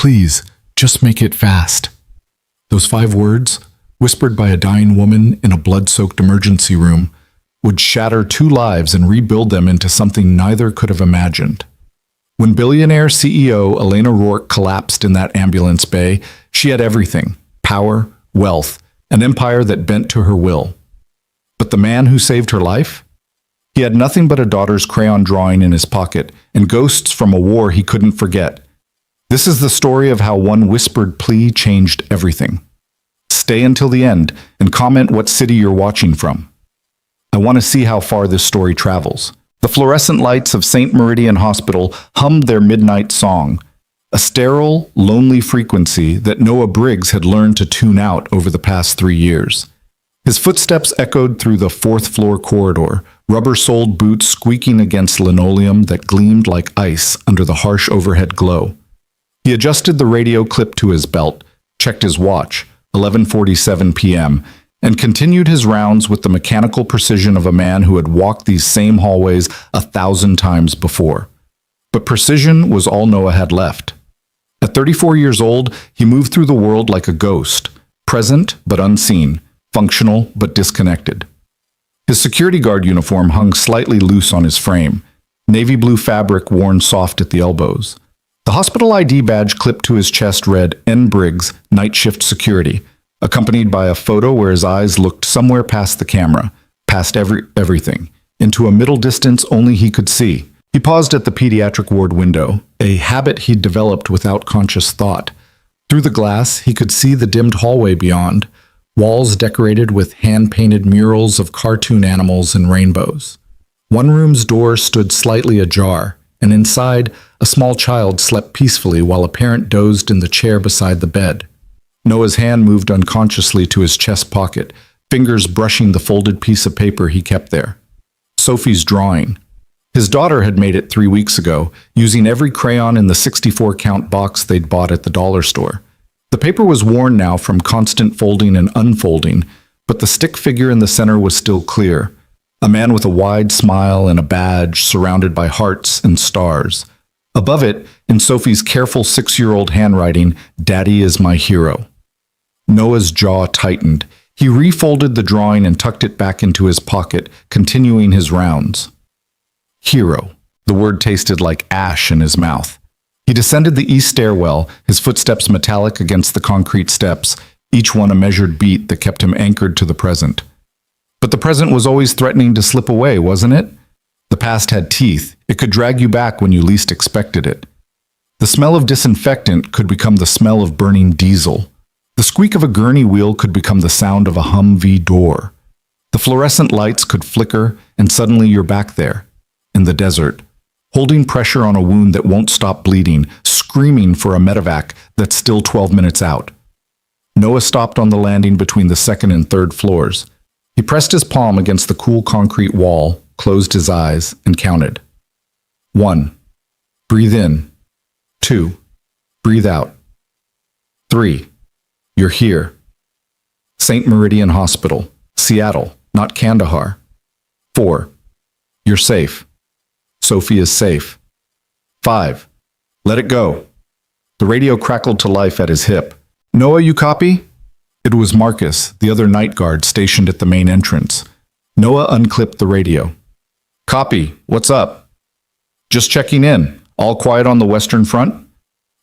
please, just make it fast." Those 5 words, whispered by a dying woman in a blood-soaked emergency room, would shatter 2 lives and rebuild them into something neither could have imagined. When billionaire CEO Elena Rourke collapsed in that ambulance bay, she had everything: power, wealth, an empire that bent to her will. But the man who saved her life? He had nothing but a daughter's crayon drawing in his pocket and ghosts from a war he couldn't forget. This is the story of how one whispered plea changed everything. Stay until the end and comment what city you're watching from. I want to see how far this story travels. The fluorescent lights of St. Meridian Hospital hummed their midnight song, a sterile, lonely frequency that Noah Briggs had learned to tune out over the past 3 years. His footsteps echoed through the 4th-floor corridor, rubber-soled boots squeaking against linoleum that gleamed like ice under the harsh overhead glow. He adjusted the radio clip to his belt, checked his watch, 11:47 p.m., and continued his rounds with the mechanical precision of a man who had walked these same hallways 1,000 times before. But precision was all Noah had left. At 34 years old, he moved through the world like a ghost, present but unseen, functional but disconnected. His security guard uniform hung slightly loose on his frame, navy blue fabric worn soft at the elbows. The hospital ID badge clipped to his chest read N. Briggs, Night Shift Security, accompanied by a photo where his eyes looked somewhere past the camera, past everything, into a middle distance only he could see. He paused at the pediatric ward window, a habit he'd developed without conscious thought. Through the glass, he could see the dimmed hallway beyond, walls decorated with hand-painted murals of cartoon animals and rainbows. One room's door stood slightly ajar, and inside, a small child slept peacefully while a parent dozed in the chair beside the bed. Noah's hand moved unconsciously to his chest pocket, fingers brushing the folded piece of paper he kept there. Sophie's drawing. His daughter had made it 3 weeks ago, using every crayon in the 64-count box they'd bought at the dollar store. The paper was worn now from constant folding and unfolding, but the stick figure in the center was still clear. A man with a wide smile and a badge surrounded by hearts and stars. Above it, in Sophie's careful 6-year-old handwriting, "Daddy is my hero." Noah's jaw tightened. He refolded the drawing and tucked it back into his pocket, continuing his rounds. Hero. The word tasted like ash in his mouth. He descended the east stairwell, his footsteps metallic against the concrete steps, each one a measured beat that kept him anchored to the present. But the present was always threatening to slip away, wasn't it? The past had teeth. It could drag you back when you least expected it. The smell of disinfectant could become the smell of burning diesel. The squeak of a gurney wheel could become the sound of a Humvee door. The fluorescent lights could flicker, and suddenly you're back there, in the desert, holding pressure on a wound that won't stop bleeding, screaming for a medevac that's still 12 minutes out. Noah stopped on the landing between the 2nd and 3rd floors. He pressed his palm against the cool concrete wall, closed his eyes, and counted. 1. Breathe in. 2. Breathe out. 3. You're here. St. Meridian Hospital, Seattle, not Kandahar. 4. You're safe. Sophie is safe. 5. Let it go. The radio crackled to life at his hip. Noah, you copy? It was Marcus, the other night guard stationed at the main entrance. Noah unclipped the radio. Copy. What's up? Just checking in. All quiet on the Western Front?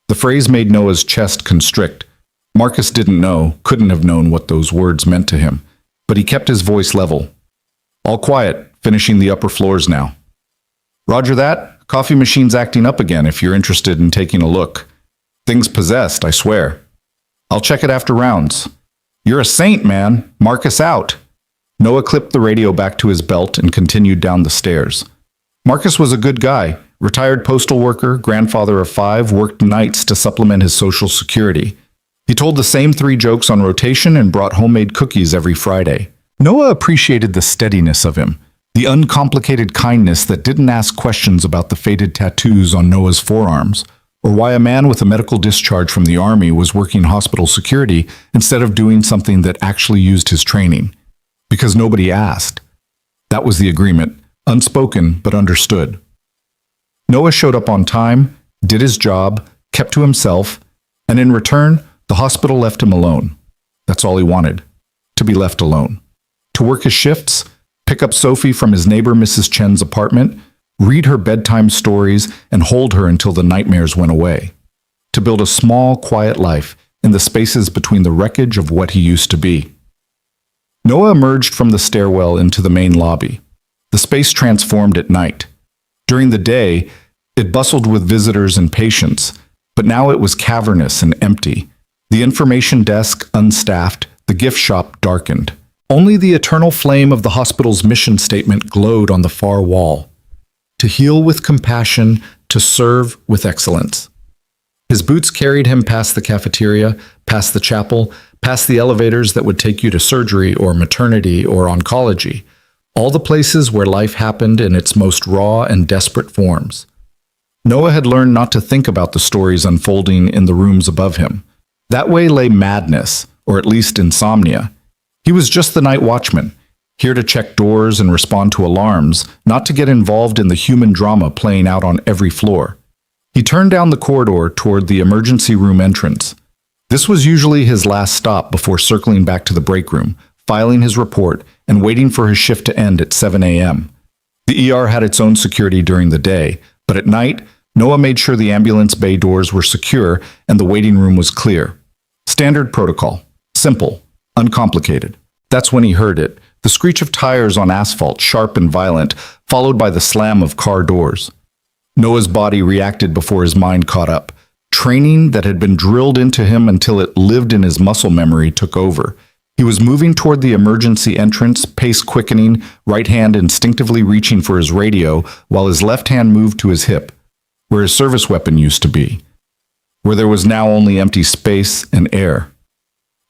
The phrase made Noah's chest constrict. Marcus didn't know, couldn't have known what those words meant to him, but he kept his voice level. All quiet, finishing the upper floors now. Roger that. Coffee machine's acting up again if you're interested in taking a look. Thing's possessed, I swear. I'll check it after rounds. You're a saint, man. Marcus out. Noah clipped the radio back to his belt and continued down the stairs. Marcus was a good guy, retired postal worker, grandfather of 5, worked nights to supplement his Social Security. He told the same 3 jokes on rotation and brought homemade cookies every Friday. Noah appreciated the steadiness of him, the uncomplicated kindness that didn't ask questions about the faded tattoos on Noah's forearms, or why a man with a medical discharge from the army was working hospital security instead of doing something that actually used his training. Because nobody asked. That was the agreement, unspoken but understood. Noah showed up on time, did his job, kept to himself, And in return, the hospital left him alone. That's all he wanted, to be left alone. To work his shifts, pick up Sophie from his neighbor Mrs. Chen's apartment, read her bedtime stories, and hold her until the nightmares went away. To build a small, quiet life in the spaces between the wreckage of what he used to be. Noah emerged from the stairwell into the main lobby. The space transformed at night. During the day, it bustled with visitors and patients, but now it was cavernous and empty. The information desk unstaffed, the gift shop darkened. Only the eternal flame of the hospital's mission statement glowed on the far wall. To heal with compassion, to serve with excellence. His boots carried him past the cafeteria, past the chapel, past the elevators that would take you to surgery or maternity or oncology, all the places where life happened in its most raw and desperate forms. Noah had learned not to think about the stories unfolding in the rooms above him. That way lay madness, or at least insomnia. He was just the night watchman, here to check doors and respond to alarms, not to get involved in the human drama playing out on every floor. He turned down the corridor toward the emergency room entrance. This was usually his last stop before circling back to the break room, filing his report, and waiting for his shift to end at 7 a.m. The ER had its own security during the day, but at night, Noah made sure the ambulance bay doors were secure and the waiting room was clear. Standard protocol. Simple. Uncomplicated. That's when he heard it, the screech of tires on asphalt, sharp and violent, followed by the slam of car doors. Noah's body reacted before his mind caught up. Training that had been drilled into him until it lived in his muscle memory took over. He was moving toward the emergency entrance, pace quickening, right hand instinctively reaching for his radio, while his left hand moved to his hip, where his service weapon used to be, where there was now only empty space and air.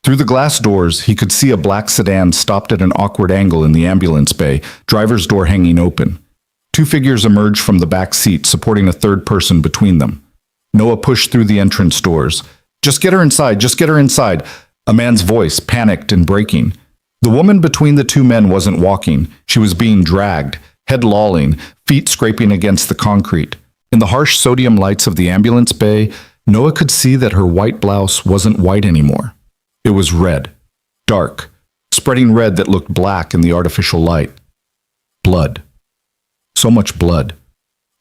Through the glass doors, he could see a black sedan stopped at an awkward angle in the ambulance bay, driver's door hanging open. Two figures emerged from the back seat, supporting a third person between them. Noah pushed through the entrance doors. "Just get her inside, just get her inside," a man's voice, panicked and breaking. The woman between the two men wasn't walking. She was being dragged, head lolling, feet scraping against the concrete. In the harsh sodium lights of the ambulance bay, Noah could see that her white blouse wasn't white anymore. It was red, dark, spreading red that looked black in the artificial light. Blood. So much blood.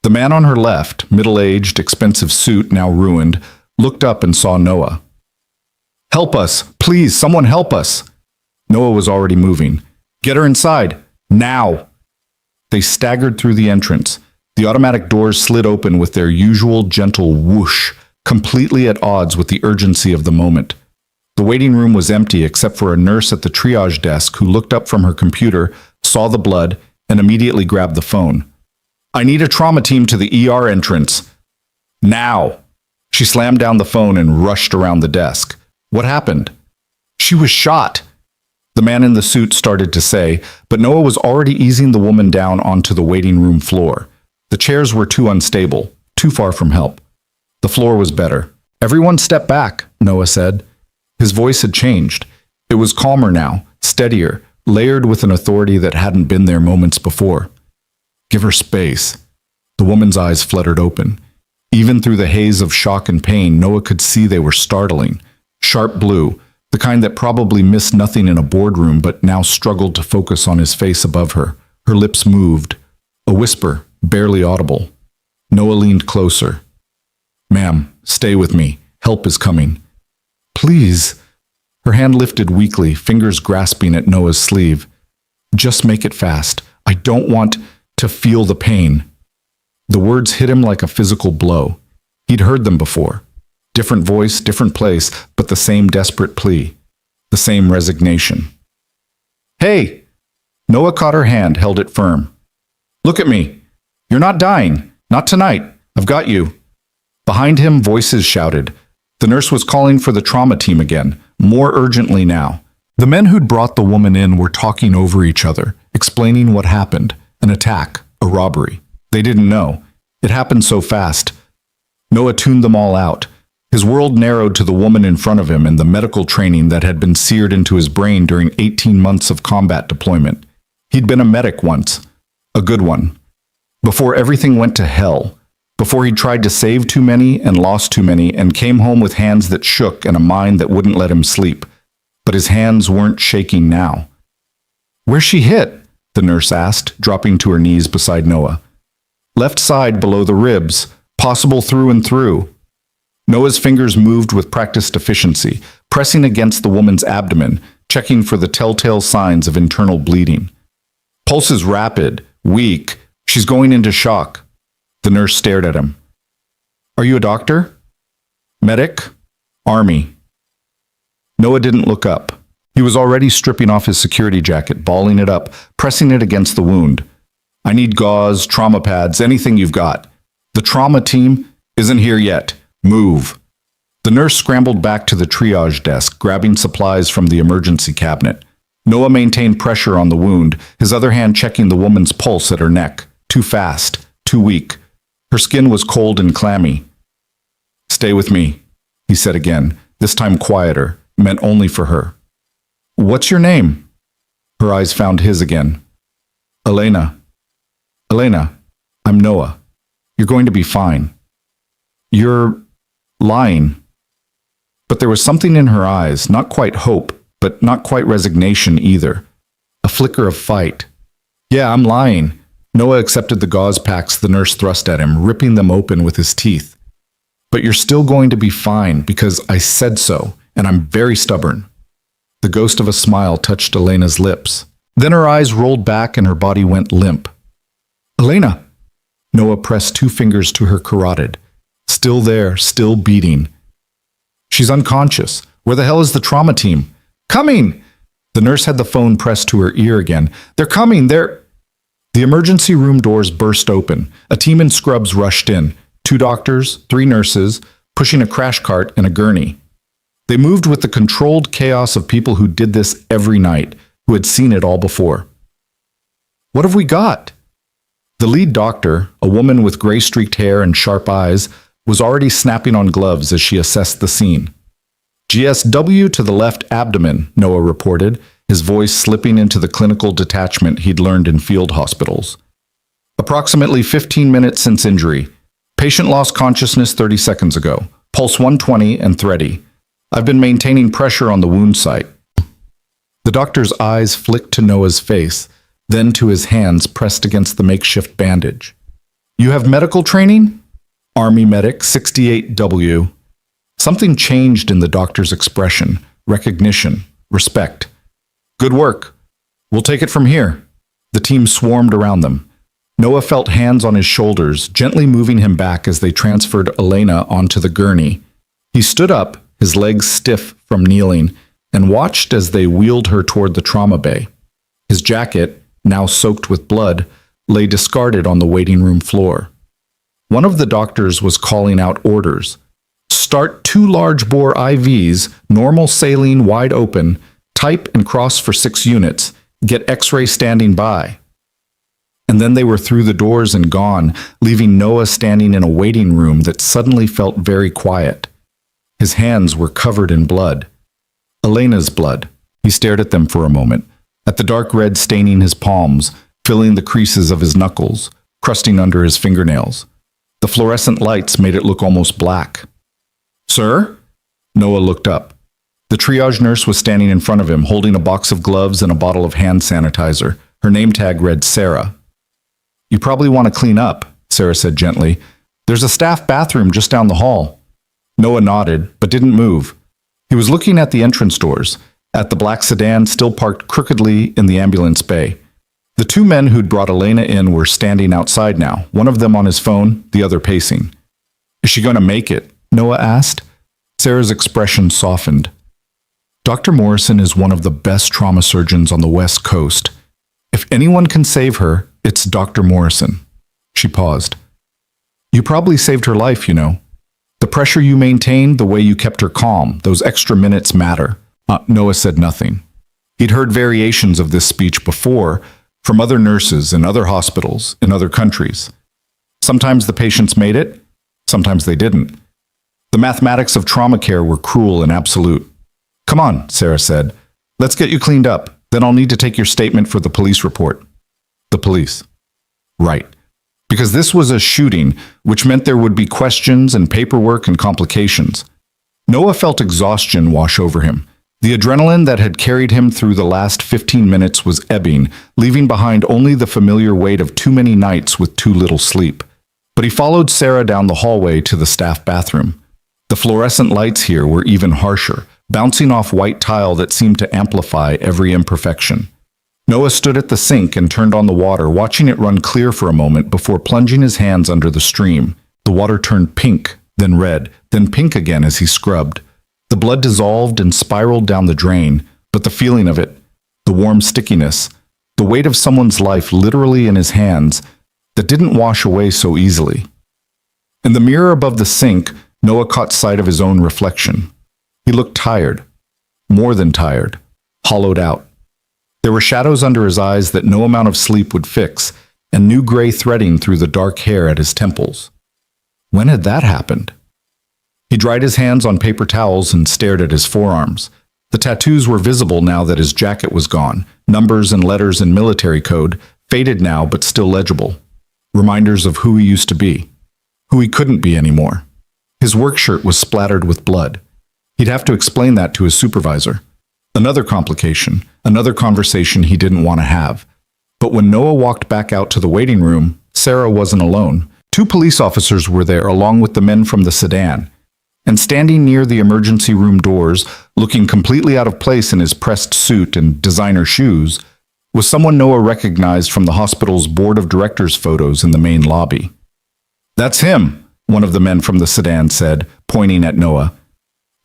The man on her left, middle-aged, expensive suit now ruined, looked up and saw Noah. "Help us! Please, someone help us!" Noah was already moving. "Get her inside! Now!" They staggered through the entrance. The automatic doors slid open with their usual gentle whoosh, completely at odds with the urgency of the moment. The waiting room was empty except for a nurse at the triage desk who looked up from her computer, saw the blood, and immediately grabbed the phone. "I need a trauma team to the ER entrance. Now!" She slammed down the phone and rushed around the desk. "What happened?" "She was shot," the man in the suit started to say, but Noah was already easing the woman down onto the waiting room floor. The chairs were too unstable, too far from help. The floor was better. "Everyone step back," Noah said. His voice had changed. It was calmer now, steadier, layered with an authority that hadn't been there moments before. "Give her space." The woman's eyes fluttered open. Even through the haze of shock and pain, Noah could see they were startling. Sharp blue, the kind that probably missed nothing in a boardroom but now struggled to focus on his face above her. Her lips moved. A whisper, barely audible. Noah leaned closer. "Ma'am, stay with me. Help is coming." "Please." Her hand lifted weakly, fingers grasping at Noah's sleeve. "Just make it fast. I don't want to feel the pain." The words hit him like a physical blow. He'd heard them before. Different voice, different place, but the same desperate plea. The same resignation. "Hey!" Noah caught her hand, held it firm. "Look at me. You're not dying. Not tonight. I've got you." Behind him, voices shouted. The nurse was calling for the trauma team again, more urgently now. The men who'd brought the woman in were talking over each other, explaining what happened. An attack, a robbery. They didn't know. It happened so fast. Noah tuned them all out. His world narrowed to the woman in front of him and the medical training that had been seared into his brain during 18 months of combat deployment. He'd been a medic once. A good one. Before everything went to hell. before he tried to save too many and lost too many and came home with hands that shook and a mind that wouldn't let him sleep. But his hands weren't shaking now. "Where's she hit?" the nurse asked, dropping to her knees beside Noah. "Left side below the ribs, possible through and through." Noah's fingers moved with practiced efficiency, pressing against the woman's abdomen, checking for the telltale signs of internal bleeding. "Pulse is rapid, weak. She's going into shock." The nurse stared at him. "Are you a doctor?" "Medic? Army." Noah didn't look up. He was already stripping off his security jacket, balling it up, pressing it against the wound. "I need gauze, trauma pads, anything you've got. The trauma team isn't here yet. Move." The nurse scrambled back to the triage desk, grabbing supplies from the emergency cabinet. Noah maintained pressure on the wound, his other hand checking the woman's pulse at her neck. Too fast, too weak. Her skin was cold and clammy. "Stay with me," he said again, this time quieter, meant only for her. "What's your name?" Her eyes found his again. "Elena." "Elena, I'm Noah. You're going to be fine." "You're lying." But there was something in her eyes, not quite hope, but not quite resignation either. A flicker of fight. "Yeah, I'm lying." Noah accepted the gauze packs the nurse thrust at him, ripping them open with his teeth. "But you're still going to be fine because I said so, and I'm very stubborn." The ghost of a smile touched Elena's lips. Then her eyes rolled back and her body went limp. "Elena!" Noah pressed 2 fingers to her carotid. Still there, still beating. "She's unconscious. Where the hell is the trauma team?" "Coming!" The nurse had the phone pressed to her ear again. "They're coming! They're—" The emergency room doors burst open. A team in scrubs rushed in. 2 doctors, 3 nurses, pushing a crash cart and a gurney. They moved with the controlled chaos of people who did this every night, who had seen it all before. "What have we got?" The lead doctor, a woman with gray-streaked hair and sharp eyes, was already snapping on gloves as she assessed the scene. "GSW to the left abdomen," Noah reported, his voice slipping into the clinical detachment he'd learned in field hospitals. "Approximately 15 minutes since injury. Patient lost consciousness 30 seconds ago. Pulse 120 and thready. I've been maintaining pressure on the wound site." The doctor's eyes flicked to Noah's face, then to his hands pressed against the makeshift bandage. "You have medical training?" "Army medic, 68W. Something changed in the doctor's expression, recognition, respect. "Good work. We'll take it from here." The team swarmed around them. Noah felt hands on his shoulders, gently moving him back as they transferred Elena onto the gurney. He stood up, his legs stiff from kneeling, and watched as they wheeled her toward the trauma bay. His jacket, now soaked with blood, lay discarded on the waiting room floor. One of the doctors was calling out orders. "Start 2 large bore IVs, normal saline wide open, type and cross for 6 units, get X-ray standing by." And then they were through the doors and gone, leaving Noah standing in a waiting room that suddenly felt very quiet. His hands were covered in blood. Elena's blood. He stared at them for a moment, at the dark red staining his palms, filling the creases of his knuckles, crusting under his fingernails. The fluorescent lights made it look almost black. "Sir?" Noah looked up. The triage nurse was standing in front of him, holding a box of gloves and a bottle of hand sanitizer. Her name tag read Sarah. "You probably want to clean up," Sarah said gently. "There's a staff bathroom just down the hall." Noah nodded, but didn't move. He was looking at the entrance doors, at the black sedan still parked crookedly in the ambulance bay. The 2 men who'd brought Elena in were standing outside now, one of them on his phone, the other pacing. "Is she going to make it?" Noah asked. Sarah's expression softened. "Dr. Morrison is one of the best trauma surgeons on the West Coast. If anyone can save her, it's Dr. Morrison." She paused. "You probably saved her life, you know. The pressure you maintained, the way you kept her calm, those extra minutes matter." Noah said nothing. He'd heard variations of this speech before, from other nurses in other hospitals, in other countries. Sometimes the patients made it, sometimes they didn't. The mathematics of trauma care were cruel and absolute. "Come on," Sarah said. "Let's get you cleaned up. Then I'll need to take your statement for the police report." The police. Right. Because this was a shooting, which meant there would be questions and paperwork and complications. Noah felt exhaustion wash over him. The adrenaline that had carried him through the last 15 minutes was ebbing, leaving behind only the familiar weight of too many nights with too little sleep. But he followed Sarah down the hallway to the staff bathroom. The fluorescent lights here were even harsher, bouncing off white tile that seemed to amplify every imperfection. Noah stood at the sink and turned on the water, watching it run clear for a moment before plunging his hands under the stream. The water turned pink, then red, then pink again as he scrubbed. The blood dissolved and spiraled down the drain, but the feeling of it, the warm stickiness, the weight of someone's life literally in his hands, that didn't wash away so easily. In the mirror above the sink, Noah caught sight of his own reflection. He looked tired, more than tired, hollowed out. There were shadows under his eyes that no amount of sleep would fix, and new gray threading through the dark hair at his temples. When had that happened? He dried his hands on paper towels and stared at his forearms. The tattoos were visible now that his jacket was gone, numbers and letters in military code, faded now but still legible. Reminders of who he used to be, who he couldn't be anymore. His work shirt was splattered with blood. He'd have to explain that to his supervisor. Another complication, another conversation he didn't want to have. But when Noah walked back out to the waiting room, Sarah wasn't alone. 2 police officers were there along with the men from the sedan. And standing near the emergency room doors, looking completely out of place in his pressed suit and designer shoes, was someone Noah recognized from the hospital's board of directors photos in the main lobby. "That's him," one of the men from the sedan said, pointing at Noah.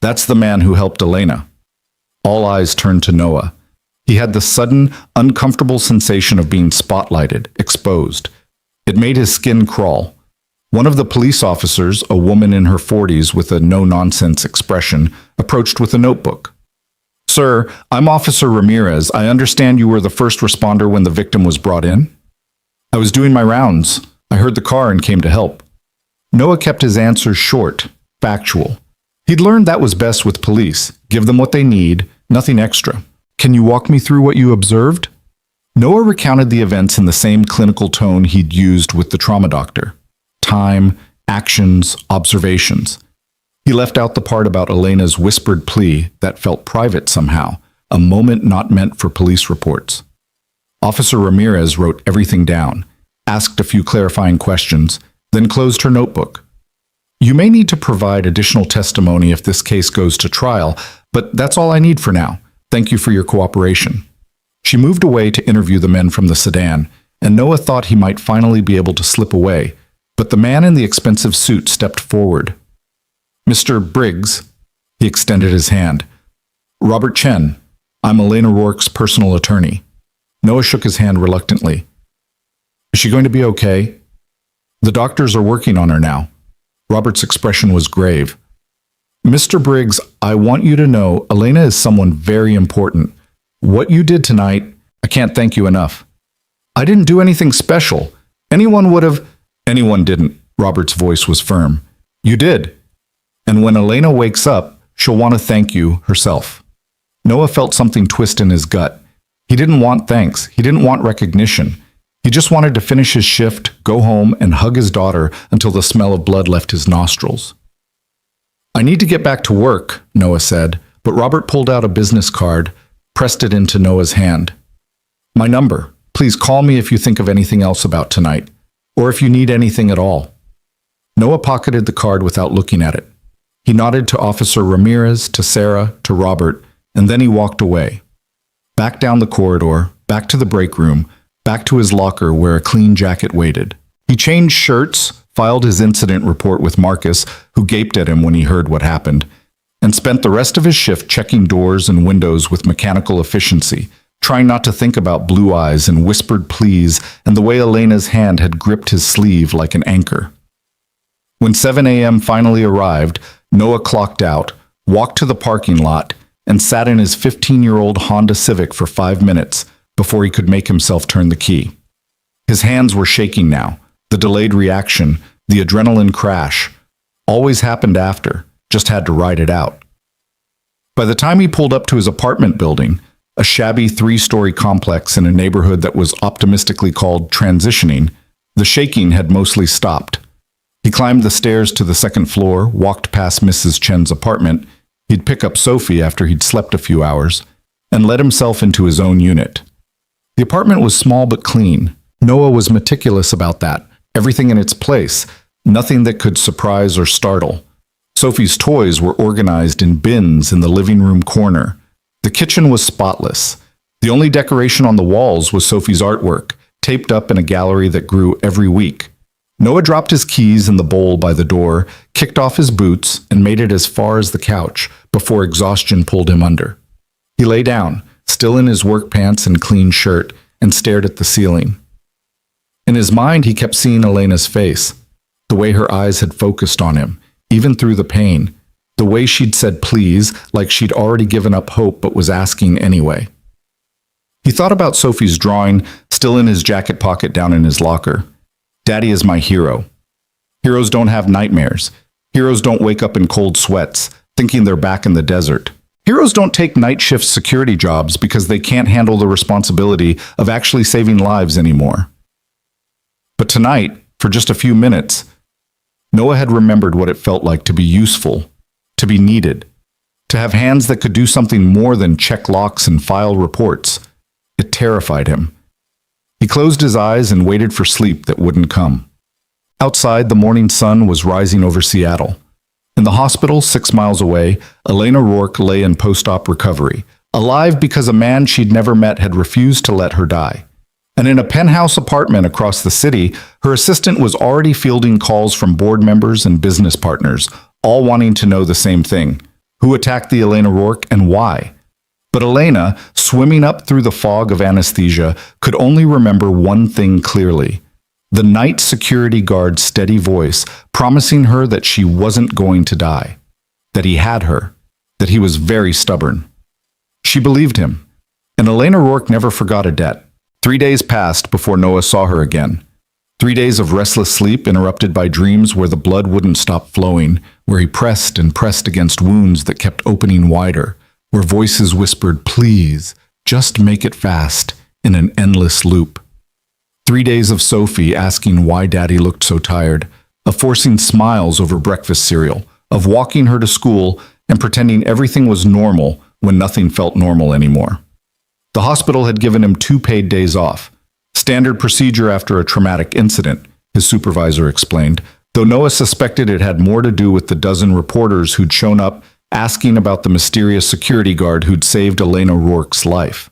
"That's the man who helped Elena." All eyes turned to Noah. He had the sudden, uncomfortable sensation of being spotlighted, exposed. It made his skin crawl. One of the police officers, a woman in her 40s with a no-nonsense expression, approached with a notebook. "Sir, I'm Officer Ramirez. I understand you were the first responder when the victim was brought in?" "I was doing my rounds. I heard the car and came to help." Noah kept his answers short, factual. He'd learned that was best with police. Give them what they need, nothing extra. "Can you walk me through what you observed?" Noah recounted the events in the same clinical tone he'd used with the trauma doctor. Time, actions, observations. He left out the part about Elena's whispered plea that felt private somehow, a moment not meant for police reports. Officer Ramirez wrote everything down, asked a few clarifying questions, then closed her notebook. "You may need to provide additional testimony if this case goes to trial, but that's all I need for now. Thank you for your cooperation." She moved away to interview the men from the sedan, and Noah thought he might finally be able to slip away, but the man in the expensive suit stepped forward. "Mr. Briggs," he extended his hand. "Robert Chen, I'm Elena Rourke's personal attorney." Noah shook his hand reluctantly. "Is she going to be okay?" "The doctors are working on her now." Robert's expression was grave. "Mr. Briggs, I want you to know Elena is someone very important. What you did tonight, I can't thank you enough." "I didn't do anything special. Anyone would have—" "Anyone didn't." Robert's voice was firm. "You did. And when Elena wakes up, she'll want to thank you herself." Noah felt something twist in his gut. He didn't want thanks. He didn't want recognition. He just wanted to finish his shift, go home, and hug his daughter until the smell of blood left his nostrils. "I need to get back to work," Noah said, but Robert pulled out a business card, pressed it into Noah's hand. "My number. Please call me if you think of anything else about tonight, or if you need anything at all." Noah pocketed the card without looking at it. He nodded to Officer Ramirez, to Sarah, to Robert, and then he walked away. Back down the corridor, back to the break room, back to his locker where a clean jacket waited. He changed shirts, filed his incident report with Marcus, who gaped at him when he heard what happened, and spent the rest of his shift checking doors and windows with mechanical efficiency, trying not to think about blue eyes and whispered pleas and the way Elena's hand had gripped his sleeve like an anchor. When 7 a.m. finally arrived, Noah clocked out, walked to the parking lot, and sat in his 15-year-old Honda Civic for 5 minutes before he could make himself turn the key. His hands were shaking now. The delayed reaction, the adrenaline crash, always happened after, just had to ride it out. By the time he pulled up to his apartment building, a shabby 3-story complex in a neighborhood that was optimistically called transitioning, The shaking had mostly stopped. He climbed the stairs to the second floor, walked past Mrs. Chen's apartment. He'd pick up Sophie after he'd slept a few hours, and let himself into his own unit. The apartment was small but clean. Noah was meticulous about that. Everything in its place, nothing that could surprise or startle. Sophie's toys were organized in bins in the living room corner. The kitchen was spotless. The only decoration on the walls was Sophie's artwork, taped up in a gallery that grew every week. Noah dropped his keys in the bowl by the door, kicked off his boots, and made it as far as the couch before exhaustion pulled him under. He lay down, still in his work pants and clean shirt, and stared at the ceiling. In his mind, he kept seeing Elena's face, the way her eyes had focused on him, even through the pain, the way she'd said please, like she'd already given up hope but was asking anyway. He thought about Sophie's drawing, still in his jacket pocket down in his locker. Daddy is my hero. Heroes don't have nightmares. Heroes don't wake up in cold sweats, thinking they're back in the desert. Heroes don't take night shift security jobs because they can't handle the responsibility of actually saving lives anymore. But tonight, for just a few minutes, Noah had remembered what it felt like to be useful, to be needed, to have hands that could do something more than check locks and file reports. It terrified him. He closed his eyes and waited for sleep that wouldn't come. Outside, the morning sun was rising over Seattle. In the hospital, 6 miles away, Elena Rourke lay in post-op recovery, alive because a man she'd never met had refused to let her die. And in a penthouse apartment across the city, her assistant was already fielding calls from board members and business partners, all wanting to know the same thing: who attacked the Elena Rourke and why? But Elena, swimming up through the fog of anesthesia, could only remember one thing clearly: the night security guard's steady voice promising her that she wasn't going to die, that he had her, that he was very stubborn. She believed him, and Elena Rourke never forgot a debt. 3 days passed before Noah saw her again. 3 days of restless sleep interrupted by dreams where the blood wouldn't stop flowing, where he pressed and pressed against wounds that kept opening wider, where voices whispered, "Please, just make it fast," in an endless loop. 3 days of Sophie asking why Daddy looked so tired, of forcing smiles over breakfast cereal, of walking her to school and pretending everything was normal when nothing felt normal anymore. The hospital had given him 2 paid days off, standard procedure after a traumatic incident, his supervisor explained, though Noah suspected it had more to do with the dozen reporters who'd shown up asking about the mysterious security guard who'd saved Elena Rourke's life.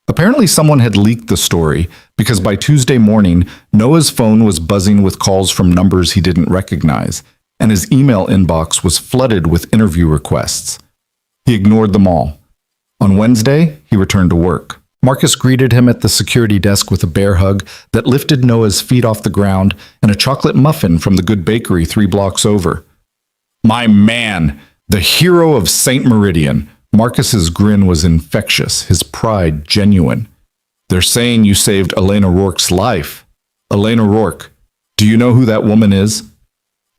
Apparently someone had leaked the story, because by Tuesday morning, Noah's phone was buzzing with calls from numbers he didn't recognize, and his email inbox was flooded with interview requests. He ignored them all. On Wednesday, he returned to work. Marcus greeted him at the security desk with a bear hug that lifted Noah's feet off the ground and a chocolate muffin from the good bakery 3 blocks over. "My man, the hero of St. Meridian." Marcus's grin was infectious, his pride genuine. "They're saying you saved Elena Rourke's life." "Elena Rourke, do you know who that woman is?"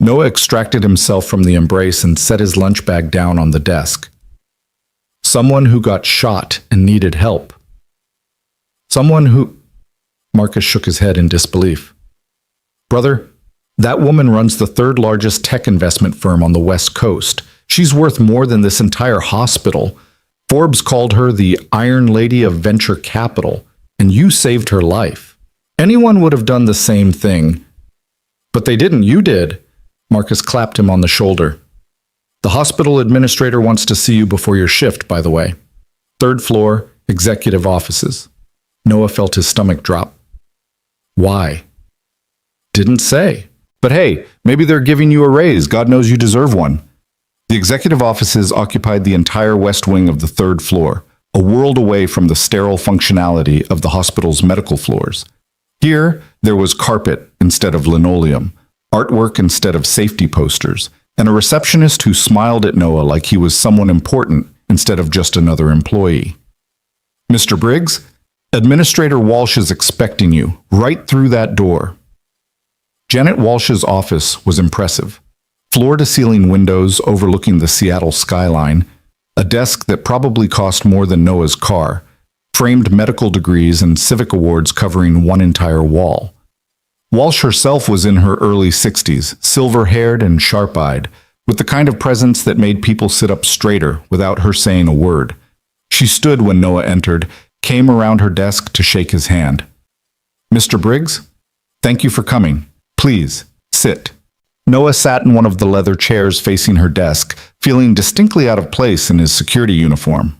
Noah extracted himself from the embrace and set his lunch bag down on the desk. "Someone who got shot and needed help." "Someone who—" Marcus shook his head in disbelief. "Brother, that woman runs the 3rd largest tech investment firm on the West Coast. She's worth more than this entire hospital. Forbes called her the Iron Lady of Venture Capital, and you saved her life. Anyone would have done the same thing. But they didn't, you did." Marcus clapped him on the shoulder. "The hospital administrator wants to see you before your shift, by the way. 3rd floor, executive offices." Noah felt his stomach drop. "Why?" "Didn't say. But hey, maybe they're giving you a raise. God knows you deserve one." The executive offices occupied the entire west wing of the 3rd floor, a world away from the sterile functionality of the hospital's medical floors. Here, there was carpet instead of linoleum, artwork instead of safety posters, and a receptionist who smiled at Noah like he was someone important instead of just another employee. "Mr. Briggs, Administrator Walsh is expecting you, right through that door." Janet Walsh's office was impressive. Floor-to-ceiling windows overlooking the Seattle skyline, a desk that probably cost more than Noah's car, framed medical degrees and civic awards covering one entire wall. Walsh herself was in her early 60s, silver-haired and sharp-eyed, with the kind of presence that made people sit up straighter without her saying a word. She stood when Noah entered, came around her desk to shake his hand. "Mr. Briggs, thank you for coming. Please, sit." Noah sat in one of the leather chairs facing her desk, feeling distinctly out of place in his security uniform.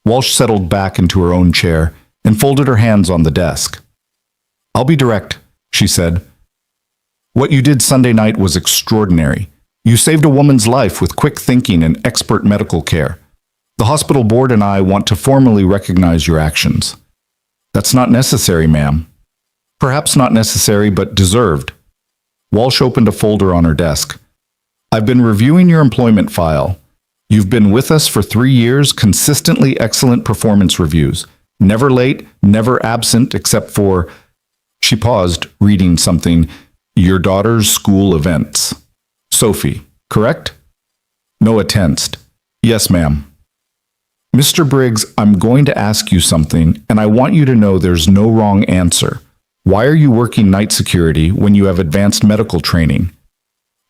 Walsh settled back into her own chair and folded her hands on the desk. "I'll be direct," she said. "What you did Sunday night was extraordinary. You saved a woman's life with quick thinking and expert medical care. The hospital board and I want to formally recognize your actions." "That's not necessary, ma'am." "Perhaps not necessary, but deserved." Walsh opened a folder on her desk. "I've been reviewing your employment file. You've been with us for 3 years, consistently excellent performance reviews. Never late, never absent, except for..." She paused, reading something. "Your daughter's school events. Sophie, correct?" Noah tensed. "Yes, ma'am." "Mr. Briggs, I'm going to ask you something, and I want you to know there's no wrong answer. Why are you working night security when you have advanced medical training?"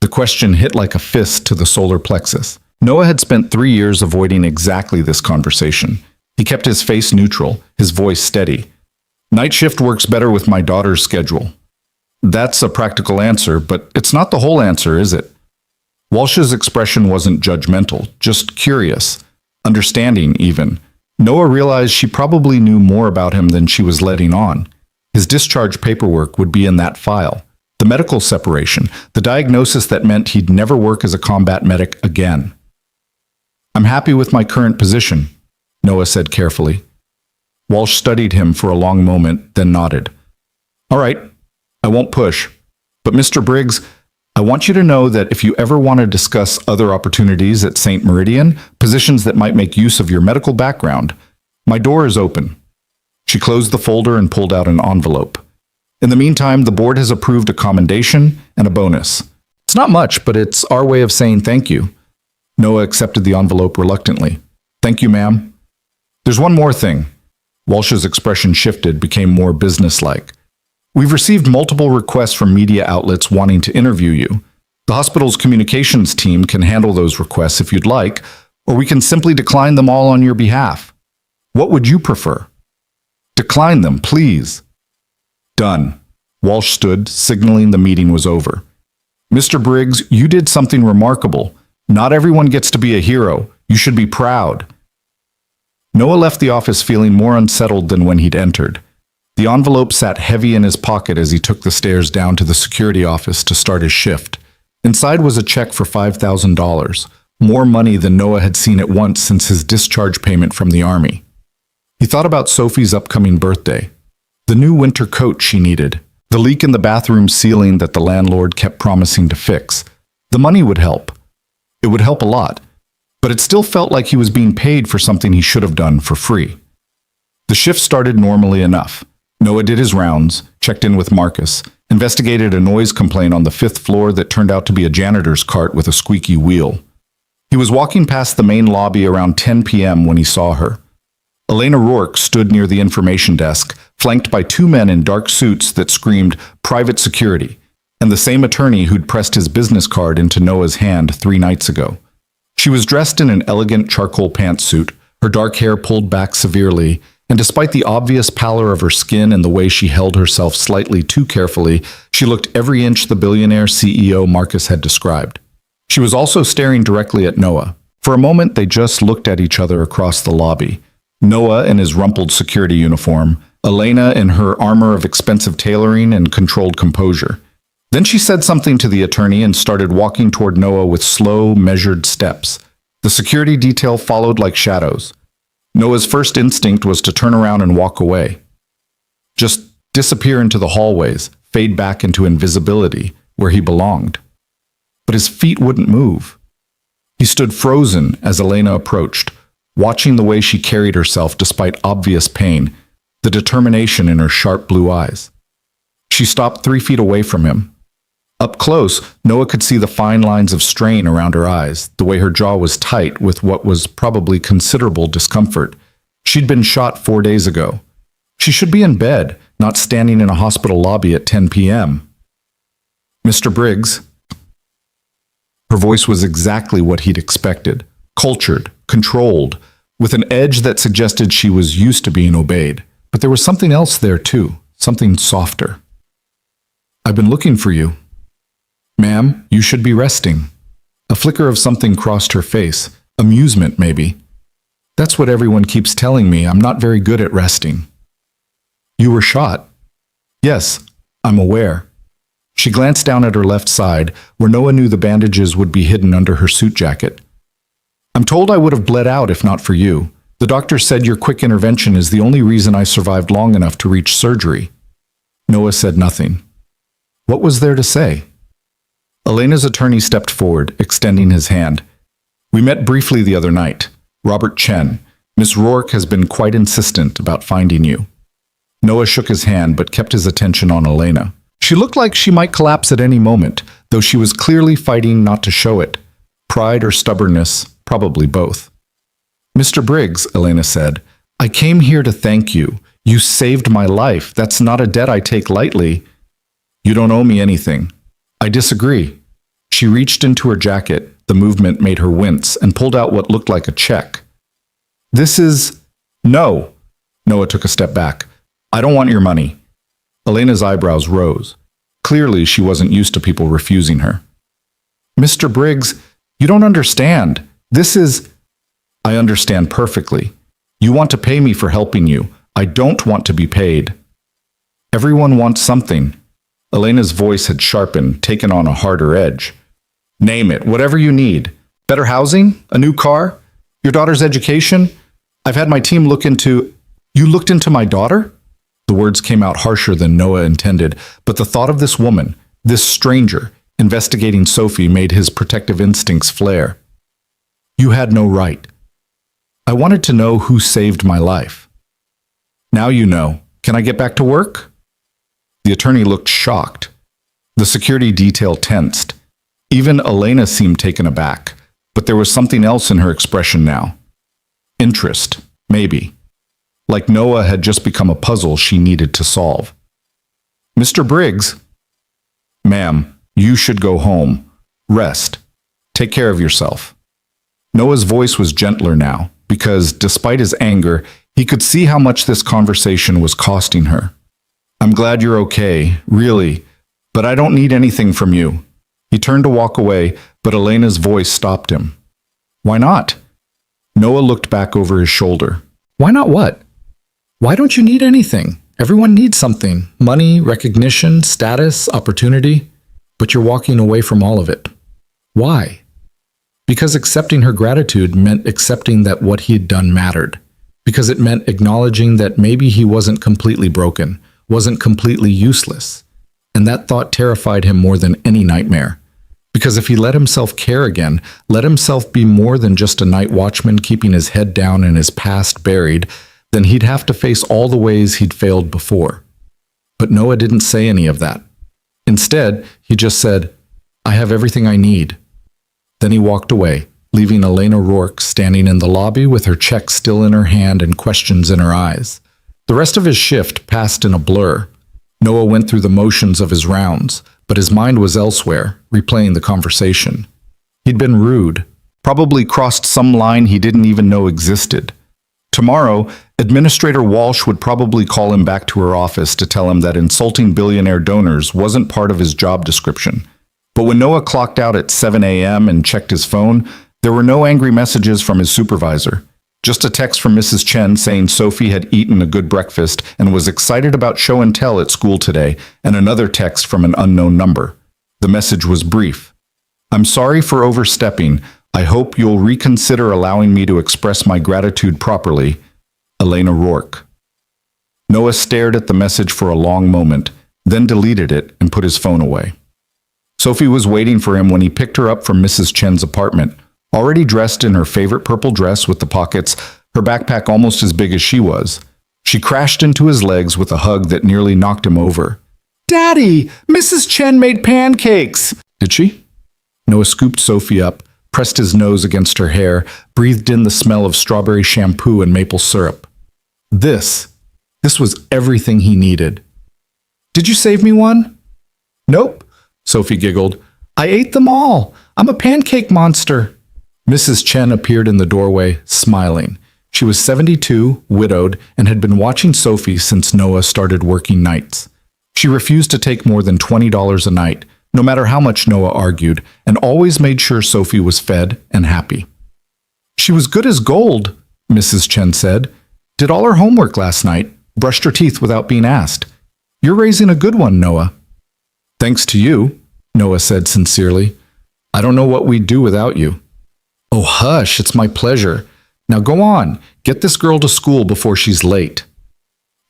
The question hit like a fist to the solar plexus. Noah had spent 3 years avoiding exactly this conversation. He kept his face neutral, his voice steady. "Night shift works better with my daughter's schedule." That's a practical answer, but it's not the whole answer, is it? Walsh's expression wasn't judgmental, just curious, understanding even. Noah realized she probably knew more about him than she was letting on. His discharge paperwork would be in that file. The medical separation, the diagnosis that meant he'd never work as a combat medic again. "I'm happy with my current position," Noah said carefully. Walsh studied him for a long moment, then nodded. "All right, I won't push. But Mr. Briggs, I want you to know that if you ever want to discuss other opportunities at St. Meridian, positions that might make use of your medical background, my door is open." She closed the folder and pulled out an envelope. "In the meantime, the board has approved a commendation and a bonus. It's not much, but it's our way of saying thank you." Noah accepted the envelope reluctantly. "Thank you, ma'am." "There's one more thing." Walsh's expression shifted, became more businesslike. "We've received multiple requests from media outlets wanting to interview you. The hospital's communications team can handle those requests if you'd like, or we can simply decline them all on your behalf. What would you prefer?" "Decline them, please." "Done." Walsh stood, signaling the meeting was over. "Mr. Briggs, you did something remarkable. Not everyone gets to be a hero. You should be proud." Noah left the office feeling more unsettled than when he'd entered. The envelope sat heavy in his pocket as he took the stairs down to the security office to start his shift. Inside was a check for $5,000, more money than Noah had seen at once since his discharge payment from the Army. He thought about Sophie's upcoming birthday, the new winter coat she needed, the leak in the bathroom ceiling that the landlord kept promising to fix. The money would help. It would help a lot, but it still felt like he was being paid for something he should have done for free. The shift started normally enough. Noah did his rounds, checked in with Marcus, investigated a noise complaint on the 5th floor that turned out to be a janitor's cart with a squeaky wheel. He was walking past the main lobby around 10 p.m. when he saw her. Elena Rourke stood near the information desk, flanked by 2 men in dark suits that screamed private security, and the same attorney who'd pressed his business card into Noah's hand 3 nights ago. She was dressed in an elegant charcoal pantsuit, her dark hair pulled back severely, and despite the obvious pallor of her skin and the way she held herself slightly too carefully, she looked every inch the billionaire CEO Marcus had described. She was also staring directly at Noah. For a moment, they just looked at each other across the lobby. Noah in his rumpled security uniform, Elena in her armor of expensive tailoring and controlled composure. Then she said something to the attorney and started walking toward Noah with slow, measured steps. The security detail followed like shadows. Noah's first instinct was to turn around and walk away. Just disappear into the hallways, fade back into invisibility, where he belonged. But his feet wouldn't move. He stood frozen as Elena approached, watching the way she carried herself despite obvious pain, the determination in her sharp blue eyes. She stopped 3 feet away from him. Up close, Noah could see the fine lines of strain around her eyes, the way her jaw was tight with what was probably considerable discomfort. She'd been shot 4 days ago. She should be in bed, not standing in a hospital lobby at 10 p.m. Mr. Briggs. Her voice was exactly what he'd expected, cultured, controlled, with an edge that suggested she was used to being obeyed. But there was something else there too, something softer. I've been looking for you. Ma'am, you should be resting. A flicker of something crossed her face, amusement maybe. That's what everyone keeps telling me, I'm not very good at resting. You were shot. Yes, I'm aware. She glanced down at her left side, where Noah knew the bandages would be hidden under her suit jacket. I'm told I would have bled out if not for you. The doctor said your quick intervention is the only reason I survived long enough to reach surgery. Noah said nothing. What was there to say? Elena's attorney stepped forward, extending his hand. We met briefly the other night. Robert Chen. Miss Rourke has been quite insistent about finding you. Noah shook his hand but kept his attention on Elena. She looked like she might collapse at any moment, though she was clearly fighting not to show it. Pride or stubbornness, probably both. Mr. Briggs, Elena said, I came here to thank you. You saved my life. That's not a debt I take lightly. You don't owe me anything. I disagree. She reached into her jacket. The movement made her wince and pulled out what looked like a check. This is... No. Noah took a step back. I don't want your money. Elena's eyebrows rose. Clearly, she wasn't used to people refusing her. Mr. Briggs, you don't understand. This is... I understand perfectly. You want to pay me for helping you. I don't want to be paid. Everyone wants something. Elena's voice had sharpened, taken on a harder edge. Name it, whatever you need. Better housing? A new car? Your daughter's education? I've had my team look into... You looked into my daughter? The words came out harsher than Noah intended, but the thought of this woman, this stranger, investigating Sophie made his protective instincts flare. You had no right. I wanted to know who saved my life. Now you know. Can I get back to work? The attorney looked shocked. The security detail tensed. Even Elena seemed taken aback, but there was something else in her expression now. Interest, maybe. Like Noah had just become a puzzle she needed to solve. Mr. Briggs. Ma'am, you should go home. Rest. Take care of yourself. Noah's voice was gentler now, because, despite his anger, he could see how much this conversation was costing her. I'm glad you're okay, really, but I don't need anything from you. He turned to walk away, but Elena's voice stopped him. Why not? Noah looked back over his shoulder. Why not what? Why don't you need anything? Everyone needs something. Money, recognition, status, opportunity. But you're walking away from all of it. Why? Because accepting her gratitude meant accepting that what he had done mattered. Because it meant acknowledging that maybe he wasn't completely broken, wasn't completely useless. And that thought terrified him more than any nightmare. Because if he let himself care again, let himself be more than just a night watchman keeping his head down and his past buried, then he'd have to face all the ways he'd failed before. But Noah didn't say any of that. Instead, he just said, I have everything I need. Then he walked away, leaving Elena Rourke standing in the lobby with her check still in her hand and questions in her eyes. The rest of his shift passed in a blur. Noah went through the motions of his rounds, but his mind was elsewhere, replaying the conversation. He'd been rude, probably crossed some line he didn't even know existed. Tomorrow, Administrator Walsh would probably call him back to her office to tell him that insulting billionaire donors wasn't part of his job description. But when Noah clocked out at 7 a.m. and checked his phone, there were no angry messages from his supervisor. Just a text from Mrs. Chen saying Sophie had eaten a good breakfast and was excited about show and tell at school today, and another text from an unknown number. The message was brief. I'm sorry for overstepping. I hope you'll reconsider allowing me to express my gratitude properly. Elena Rourke. Noah stared at the message for a long moment, then deleted it and put his phone away. Sophie was waiting for him when he picked her up from Mrs. Chen's apartment. Already dressed in her favorite purple dress with the pockets, her backpack almost as big as she was. She crashed into his legs with a hug that nearly knocked him over. Daddy, Mrs. Chen made pancakes. Did she? Noah scooped Sophie up, pressed his nose against her hair, breathed in the smell of strawberry shampoo and maple syrup. This This was everything he needed. Did you save me one? Nope, Sophie giggled. I ate them all. I'm a pancake monster. Mrs. Chen appeared in the doorway, smiling. She was 72, widowed, and had been watching Sophie since Noah started working nights. She refused to take more than $20 a night, no matter how much Noah argued, and always made sure Sophie was fed and happy. She was good as gold, Mrs. Chen said. Did all her homework last night, brushed her teeth without being asked. You're raising a good one, Noah. Thanks to you, Noah said sincerely. I don't know what we'd do without you. Oh, hush, it's my pleasure. Now go on, get this girl to school before she's late.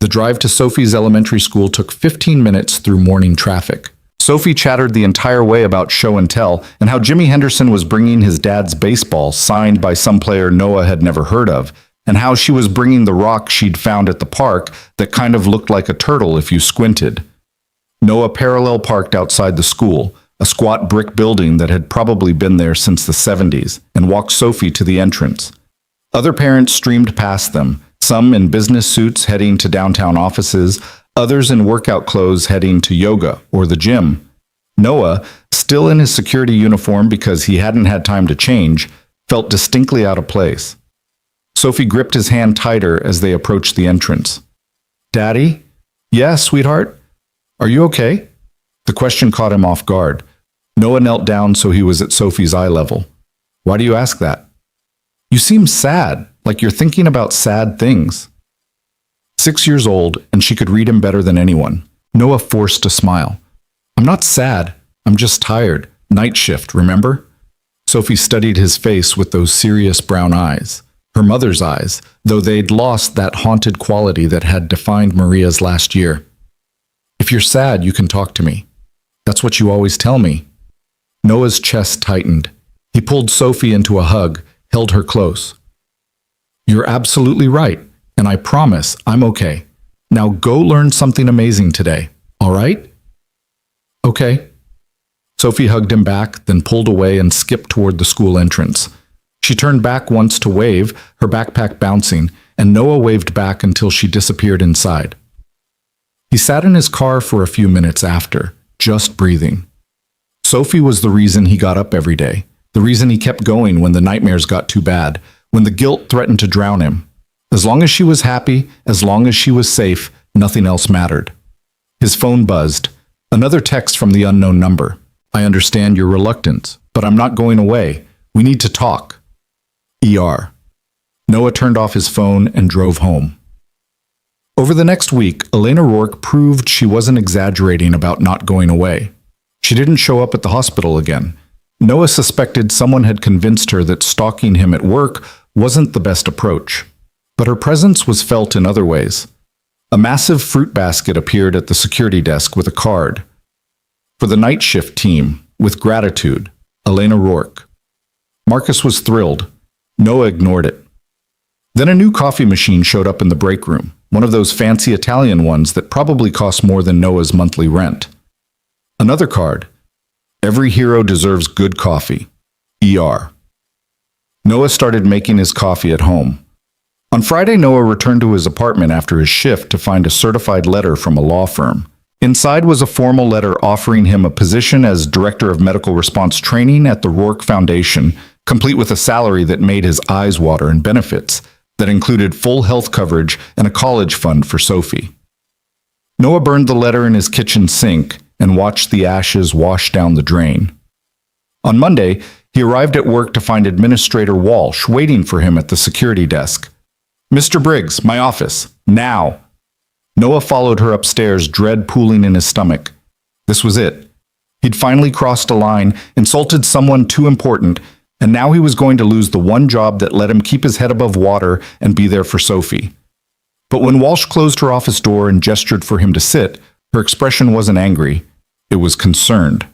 The drive to Sophie's elementary school took 15 minutes through morning traffic. Sophie chattered the entire way about show and tell and how Jimmy Henderson was bringing his dad's baseball signed by some player Noah had never heard of, and how she was bringing the rock she'd found at the park that kind of looked like a turtle if you squinted. Noah parallel parked outside the school, a squat brick building that had probably been there since the 70s, and walked Sophie to the entrance. Other parents streamed past them, some in business suits heading to downtown offices, others in workout clothes heading to yoga or the gym. Noah, still in his security uniform because he hadn't had time to change, felt distinctly out of place. Sophie gripped his hand tighter as they approached the entrance. Daddy? Yeah, sweetheart? Are you okay? The question caught him off guard. Noah knelt down so he was at Sophie's eye level. Why do you ask that? You seem sad, like you're thinking about sad things. 6 years old, and she could read him better than anyone. Noah forced a smile. I'm not sad. I'm just tired. Night shift, remember? Sophie studied his face with those serious brown eyes. Her mother's eyes, though they'd lost that haunted quality that had defined Maria's last year. If you're sad, you can talk to me. That's what you always tell me. Noah's chest tightened. He pulled Sophie into a hug, held her close. You're absolutely right, and I promise I'm okay. Now go learn something amazing today, all right? Okay. Sophie hugged him back, then pulled away and skipped toward the school entrance. She turned back once to wave, her backpack bouncing, and Noah waved back until she disappeared inside. He sat in his car for a few minutes after, just breathing. Sophie was the reason he got up every day, the reason he kept going when the nightmares got too bad, when the guilt threatened to drown him. As long as she was happy, as long as she was safe, nothing else mattered. His phone buzzed. Another text from the unknown number. I understand your reluctance, but I'm not going away. We need to talk. ER. Noah turned off his phone and drove home. Over the next week, Elena Rourke proved she wasn't exaggerating about not going away. She didn't show up at the hospital again. Noah suspected someone had convinced her that stalking him at work wasn't the best approach. But her presence was felt in other ways. A massive fruit basket appeared at the security desk with a card. For the night shift team, with gratitude, Elena Rourke. Marcus was thrilled. Noah ignored it. Then a new coffee machine showed up in the break room, one of those fancy Italian ones that probably cost more than Noah's monthly rent. Another card. Every hero deserves good coffee. ER. Noah started making his coffee at home. On Friday, Noah returned to his apartment after his shift to find a certified letter from a law firm. Inside was a formal letter offering him a position as Director of Medical Response Training at the Rourke Foundation, complete with a salary that made his eyes water and benefits that included full health coverage and a college fund for Sophie. Noah burned the letter in his kitchen sink and watched the ashes wash down the drain. On Monday, he arrived at work to find Administrator Walsh waiting for him at the security desk. Mr. Briggs, my office, now. Noah followed her upstairs, dread pooling in his stomach. This was it. He'd finally crossed a line, insulted someone too important, and now he was going to lose the one job that let him keep his head above water and be there for Sophie. But when Walsh closed her office door and gestured for him to sit, her expression wasn't angry. It was concerned.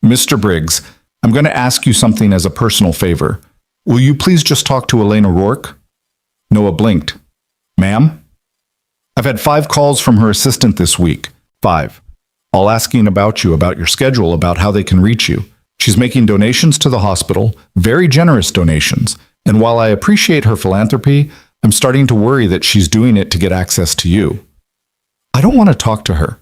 Mr. Briggs, I'm going to ask you something as a personal favor. Will you please just talk to Elena Rourke? Noah blinked. Ma'am? I've had 5 calls from her assistant this week. 5. All asking about you, about your schedule, about how they can reach you. She's making donations to the hospital, very generous donations. And while I appreciate her philanthropy, I'm starting to worry that she's doing it to get access to you. I don't want to talk to her.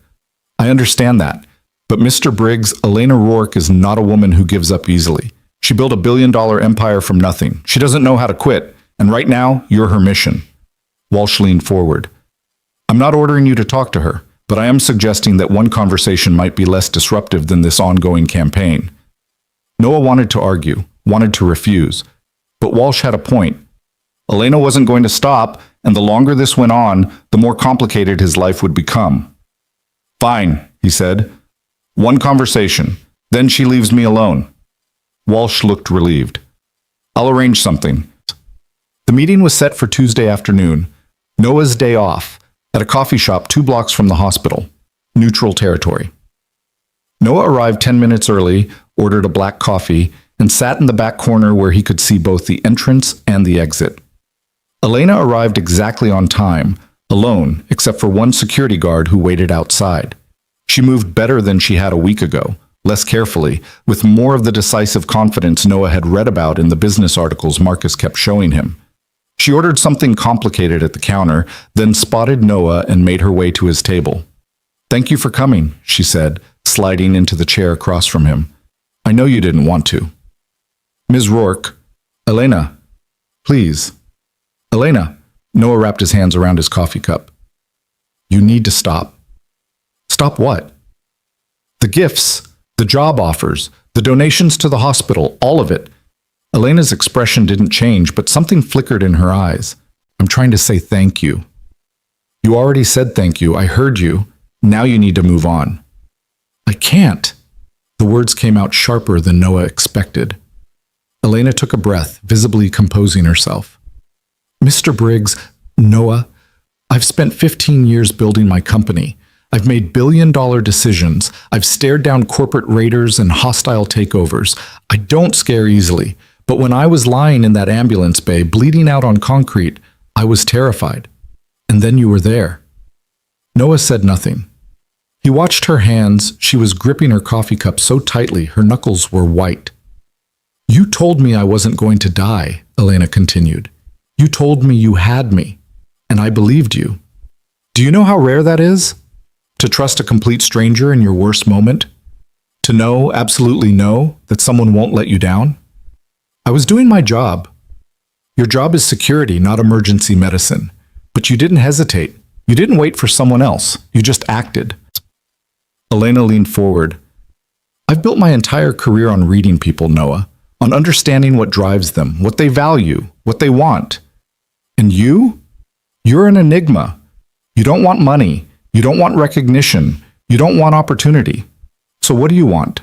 I understand that. But Mr. Briggs, Elena Rourke is not a woman who gives up easily. She built $1 billion empire from nothing. She doesn't know how to quit. And right now, you're her mission. Walsh leaned forward. I'm not ordering you to talk to her, but I am suggesting that one conversation might be less disruptive than this ongoing campaign. Noah wanted to argue, wanted to refuse. But Walsh had a point. Elena wasn't going to stop, and the longer this went on, the more complicated his life would become. Fine, he said. One conversation. Then she leaves me alone. Walsh looked relieved. I'll arrange something. The meeting was set for Tuesday afternoon, Noah's day off, at a coffee shop 2 blocks from the hospital, neutral territory. Noah arrived 10 minutes early, ordered a black coffee, and sat in the back corner where he could see both the entrance and the exit. Elena arrived exactly on time, alone, except for one security guard who waited outside. She moved better than she had a week ago, less carefully, with more of the decisive confidence Noah had read about in the business articles Marcus kept showing him. She ordered something complicated at the counter, then spotted Noah and made her way to his table. Thank you for coming, she said, sliding into the chair across from him. I know you didn't want to. Ms. Rourke, Elena, please. Elena, Noah wrapped his hands around his coffee cup. You need to stop. Stop what? The gifts, the job offers, the donations to the hospital, all of it. Elena's expression didn't change, but something flickered in her eyes. I'm trying to say thank you. You already said thank you. I heard you. Now you need to move on. I can't. The words came out sharper than Noah expected. Elena took a breath, visibly composing herself. Mr. Briggs, Noah, I've spent 15 years building my company. I've made billion-dollar decisions. I've stared down corporate raiders and hostile takeovers. I don't scare easily. But when I was lying in that ambulance bay, bleeding out on concrete, I was terrified. And then you were there. Noah said nothing. He watched her hands. She was gripping her coffee cup so tightly, her knuckles were white. You told me I wasn't going to die, Elena continued. You told me you had me, and I believed you. Do you know how rare that is? To trust a complete stranger in your worst moment? To know, absolutely know, that someone won't let you down? I was doing my job. Your job is security, not emergency medicine. But you didn't hesitate. You didn't wait for someone else. You just acted. Elena leaned forward. I've built my entire career on reading people, Noah, on understanding what drives them, what they value, what they want. And you? You're an enigma. You don't want money. You don't want recognition. You don't want opportunity. So what do you want?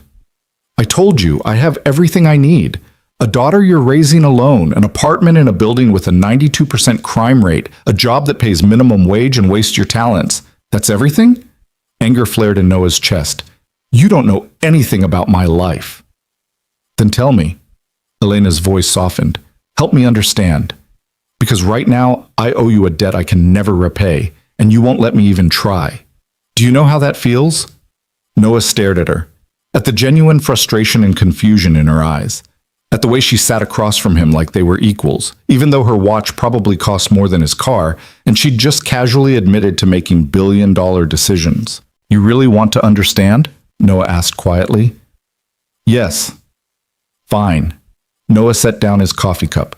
I told you, I have everything I need. A daughter you're raising alone, an apartment in a building with a 92% crime rate, a job that pays minimum wage and wastes your talents. That's everything? Anger flared in Noah's chest. You don't know anything about my life. Then tell me. Elena's voice softened. Help me understand. Because right now, I owe you a debt I can never repay, and you won't let me even try. Do you know how that feels? Noah stared at her, at the genuine frustration and confusion in her eyes, at the way she sat across from him like they were equals, even though her watch probably cost more than his car, and she'd just casually admitted to making billion-dollar decisions. You really want to understand? Noah asked quietly. Yes. Fine. Noah set down his coffee cup.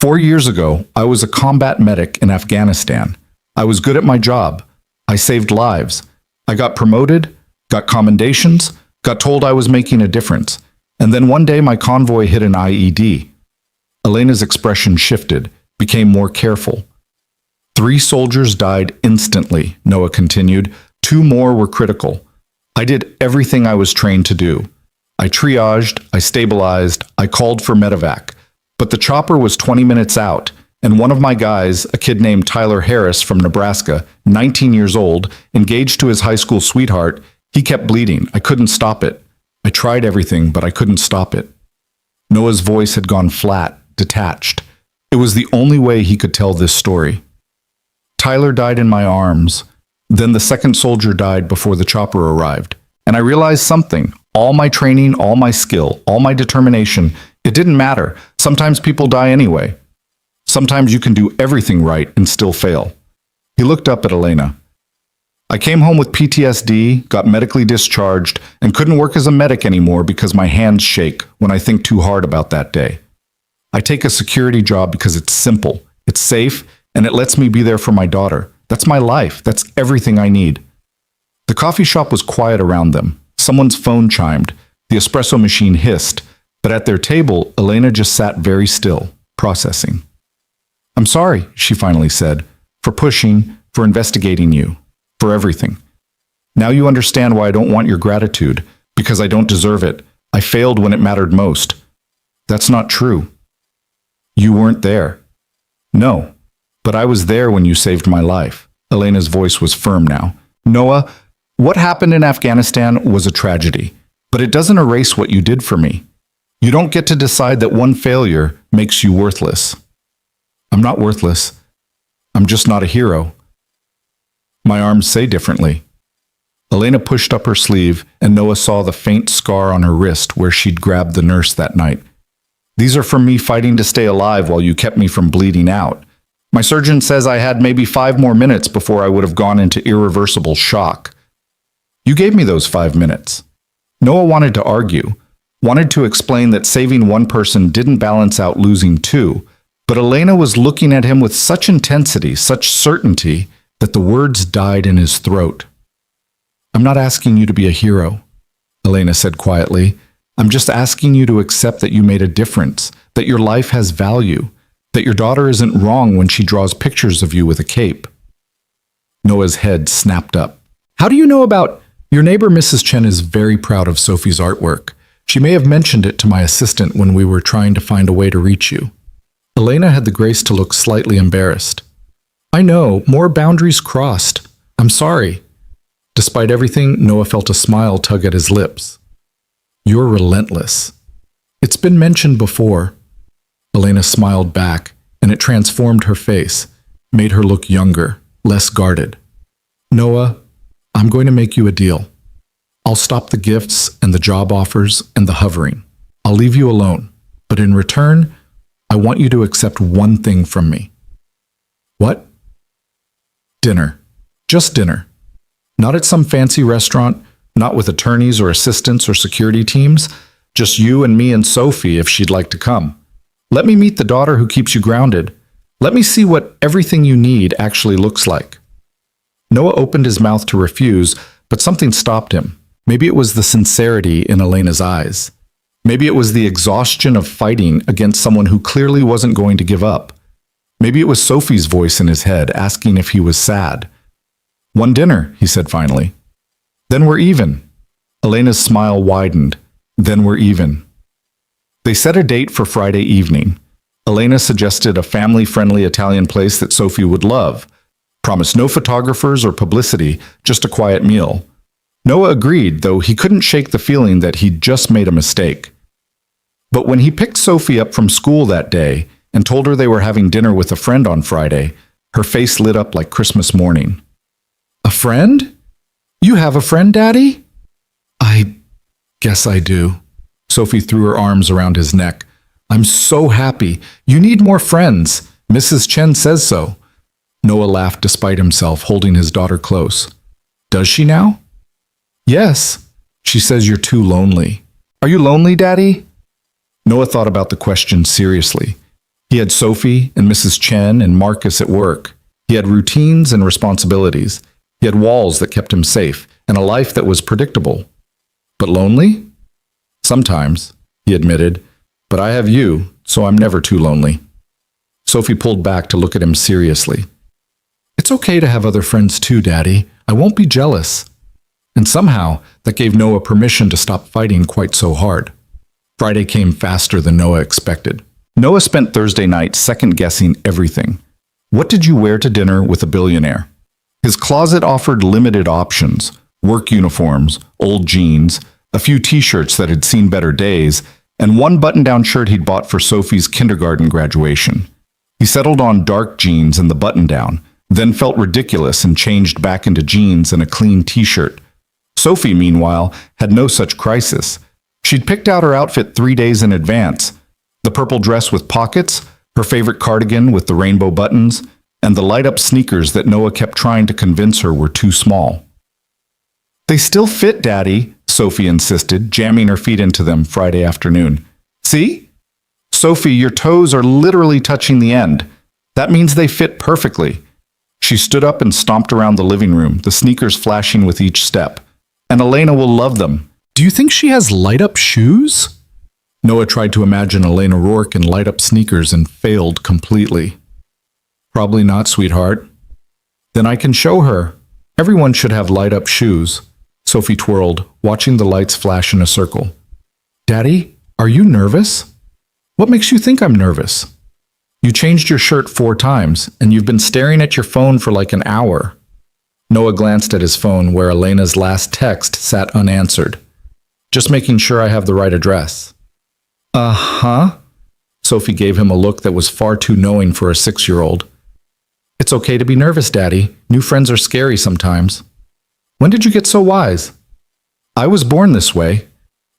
4 years ago, I was a combat medic in Afghanistan. I was good at my job. I saved lives. I got promoted, got commendations, got told I was making a difference. And then one day my convoy hit an IED. Elena's expression shifted, became more careful. 3 soldiers died instantly, Noah continued. 2 more were critical. I did everything I was trained to do. I triaged, I stabilized, I called for medevac. But the chopper was 20 minutes out, and one of my guys, a kid named Tyler Harris from Nebraska, 19 years old, engaged to his high school sweetheart, he kept bleeding. I couldn't stop it. I tried everything, but I couldn't stop it. Noah's voice had gone flat, detached. It was the only way he could tell this story. Tyler died in my arms. Then the second soldier died before the chopper arrived. And I realized something. All my training, all my skill, all my determination, it didn't matter. Sometimes people die anyway. Sometimes you can do everything right and still fail. He looked up at Elena. I came home with PTSD, got medically discharged, and couldn't work as a medic anymore because my hands shake when I think too hard about that day. I take a security job because it's simple, it's safe, and it lets me be there for my daughter. That's my life. That's everything I need. The coffee shop was quiet around them. Someone's phone chimed. The espresso machine hissed. But at their table, Elena just sat very still, processing. I'm sorry, she finally said, for pushing, for investigating you, for everything. Now you understand why I don't want your gratitude, because I don't deserve it. I failed when it mattered most. That's not true. You weren't there. No, but I was there when you saved my life. Elena's voice was firm now. Noah, what happened in Afghanistan was a tragedy, but it doesn't erase what you did for me. You don't get to decide that one failure makes you worthless. I'm not worthless. I'm just not a hero. My arms say differently. Elena pushed up her sleeve, and Noah saw the faint scar on her wrist where she'd grabbed the nurse that night. These are from me fighting to stay alive while you kept me from bleeding out. My surgeon says I had maybe 5 more minutes before I would have gone into irreversible shock. You gave me those 5 minutes. Noah wanted to argue, wanted to explain that saving one person didn't balance out losing 2, but Elena was looking at him with such intensity, such certainty, that the words died in his throat. I'm not asking you to be a hero, Elena said quietly. I'm just asking you to accept that you made a difference, that your life has value, that your daughter isn't wrong when she draws pictures of you with a cape. Noah's head snapped up. How do you know about... Your neighbor Mrs. Chen is very proud of Sophie's artwork. She may have mentioned it to my assistant when we were trying to find a way to reach you. Elena had the grace to look slightly embarrassed. I know, more boundaries crossed. I'm sorry. Despite everything, Noah felt a smile tug at his lips. You're relentless. It's been mentioned before. Elena smiled back, and it transformed her face, made her look younger, less guarded. Noah, I'm going to make you a deal. I'll stop the gifts and the job offers and the hovering. I'll leave you alone, but in return, I want you to accept one thing from me. What? Dinner. Just dinner. Not at some fancy restaurant, not with attorneys or assistants or security teams, just you and me and Sophie if she'd like to come. Let me meet the daughter who keeps you grounded. Let me see what everything you need actually looks like. Noah opened his mouth to refuse, but something stopped him. Maybe it was the sincerity in Elena's eyes. Maybe it was the exhaustion of fighting against someone who clearly wasn't going to give up. Maybe it was Sophie's voice in his head asking if he was sad. One dinner, he said finally. Then we're even. Elena's smile widened. Then we're even. They set a date for Friday evening. Elena suggested a family-friendly Italian place that Sophie would love. Promised no photographers or publicity, just a quiet meal. Noah agreed, though he couldn't shake the feeling that he'd just made a mistake. But when he picked Sophie up from school that day and told her they were having dinner with a friend on Friday, her face lit up like Christmas morning. A friend? You have a friend, Daddy? I guess I do. Sophie threw her arms around his neck. I'm so happy. You need more friends. Mrs. Chen says so. Noah laughed despite himself, holding his daughter close. Does she now? Yes. She says you're too lonely. Are you lonely, Daddy? Noah thought about the question seriously. He had Sophie and Mrs. Chen and Marcus at work. He had routines and responsibilities. He had walls that kept him safe and a life that was predictable. But lonely? Sometimes, he admitted, but I have you, so I'm never too lonely. Sophie pulled back to look at him seriously. It's okay to have other friends too, Daddy. I won't be jealous. And somehow, that gave Noah permission to stop fighting quite so hard. Friday came faster than Noah expected. Noah spent Thursday night second-guessing everything. What did you wear to dinner with a billionaire? His closet offered limited options, work uniforms, old jeans, a few t-shirts that had seen better days, and one button-down shirt he'd bought for Sophie's kindergarten graduation. He settled on dark jeans and the button-down, then felt ridiculous and changed back into jeans and a clean t-shirt. Sophie, meanwhile, had no such crisis. She'd picked out her outfit 3 days in advance. The purple dress with pockets, her favorite cardigan with the rainbow buttons, and the light-up sneakers that Noah kept trying to convince her were too small. "They still fit, Daddy," Sophie insisted, jamming her feet into them Friday afternoon. "See? Sophie, your toes are literally touching the end. That means they fit perfectly." She stood up and stomped around the living room, the sneakers flashing with each step. "And Elena will love them." "Do you think she has light-up shoes?" Noah tried to imagine Elena Rourke in light-up sneakers and failed completely. "Probably not, sweetheart." "Then I can show her. Everyone should have light-up shoes." Sophie twirled, watching the lights flash in a circle. "Daddy, are you nervous?" "What makes you think I'm nervous?" "You changed your shirt 4 times, and you've been staring at your phone for like an hour." Noah glanced at his phone where Elena's last text sat unanswered. "Just making sure I have the right address." "Uh-huh." Sophie gave him a look that was far too knowing for a 6-year-old. "It's okay to be nervous, Daddy. New friends are scary sometimes." "When did you get so wise?" "I was born this way."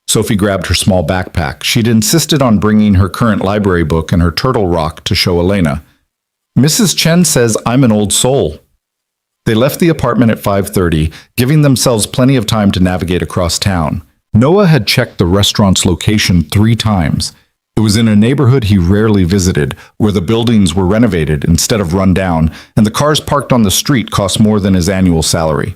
Sophie grabbed her small backpack. She'd insisted on bringing her current library book and her turtle rock to show Elena. "Mrs. Chen says I'm an old soul." They left the apartment at 5:30, giving themselves plenty of time to navigate across town. Noah had checked the restaurant's location 3 times. It was in a neighborhood he rarely visited, where the buildings were renovated instead of run down, and the cars parked on the street cost more than his annual salary.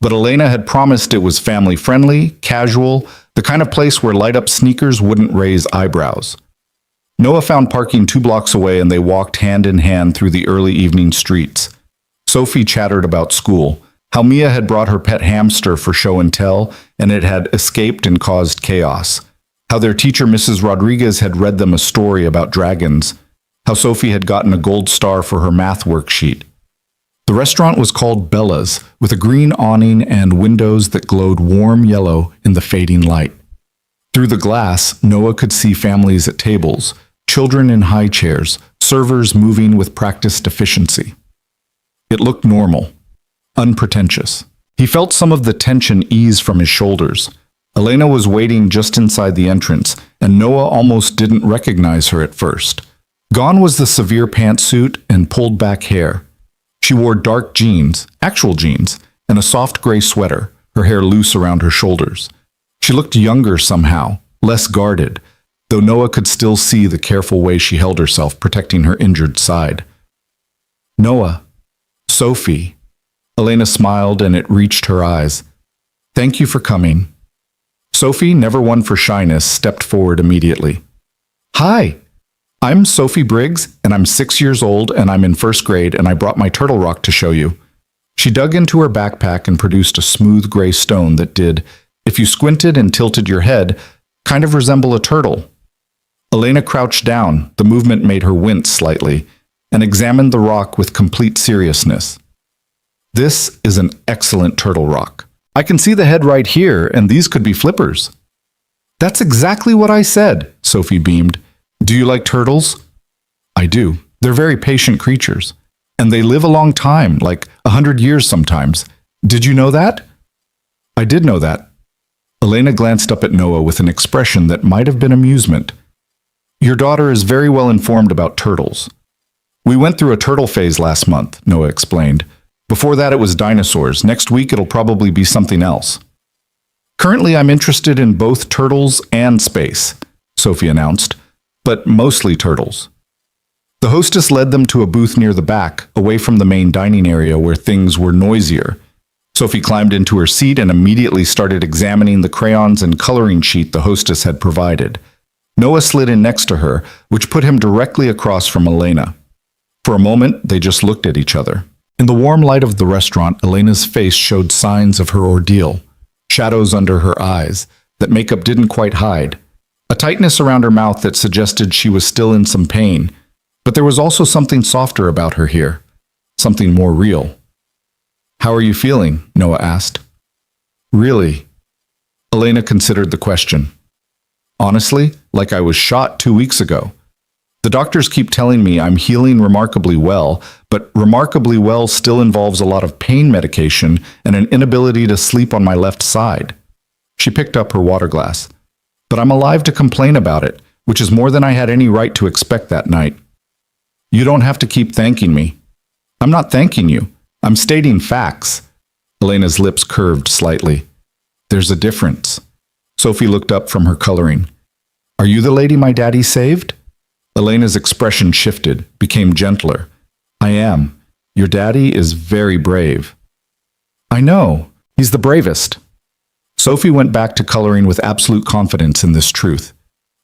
But Elena had promised it was family-friendly, casual, the kind of place where light-up sneakers wouldn't raise eyebrows. Noah found parking 2 blocks away, and they walked hand in hand through the early evening streets. Sophie chattered about school, how Mia had brought her pet hamster for show and tell, and it had escaped and caused chaos. How their teacher, Mrs. Rodriguez, had read them a story about dragons. How Sophie had gotten a gold star for her math worksheet. The restaurant was called Bella's, with a green awning and windows that glowed warm yellow in the fading light. Through the glass, Noah could see families at tables, children in high chairs, servers moving with practiced efficiency. It looked normal, unpretentious. He felt some of the tension ease from his shoulders. Elena was waiting just inside the entrance, and Noah almost didn't recognize her at first. Gone was the severe pantsuit and pulled-back hair. She wore dark jeans, actual jeans, and a soft gray sweater, her hair loose around her shoulders. She looked younger somehow, less guarded, though Noah could still see the careful way she held herself, protecting her injured side. "Noah. Sophie." Elena smiled, and it reached her eyes. "Thank you for coming." Sophie, never one for shyness, stepped forward immediately. "Hi. I'm Sophie Briggs, and I'm 6 years old, and I'm in 1st grade, and I brought my turtle rock to show you." She dug into her backpack and produced a smooth gray stone that did, if you squinted and tilted your head, kind of resemble a turtle. Elena crouched down, the movement made her wince slightly, and examined the rock with complete seriousness. "This is an excellent turtle rock. I can see the head right here, and these could be flippers." "That's exactly what I said," Sophie beamed. "Do you like turtles?" "I do. They're very patient creatures. And they live a long time, like 100 years sometimes. Did you know that?" "I did know that." Elena glanced up at Noah with an expression that might have been amusement. "Your daughter is very well informed about turtles." "We went through a turtle phase last month," Noah explained. "Before that it was dinosaurs. Next week it'll probably be something else." "Currently I'm interested in both turtles and space," Sophie announced. "But mostly turtles." The hostess led them to a booth near the back, away from the main dining area where things were noisier. Sophie climbed into her seat and immediately started examining the crayons and coloring sheet the hostess had provided. Noah slid in next to her, which put him directly across from Elena. For a moment, they just looked at each other. In the warm light of the restaurant, Elena's face showed signs of her ordeal, shadows under her eyes that makeup didn't quite hide. A tightness around her mouth that suggested she was still in some pain, but there was also something softer about her here, something more real. "How are you feeling?" Noah asked. "Really?" Elena considered the question. "Honestly, like I was shot 2 weeks ago. The doctors keep telling me I'm healing remarkably well, but remarkably well still involves a lot of pain medication and an inability to sleep on my left side." She picked up her water glass. "But I'm alive to complain about it, which is more than I had any right to expect that night." "You don't have to keep thanking me." I'm not thanking you. I'm stating facts. Elena's lips curved slightly. There's a difference. Sophie looked up from her coloring. Are you the lady my daddy saved? Elena's expression shifted, became gentler. I am. Your daddy is very brave. I know. He's the bravest. Sophie went back to coloring with absolute confidence in this truth.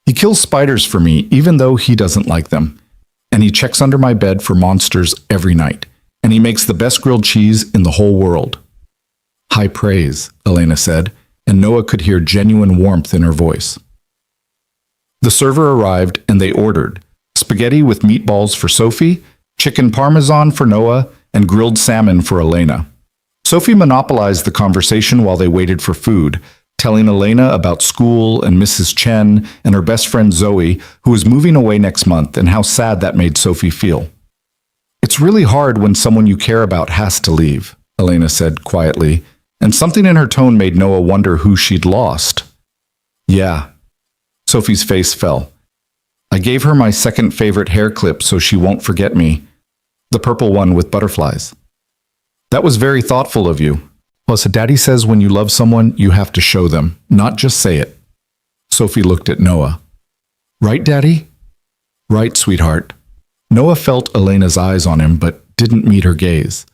He kills spiders for me, even though he doesn't like them. And he checks under my bed for monsters every night. And he makes the best grilled cheese in the whole world. High praise, Elena said, and Noah could hear genuine warmth in her voice. The server arrived and they ordered spaghetti with meatballs for Sophie, chicken parmesan for Noah, and grilled salmon for Elena. Sophie monopolized the conversation while they waited for food, telling Elena about school and Mrs. Chen and her best friend Zoe, who was moving away next month, and how sad that made Sophie feel. It's really hard when someone you care about has to leave, Elena said quietly, and something in her tone made Noah wonder who she'd lost. Yeah. Sophie's face fell. I gave her my second favorite hair clip so she won't forget me. The purple one with butterflies. That was very thoughtful of you. Plus, Daddy says when you love someone, you have to show them, not just say it. Sophie looked at Noah. Right, Daddy? Right, sweetheart. Noah felt Elena's eyes on him, but didn't meet her gaze.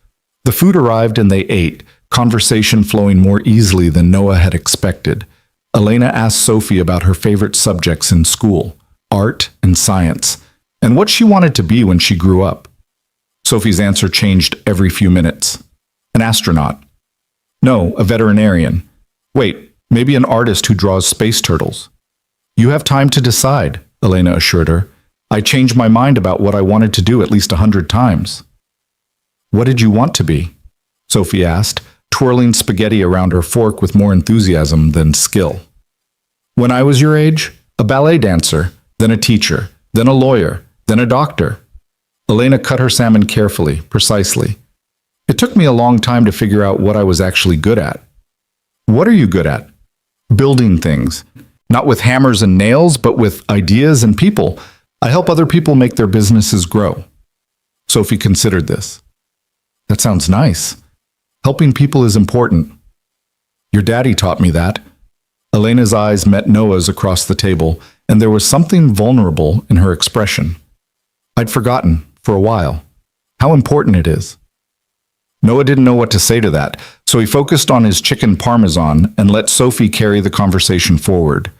The food arrived and they ate, conversation flowing more easily than Noah had expected. Elena asked Sophie about her favorite subjects in school, art and science, and what she wanted to be when she grew up. Sophie's answer changed every few minutes. An astronaut. No, a veterinarian. Wait, maybe an artist who draws space turtles. You have time to decide, Elena assured her. I changed my mind about what I wanted to do at least 100 times. What did you want to be? Sophie asked, twirling spaghetti around her fork with more enthusiasm than skill. When I was your age, a ballet dancer, then a teacher, then a lawyer, then a doctor. Elena cut her salmon carefully, precisely. It took me a long time to figure out what I was actually good at. What are you good at? Building things. Not with hammers and nails, but with ideas and people. I help other people make their businesses grow. Sophie considered this. That sounds nice. Helping people is important. Your daddy taught me that. Elena's eyes met Noah's across the table, and there was something vulnerable in her expression. I'd forgotten, for a while, how important it is. Noah didn't know what to say to that, so he focused on his chicken parmesan and let Sophie carry the conversation forward.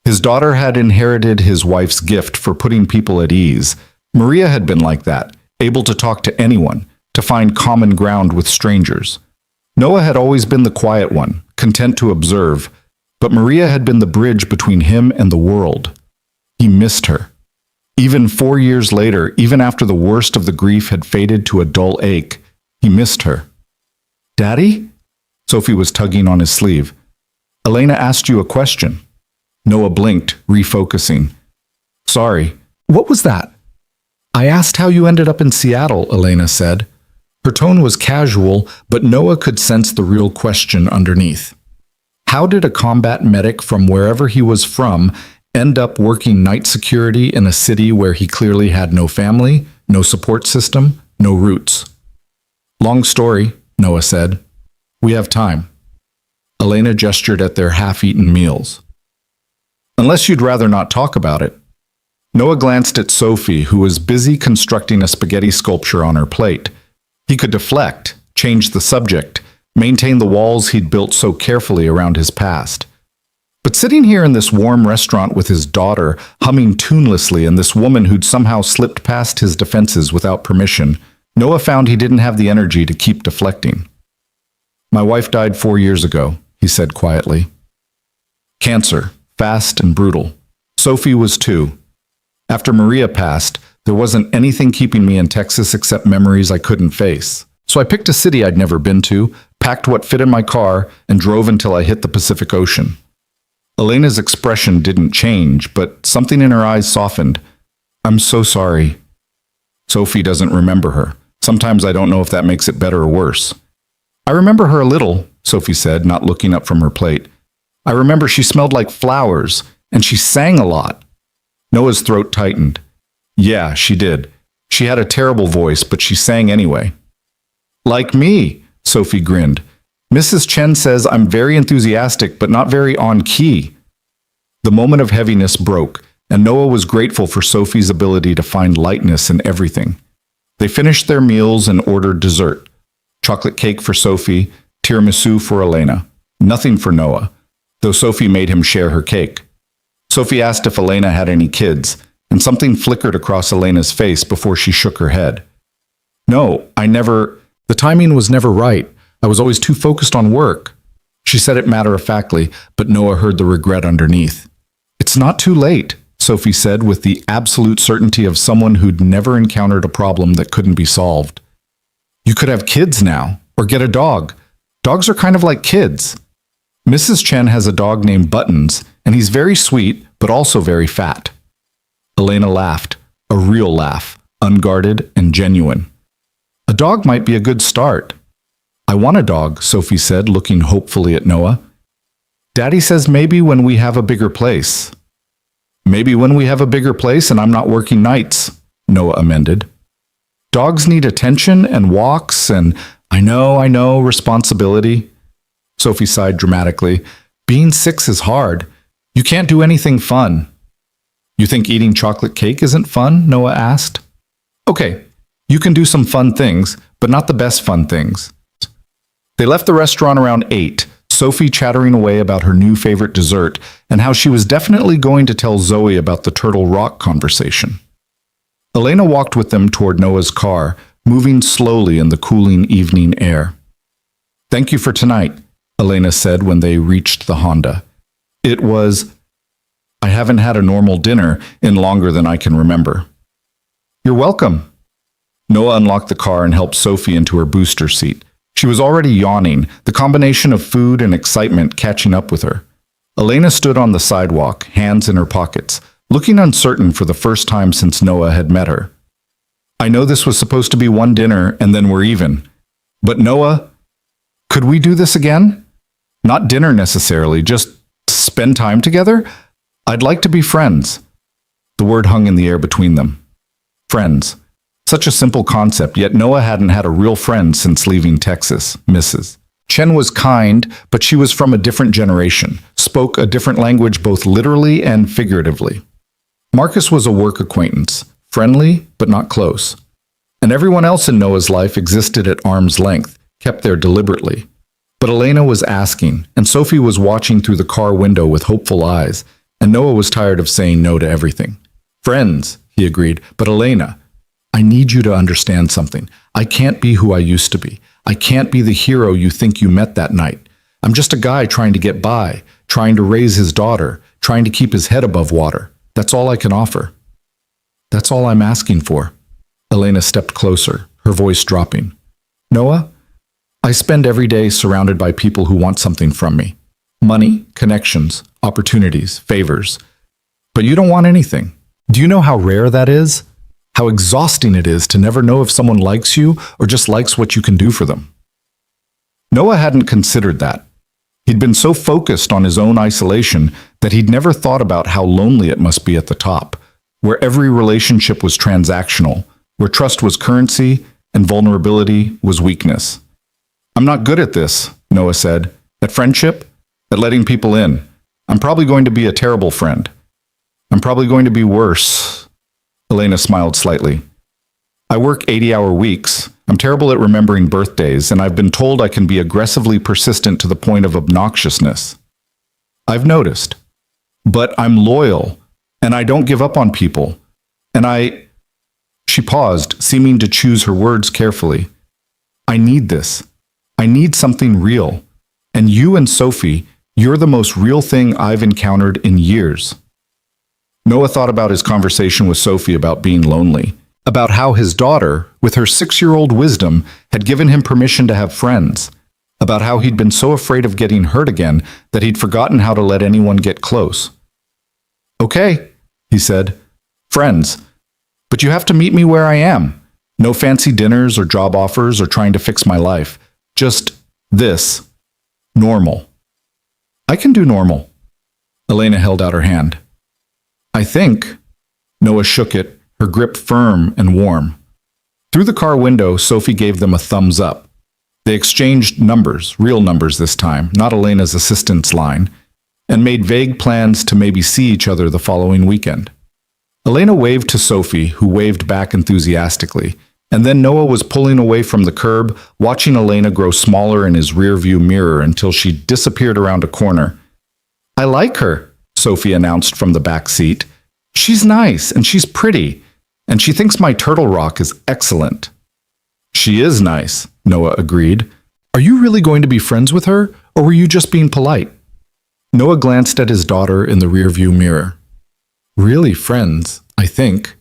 His daughter had inherited his wife's gift for putting people at ease. Maria had been like that, able to talk to anyone, to find common ground with strangers. Noah had always been the quiet one, content to observe, but Maria had been the bridge between him and the world. He missed her. Even 4 years later, even after the worst of the grief had faded to a dull ache, he missed her. Daddy? Sophie was tugging on his sleeve. Elena asked you a question. Noah blinked, refocusing. Sorry, what was that? I asked how you ended up in Seattle, Elena said. Her tone was casual, but Noah could sense the real question underneath. How did a combat medic from wherever he was from end up working night security in a city where he clearly had no family, no support system, no roots? Long story, Noah said. We have time. Elena gestured at their half-eaten meals. Unless you'd rather not talk about it. Noah glanced at Sophie, who was busy constructing a spaghetti sculpture on her plate. He could deflect, change the subject, maintain the walls he'd built so carefully around his past. But sitting here in this warm restaurant with his daughter, humming tunelessly, and this woman who'd somehow slipped past his defenses without permission, Noah found he didn't have the energy to keep deflecting. My wife died 4 years ago, he said quietly. Cancer, fast and brutal. Sophie was too. After Maria passed, there wasn't anything keeping me in Texas except memories I couldn't face. So I picked a city I'd never been to, packed what fit in my car, and drove until I hit the Pacific Ocean. Elena's expression didn't change, but something in her eyes softened. I'm so sorry. Sophie doesn't remember her. Sometimes I don't know if that makes it better or worse. I remember her a little, Sophie said, not looking up from her plate. I remember she smelled like flowers, and she sang a lot. Noah's throat tightened. Yeah, she did. She had a terrible voice, but she sang anyway. Like me, Sophie grinned. Mrs. Chen says I'm very enthusiastic but not very on key. The moment of heaviness broke, and Noah was grateful for Sophie's ability to find lightness in everything. They finished their meals and ordered dessert. Chocolate cake for Sophie, tiramisu for Elena. Nothing for Noah, though Sophie made him share her cake. Sophie asked if Elena had any kids, and something flickered across Elena's face before she shook her head. No, I never. The timing was never right. I was always too focused on work. She said it matter-of-factly, but Noah heard the regret underneath. It's not too late, Sophie said with the absolute certainty of someone who'd never encountered a problem that couldn't be solved. You could have kids now, or get a dog. Dogs are kind of like kids. Mrs. Chen has a dog named Buttons, and he's very sweet, but also very fat. Elena laughed, a real laugh, unguarded and genuine. A dog might be a good start. I want a dog, Sophie said, looking hopefully at Noah. Daddy says maybe when we have a bigger place. Maybe when we have a bigger place and I'm not working nights, Noah amended. Dogs need attention and walks and I know, responsibility. Sophie sighed dramatically. Being 6 is hard. You can't do anything fun. You think eating chocolate cake isn't fun? Noah asked. Okay, you can do some fun things, but not the best fun things. They left the restaurant around 8, Sophie chattering away about her new favorite dessert and how she was definitely going to tell Zoe about the Turtle Rock conversation. Elena walked with them toward Noah's car, moving slowly in the cooling evening air. Thank you for tonight, Elena said when they reached the Honda. I haven't had a normal dinner in longer than I can remember. You're welcome. Noah unlocked the car and helped Sophie into her booster seat. She was already yawning, the combination of food and excitement catching up with her. Elena stood on the sidewalk, hands in her pockets, looking uncertain for the first time since Noah had met her. I know this was supposed to be one dinner and then we're even. But Noah, could we do this again? Not dinner necessarily, just spend time together? I'd like to be friends. The word hung in the air between them. Friends. Such a simple concept, yet Noah hadn't had a real friend since leaving Texas, Mrs. Chen was kind, but she was from a different generation, spoke a different language both literally and figuratively. Marcus was a work acquaintance, friendly but not close. And everyone else in Noah's life existed at arm's length, kept there deliberately. But Elena was asking, and Sophie was watching through the car window with hopeful eyes, and Noah was tired of saying no to everything. Friends, he agreed, but Elena, I need you to understand something. I can't be who I used to be. I can't be the hero you think you met that night. I'm just a guy trying to get by, trying to raise his daughter, trying to keep his head above water. That's all I can offer. That's all I'm asking for. Elena stepped closer, her voice dropping. Noah, I spend every day surrounded by people who want something from me. Money, connections, opportunities, favors. But you don't want anything. Do you know how rare that is? How exhausting it is to never know if someone likes you or just likes what you can do for them. Noah hadn't considered that. He'd been so focused on his own isolation that he'd never thought about how lonely it must be at the top, where every relationship was transactional, where trust was currency and vulnerability was weakness. I'm not good at this, Noah said. At friendship, at letting people in. I'm probably going to be a terrible friend. I'm probably going to be worse. Elena smiled slightly. I work 80-hour weeks. I'm terrible at remembering birthdays, and I've been told I can be aggressively persistent to the point of obnoxiousness. I've noticed. But I'm loyal, and I don't give up on people. And She paused, seeming to choose her words carefully. I need this. I need something real. And you and Sophie, you're the most real thing I've encountered in years. Noah thought about his conversation with Sophie about being lonely, about how his daughter, with her 6-year-old wisdom, had given him permission to have friends, about how he'd been so afraid of getting hurt again that he'd forgotten how to let anyone get close. Okay, he said, friends, but you have to meet me where I am. No fancy dinners or job offers or trying to fix my life. Just this. Normal. I can do normal. Elena held out her hand. I think. Noah shook it, her grip firm and warm. Through the car window, Sophie gave them a thumbs up, They exchanged numbers, real numbers this time, not Elena's assistant's line, and made vague plans to maybe see each other the following weekend. Elena waved to Sophie, who waved back enthusiastically, and then Noah was pulling away from the curb, watching Elena grow smaller in his rearview mirror until she disappeared around a corner. "I like her," Sophie announced from the back seat. "She's nice, and she's pretty, and she thinks my turtle rock is excellent." "She is nice," Noah agreed. "Are you really going to be friends with her, or were you just being polite?" Noah glanced at his daughter in the rearview mirror. "Really friends, I think."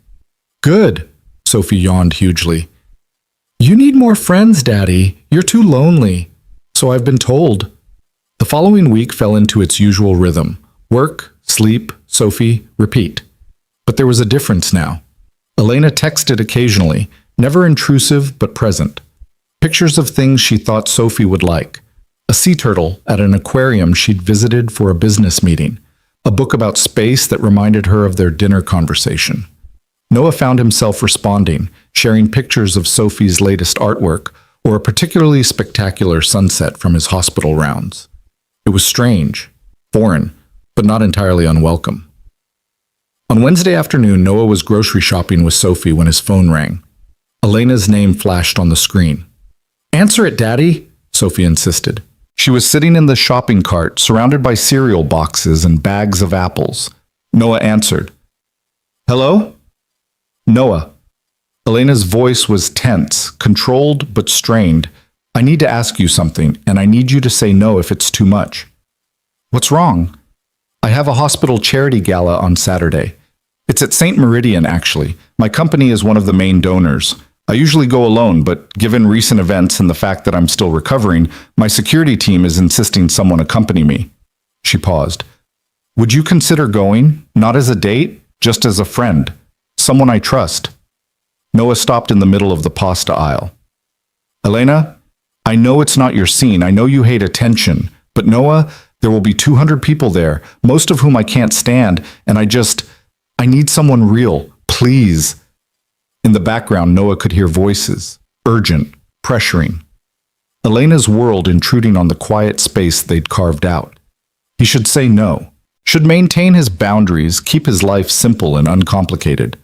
"Good," Sophie yawned hugely. "You need more friends, Daddy. You're too lonely." "So I've been told." The following week fell into its usual rhythm. Work, sleep, Sophie, repeat. But there was a difference now. Elena texted occasionally, never intrusive but present. Pictures of things she thought Sophie would like. A sea turtle at an aquarium she'd visited for a business meeting. A book about space that reminded her of their dinner conversation. Noah found himself responding, sharing pictures of Sophie's latest artwork or a particularly spectacular sunset from his hospital rounds. It was strange, foreign, but not entirely unwelcome. On Wednesday afternoon, Noah was grocery shopping with Sophie when his phone rang. Elena's name flashed on the screen. "Answer it, Daddy," Sophie insisted. She was sitting in the shopping cart, surrounded by cereal boxes and bags of apples. Noah answered. "Hello?" "Noah." Elena's voice was tense, controlled but strained. "I need to ask you something, and I need you to say no if it's too much." "What's wrong?" "I have a hospital charity gala on Saturday. It's at St. Meridian, actually. My company is one of the main donors. I usually go alone, but given recent events and the fact that I'm still recovering, my security team is insisting someone accompany me." She paused. "Would you consider going? Not as a date, just as a friend. Someone I trust." Noah stopped in the middle of the pasta aisle. "Elena, I know it's not your scene. I know you hate attention. But Noah, there will be 200 people there, most of whom I can't stand, and I need someone real. Please." In the background, Noah could hear voices, urgent, pressuring. Elena's world intruding on the quiet space they'd carved out. He should say no, should maintain his boundaries, keep his life simple and uncomplicated.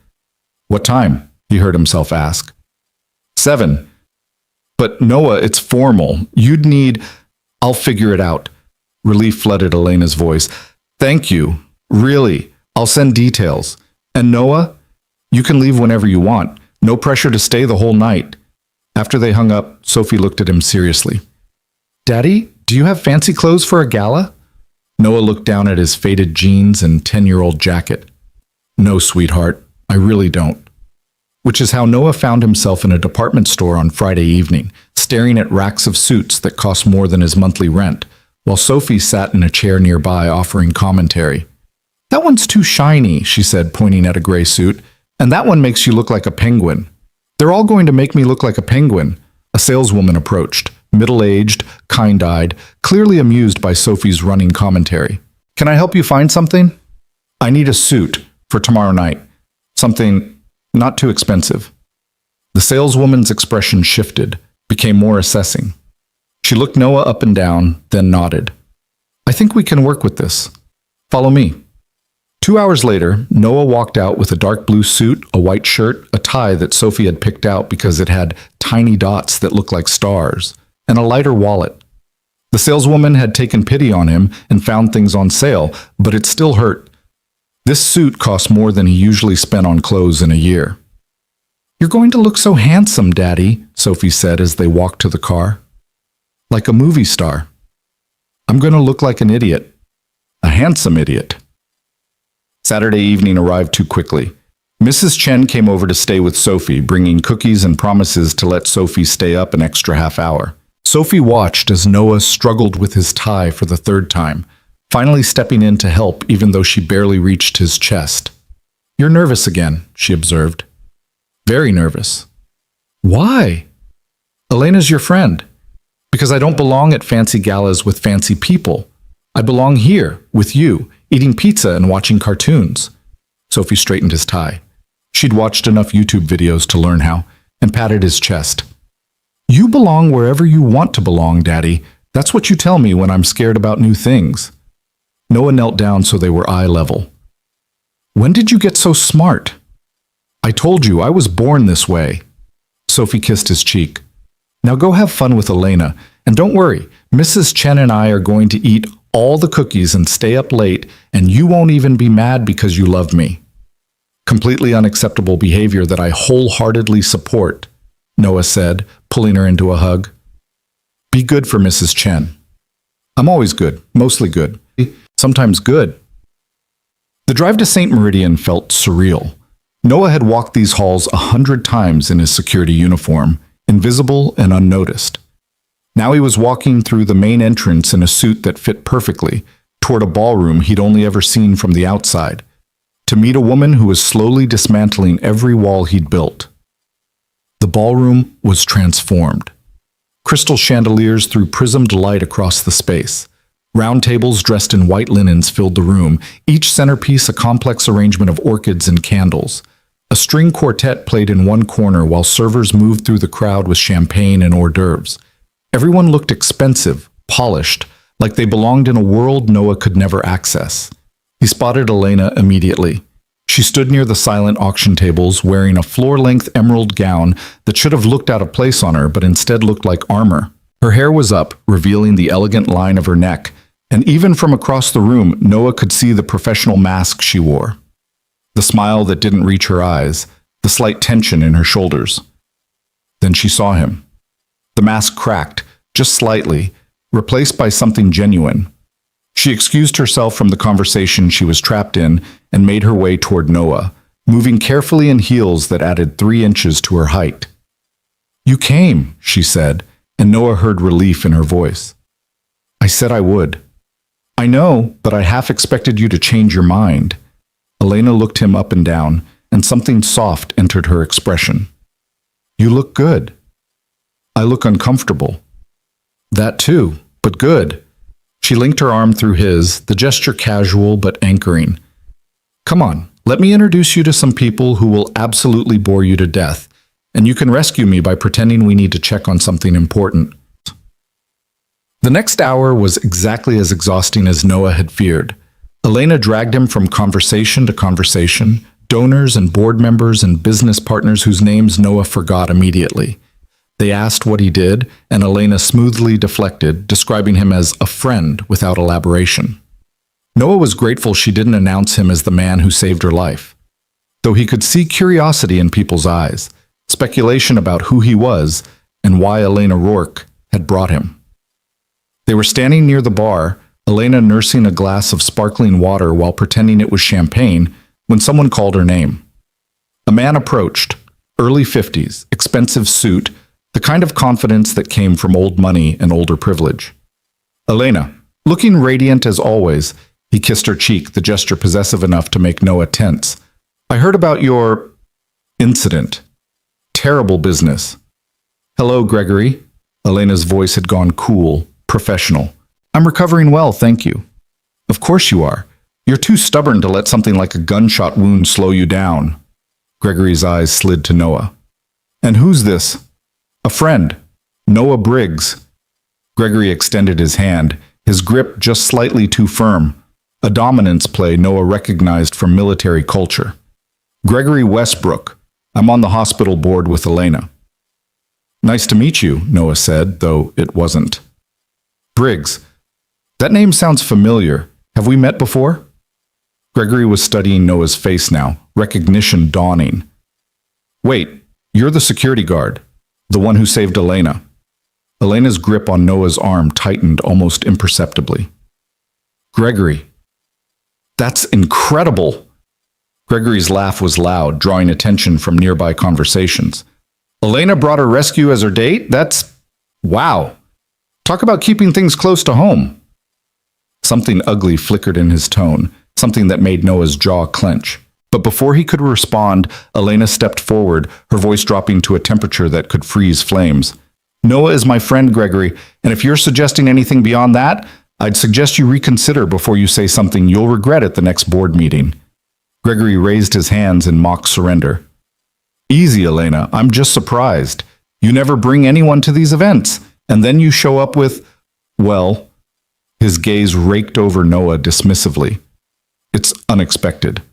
"What time?" he heard himself ask. 7. "But Noah, it's formal. You'd need—" "I'll figure it out." Relief flooded Elena's voice. "Thank you. Really. I'll send details. And Noah, you can leave whenever you want. No pressure to stay the whole night." After they hung up, Sophie looked at him seriously. "Daddy, do you have fancy clothes for a gala?" Noah looked down at his faded jeans and 10-year-old jacket. "No, sweetheart, I really don't." Which is how Noah found himself in a department store on Friday evening, staring at racks of suits that cost more than his monthly rent, while Sophie sat in a chair nearby offering commentary. "That one's too shiny," she said, pointing at a gray suit. "And that one makes you look like a penguin." "They're all going to make me look like a penguin." A saleswoman approached, middle-aged, kind-eyed, clearly amused by Sophie's running commentary. "Can I help you find something?" "I need a suit for tomorrow night. Something not too expensive." The saleswoman's expression shifted, became more assessing. She looked Noah up and down, then nodded. "I think we can work with this. Follow me." 2 hours later, Noah walked out with a dark blue suit, a white shirt, a tie that Sophie had picked out because it had tiny dots that looked like stars, and a lighter wallet. The saleswoman had taken pity on him and found things on sale, but it still hurt. This suit cost more than he usually spent on clothes in a year. "You're going to look so handsome, Daddy," Sophie said as they walked to the car. "Like a movie star." "I'm going to look like an idiot. A handsome idiot." Saturday evening arrived too quickly. Mrs. Chen came over to stay with Sophie, bringing cookies and promises to let Sophie stay up an extra half hour. Sophie watched as Noah struggled with his tie for the third time, finally stepping in to help even though she barely reached his chest. "You're nervous again," she observed. "Very nervous." "Why?" "Elena's your friend." "Because I don't belong at fancy galas with fancy people. I belong here, with you, eating pizza and watching cartoons." Sophie straightened his tie. She'd watched enough YouTube videos to learn how, and patted his chest. You belong wherever you want to belong, Daddy. That's what you tell me when I'm scared about new things. Noah knelt down so they were eye level. When did you get so smart? I told you I was born this way. Sophie kissed his cheek. Now go have fun with Elena, and don't worry, Mrs. Chen and I are going to eat all the cookies and stay up late, and you won't even be mad because you love me. Completely unacceptable behavior that I wholeheartedly support, Noah said, pulling her into a hug. Be good for Mrs. Chen. I'm always good, mostly good, sometimes good. The drive to St. Meridian felt surreal. Noah had walked these halls 100 times in his security uniform, invisible and unnoticed. Now he was walking through the main entrance in a suit that fit perfectly, toward a ballroom he'd only ever seen from the outside, to meet a woman who was slowly dismantling every wall he'd built. The ballroom was transformed. Crystal chandeliers threw prismed light across the space. Round tables dressed in white linens filled the room, each centerpiece a complex arrangement of orchids and candles. A string quartet played in one corner while servers moved through the crowd with champagne and hors d'oeuvres. Everyone looked expensive, polished, like they belonged in a world Noah could never access. He spotted Elena immediately. She stood near the silent auction tables wearing a floor-length emerald gown that should have looked out of place on her but instead looked like armor. Her hair was up, revealing the elegant line of her neck, and even from across the room, Noah could see the professional mask she wore. The smile that didn't reach her eyes, the slight tension in her shoulders. Then she saw him. The mask cracked, just slightly, replaced by something genuine. She excused herself from the conversation she was trapped in and made her way toward Noah, moving carefully in heels that added 3 inches to her height. You came, she said, and Noah heard relief in her voice. I said I would. I know, but I half expected you to change your mind. Elena looked him up and down, and something soft entered her expression. You look good. I look uncomfortable. That too, but good. She linked her arm through his, the gesture casual but anchoring. Come on, let me introduce you to some people who will absolutely bore you to death, and you can rescue me by pretending we need to check on something important. The next hour was exactly as exhausting as Noah had feared. Elena dragged him from conversation to conversation, donors and board members and business partners whose names Noah forgot immediately. They asked what he did, and Elena smoothly deflected, describing him as a friend without elaboration. Noah was grateful she didn't announce him as the man who saved her life. Though he could see curiosity in people's eyes, speculation about who he was and why Elena Rourke had brought him. They were standing near the bar, Elena nursing a glass of sparkling water while pretending it was champagne, when someone called her name. A man approached, early 50s, expensive suit, the kind of confidence that came from old money and older privilege. Elena, looking radiant as always, he kissed her cheek, the gesture possessive enough to make Noah tense. I heard about your incident. Terrible business. Hello, Gregory. Elena's voice had gone cool, professional. I'm recovering well, thank you. Of course you are. You're too stubborn to let something like a gunshot wound slow you down. Gregory's eyes slid to Noah. And who's this? A friend. Noah Briggs. Gregory extended his hand, his grip just slightly too firm, a dominance play Noah recognized from military culture. Gregory Westbrook. I'm on the hospital board with Elena. Nice to meet you, Noah said, though it wasn't. Briggs. That name sounds familiar. Have we met before? Gregory was studying Noah's face now, recognition dawning. Wait, you're the security guard, the one who saved Elena. Elena's grip on Noah's arm tightened almost imperceptibly. Gregory. That's incredible. Gregory's laugh was loud, drawing attention from nearby conversations. Elena brought her rescue as her date? Wow. Talk about keeping things close to home. Something ugly flickered in his tone, something that made Noah's jaw clench. But before he could respond, Elena stepped forward, her voice dropping to a temperature that could freeze flames. Noah is my friend, Gregory, and if you're suggesting anything beyond that, I'd suggest you reconsider before you say something you'll regret at the next board meeting. Gregory raised his hands in mock surrender. Easy, Elena, I'm just surprised. You never bring anyone to these events, and then you show up with, well, his gaze raked over Noah dismissively. It's unexpected.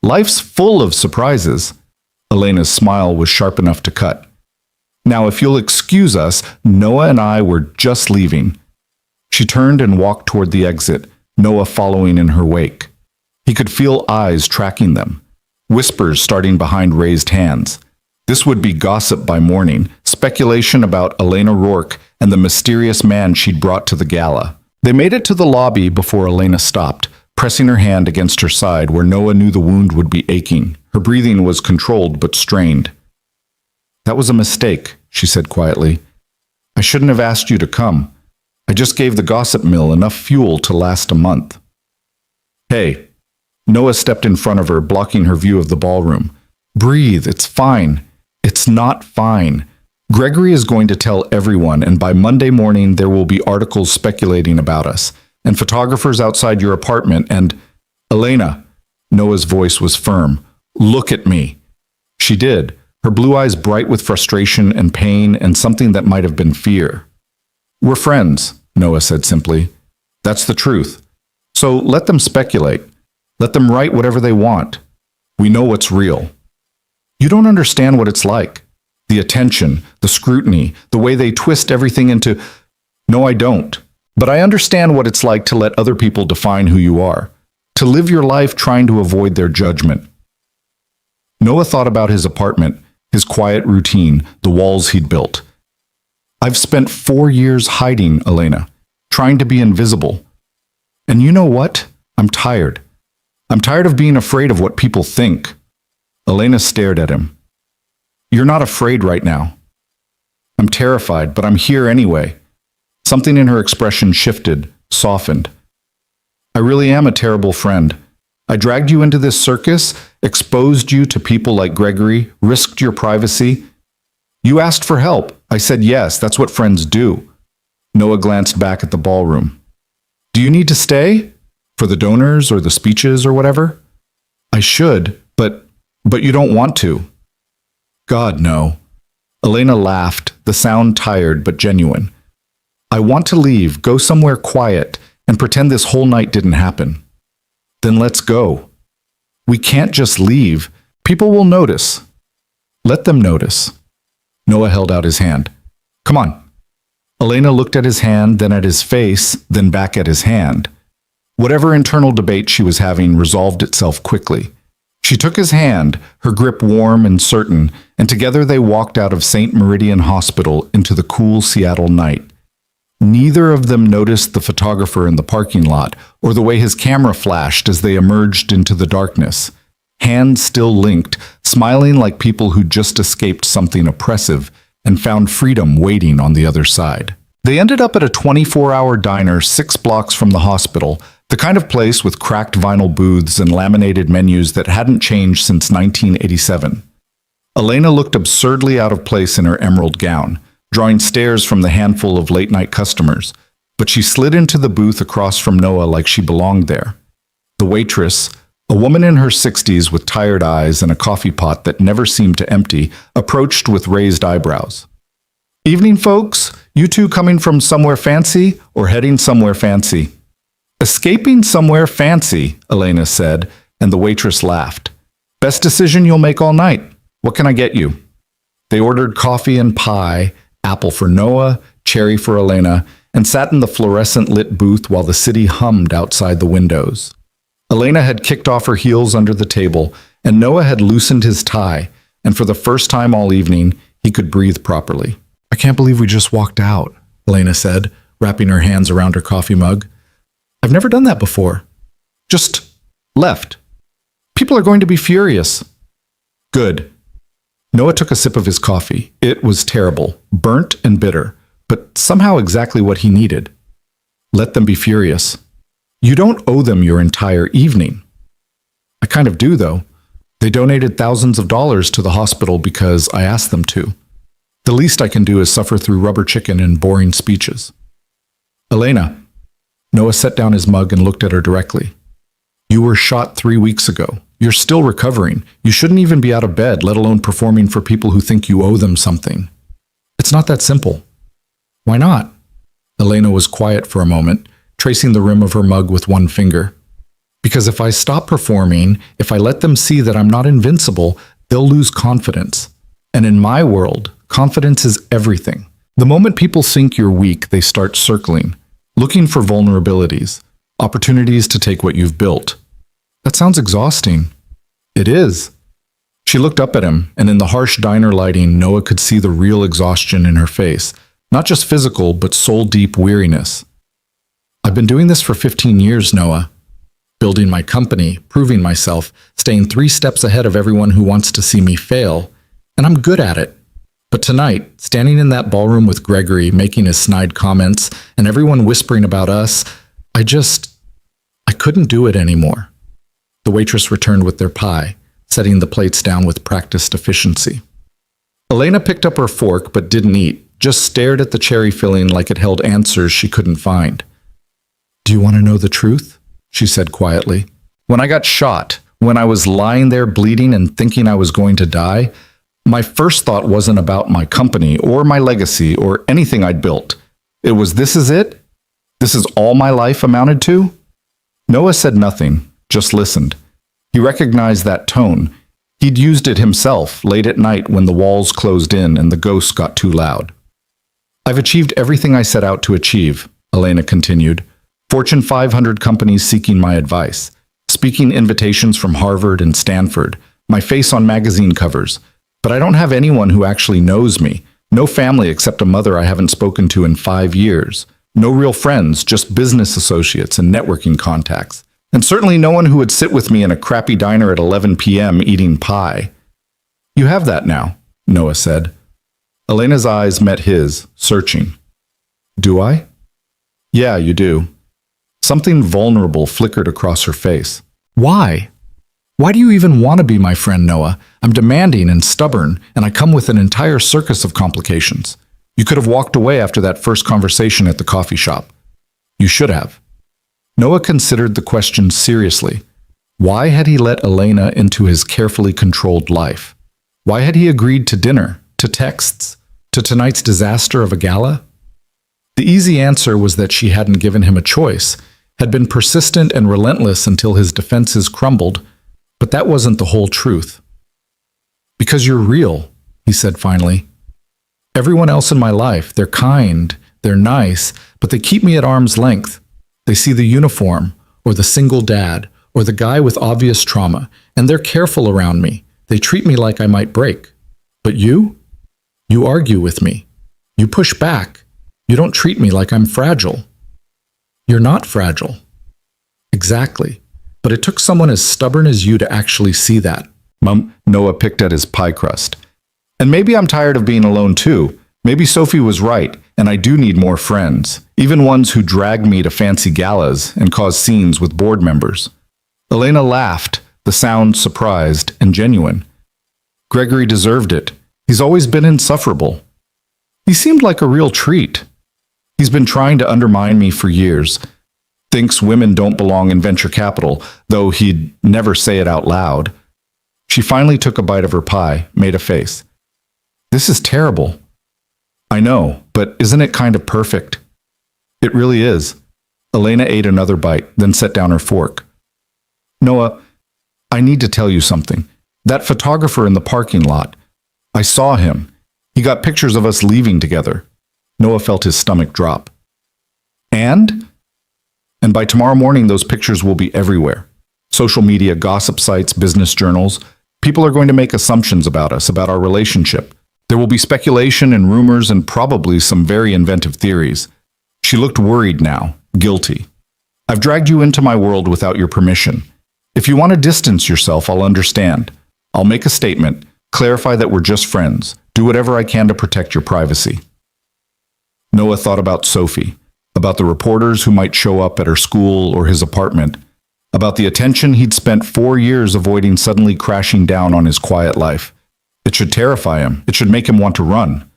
Life's full of surprises. Elena's smile was sharp enough to cut. Now, if you'll excuse us, Noah and I were just leaving. She turned and walked toward the exit, Noah following in her wake. He could feel eyes tracking them, whispers starting behind raised hands. This would be gossip by morning, speculation about Elena Rourke and the mysterious man she'd brought to the gala. They made it to the lobby before Elena stopped, pressing her hand against her side where Noah knew the wound would be aching. Her breathing was controlled but strained. That was a mistake, she said quietly. I shouldn't have asked you to come. I just gave the gossip mill enough fuel to last a month. Hey. Noah stepped in front of her, blocking her view of the ballroom. Breathe, it's fine. It's not fine. Gregory is going to tell everyone, and by Monday morning there will be articles speculating about us, and photographers outside your apartment, and… Elena, Noah's voice was firm. Look at me. She did, her blue eyes bright with frustration and pain and something that might have been fear. We're friends, Noah said simply. That's the truth. So let them speculate. Let them write whatever they want. We know what's real. You don't understand what it's like. The attention, the scrutiny, the way they twist everything into… No, I don't. But I understand what it's like to let other people define who you are, to live your life trying to avoid their judgment. Noah thought about his apartment, his quiet routine, the walls he'd built. I've spent 4 years hiding, Elena, trying to be invisible. And you know what? I'm tired. I'm tired of being afraid of what people think. Elena stared at him. You're not afraid right now. I'm terrified, but I'm here anyway. Something in her expression shifted, softened. I really am a terrible friend. I dragged you into this circus, exposed you to people like Gregory, risked your privacy. You asked for help. I said yes, that's what friends do. Noah glanced back at the ballroom. Do you need to stay? For the donors or the speeches or whatever? I should, but you don't want to. God, no. Elena laughed, the sound tired but genuine. I want to leave, go somewhere quiet, and pretend this whole night didn't happen. Then let's go. We can't just leave. People will notice. Let them notice. Noah held out his hand. Come on. Elena looked at his hand, then at his face, then back at his hand. Whatever internal debate she was having resolved itself quickly. She took his hand, her grip warm and certain, and together they walked out of St. Meridian Hospital into the cool Seattle night. Neither of them noticed the photographer in the parking lot or the way his camera flashed as they emerged into the darkness. Hands still linked, smiling like people who'd just escaped something oppressive and found freedom waiting on the other side. They ended up at a 24-hour diner 6 blocks from the hospital, the kind of place with cracked vinyl booths and laminated menus that hadn't changed since 1987. Elena looked absurdly out of place in her emerald gown, drawing stares from the handful of late-night customers, but she slid into the booth across from Noah like she belonged there. The waitress, a woman in her 60s with tired eyes and a coffee pot that never seemed to empty, approached with raised eyebrows. Evening, folks. You two coming from somewhere fancy or heading somewhere fancy? Escaping somewhere fancy, Elena said, and the waitress laughed. Best decision you'll make all night. What can I get you? They ordered coffee and pie, apple for Noah, cherry for Elena, and sat in the fluorescent-lit booth while the city hummed outside the windows. Elena had kicked off her heels under the table, and Noah had loosened his tie, and for the first time all evening, he could breathe properly. I can't believe we just walked out, Elena said, wrapping her hands around her coffee mug. I've never done that before. Just left. People are going to be furious. Good. Noah took a sip of his coffee. It was terrible, burnt and bitter, but somehow exactly what he needed. Let them be furious. You don't owe them your entire evening. I kind of do, though. They donated thousands of dollars to the hospital because I asked them to. The least I can do is suffer through rubber chicken and boring speeches. Elena. Noah set down his mug and looked at her directly. You were shot 3 weeks ago. You're still recovering. You shouldn't even be out of bed, let alone performing for people who think you owe them something. It's not that simple. Why not? Elena was quiet for a moment, tracing the rim of her mug with one finger. Because if I stop performing, if I let them see that I'm not invincible, they'll lose confidence. And in my world, confidence is everything. The moment people think you're weak, they start circling, looking for vulnerabilities, opportunities to take what you've built. That sounds exhausting. It is. She looked up at him, and in the harsh diner lighting, Noah could see the real exhaustion in her face. Not just physical, but soul-deep weariness. I've been doing this for 15 years, Noah. Building my company, proving myself, staying 3 steps ahead of everyone who wants to see me fail. And I'm good at it. But tonight, standing in that ballroom with Gregory, making his snide comments, and everyone whispering about us, I couldn't do it anymore. The waitress returned with their pie, setting the plates down with practiced efficiency. Elena picked up her fork but didn't eat, just stared at the cherry filling like it held answers she couldn't find. Do you want to know the truth? She said quietly. When I got shot, when I was lying there bleeding and thinking I was going to die, my first thought wasn't about my company or my legacy or anything I'd built. It was, this is it? This is all my life amounted to? Noah said nothing, just listened. He recognized that tone. He'd used it himself late at night when the walls closed in and the ghosts got too loud. I've achieved everything I set out to achieve, Elena continued. Fortune 500 companies seeking my advice, speaking invitations from Harvard and Stanford, my face on magazine covers. But I don't have anyone who actually knows me. No family except a mother I haven't spoken to in 5 years. No real friends, just business associates and networking contacts. And certainly no one who would sit with me in a crappy diner at 11 p.m. eating pie. You have that now, Noah said. Elena's eyes met his, searching. Do I? Yeah, you do. Something vulnerable flickered across her face. Why? Why do you even want to be my friend, Noah? I'm demanding and stubborn, and I come with an entire circus of complications. You could have walked away after that first conversation at the coffee shop. You should have. Noah considered the question seriously. Why had he let Elena into his carefully controlled life? Why had he agreed to dinner, to texts, to tonight's disaster of a gala? The easy answer was that she hadn't given him a choice, had been persistent and relentless until his defenses crumbled, but that wasn't the whole truth. Because you're real, he said finally. Everyone else in my life, they're kind, they're nice, but they keep me at arm's length. They see the uniform, or the single dad, or the guy with obvious trauma, and they're careful around me. They treat me like I might break. But you? You argue with me. You push back. You don't treat me like I'm fragile. You're not fragile. Exactly. But it took someone as stubborn as you to actually see that. Noah picked at his pie crust. And maybe I'm tired of being alone too. Maybe Sophie was right, and I do need more friends, even ones who drag me to fancy galas and cause scenes with board members. Elena laughed, the sound surprised and genuine. Gregory deserved it. He's always been insufferable. He seemed like a real treat. He's been trying to undermine me for years. Thinks women don't belong in venture capital, though he'd never say it out loud. She finally took a bite of her pie, made a face. This is terrible. I know, but isn't it kind of perfect? It really is. Elena ate another bite, then set down her fork. Noah, I need to tell you something. That photographer in the parking lot, I saw him. He got pictures of us leaving together. Noah felt his stomach drop. And by tomorrow morning, those pictures will be everywhere. Social media, gossip sites, business journals. People are going to make assumptions about us, about our relationship. There will be speculation and rumors and probably some very inventive theories. She looked worried now, guilty. I've dragged you into my world without your permission. If you want to distance yourself, I'll understand. I'll make a statement, clarify that we're just friends, do whatever I can to protect your privacy. Noah thought about Sophie, about the reporters who might show up at her school or his apartment, about the attention he'd spent 4 years avoiding suddenly crashing down on his quiet life. It should terrify him. It should make him want to run.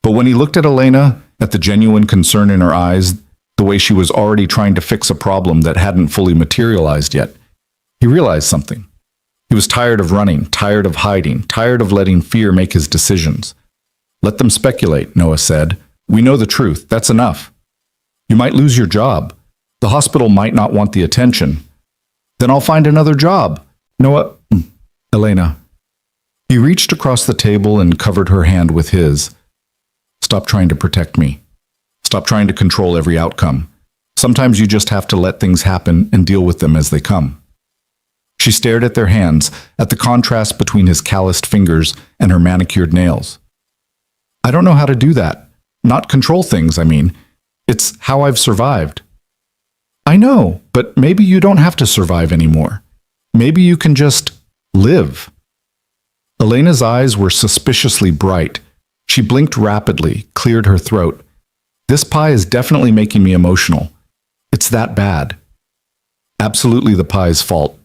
But when he looked at Elena, at the genuine concern in her eyes, the way she was already trying to fix a problem that hadn't fully materialized yet, he realized something. He was tired of running, tired of hiding, tired of letting fear make his decisions. Let them speculate, Noah said. We know the truth. That's enough. You might lose your job. The hospital might not want the attention. Then I'll find another job. Noah, Elena. He reached across the table and covered her hand with his. Stop trying to protect me. Stop trying to control every outcome. Sometimes you just have to let things happen and deal with them as they come. She stared at their hands, at the contrast between his calloused fingers and her manicured nails. I don't know how to do that. Not control things, I mean. It's how I've survived. I know, but maybe you don't have to survive anymore. Maybe you can just live. Elena's eyes were suspiciously bright. She blinked rapidly, cleared her throat. This pie is definitely making me emotional. It's that bad. Absolutely the pie's fault.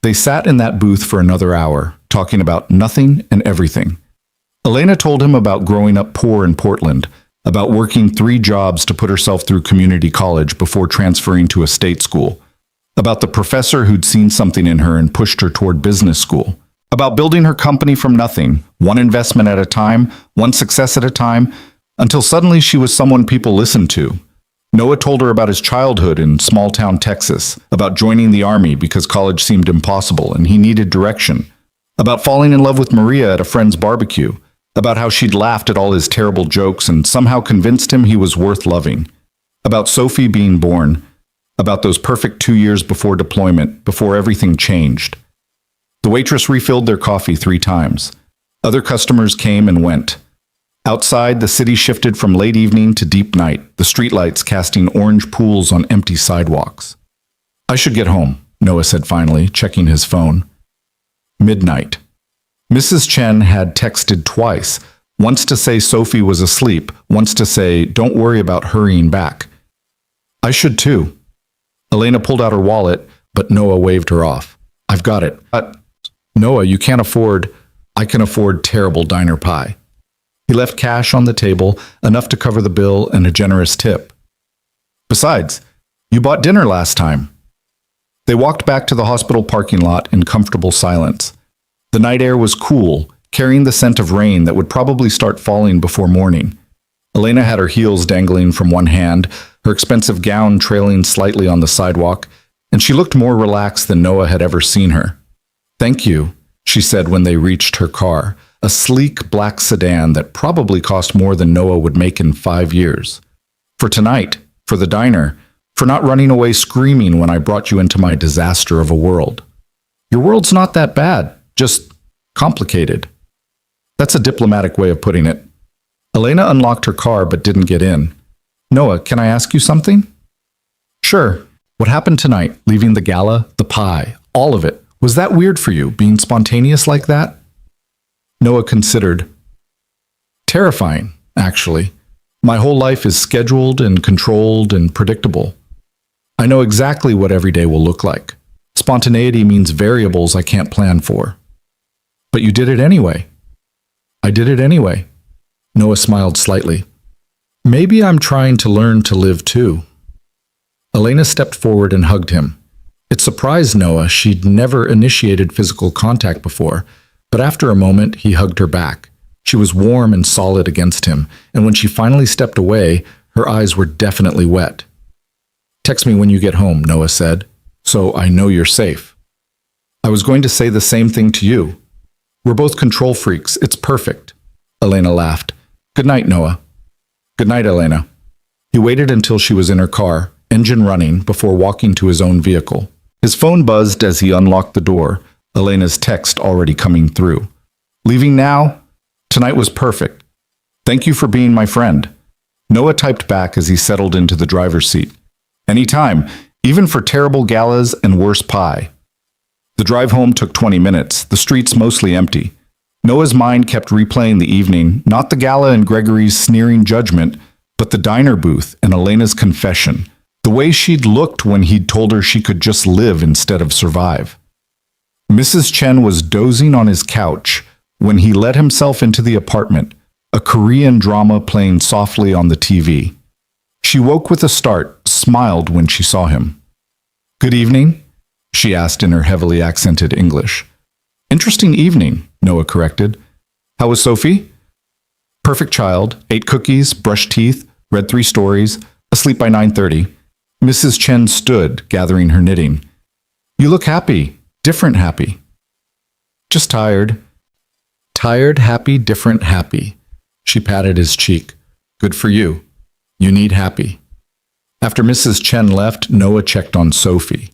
They sat in that booth for another hour, talking about nothing and everything. Elena told him about growing up poor in Portland, about working 3 jobs to put herself through community college before transferring to a state school, about the professor who'd seen something in her and pushed her toward business school, about building her company from nothing, one investment at a time, one success at a time, until suddenly she was someone people listened to. Noah told her about his childhood in small-town Texas, about joining the army because college seemed impossible and he needed direction, about falling in love with Maria at a friend's barbecue, about how she'd laughed at all his terrible jokes and somehow convinced him he was worth loving, about Sophie being born, about those perfect 2 years before deployment, before everything changed. The waitress refilled their coffee 3 times. Other customers came and went. Outside, the city shifted from late evening to deep night, the streetlights casting orange pools on empty sidewalks. I should get home, Noah said finally, checking his phone. Midnight. Mrs. Chen had texted twice, once to say Sophie was asleep, once to say, don't worry about hurrying back. I should too. Elena pulled out her wallet, but Noah waved her off. I've got it. Noah, you can't afford. I can afford terrible diner pie. He left cash on the table, enough to cover the bill and a generous tip. Besides, you bought dinner last time. They walked back to the hospital parking lot in comfortable silence. The night air was cool, carrying the scent of rain that would probably start falling before morning. Elena had her heels dangling from one hand, her expensive gown trailing slightly on the sidewalk, and she looked more relaxed than Noah had ever seen her. Thank you, she said when they reached her car, a sleek black sedan that probably cost more than Noah would make in 5 years. For tonight, for the diner, for not running away screaming when I brought you into my disaster of a world. Your world's not that bad, just complicated. That's a diplomatic way of putting it. Elena unlocked her car but didn't get in. Noah, can I ask you something? Sure. What happened tonight, leaving the gala, the pie, all of it? Was that weird for you, being spontaneous like that? Noah considered. Terrifying, actually. My whole life is scheduled and controlled and predictable. I know exactly what every day will look like. Spontaneity means variables I can't plan for. But you did it anyway. I did it anyway. Noah smiled slightly. Maybe I'm trying to learn to live too. Elena stepped forward and hugged him. It surprised Noah. She'd never initiated physical contact before, but after a moment, he hugged her back. She was warm and solid against him, and when she finally stepped away, her eyes were definitely wet. Text me when you get home, Noah said, so I know you're safe. I was going to say the same thing to you. We're both control freaks. It's perfect. Elena laughed. Good night, Noah. Good night, Elena. He waited until she was in her car, engine running, before walking to his own vehicle. His phone buzzed as he unlocked the door, Elena's text already coming through. Leaving now? Tonight was perfect. Thank you for being my friend. Noah typed back as he settled into the driver's seat. Anytime, even for terrible galas and worse pie. The drive home took 20 minutes, the streets mostly empty. Noah's mind kept replaying the evening, not the gala and Gregory's sneering judgment, but the diner booth and Elena's confession, the way she'd looked when he'd told her she could just live instead of survive. Mrs. Chen was dozing on his couch when he let himself into the apartment, a Korean drama playing softly on the TV. She woke with a start, smiled when she saw him. Good evening? She asked in her heavily accented English. Interesting evening, Noah corrected. How was Sophie? Perfect child, ate cookies, brushed teeth, read 3 stories, asleep by 9:30. Mrs. Chen stood, gathering her knitting. You look happy, different happy. Just tired. Tired, happy, different happy. She patted his cheek. Good for you. You need happy. After Mrs. Chen left, Noah checked on Sophie.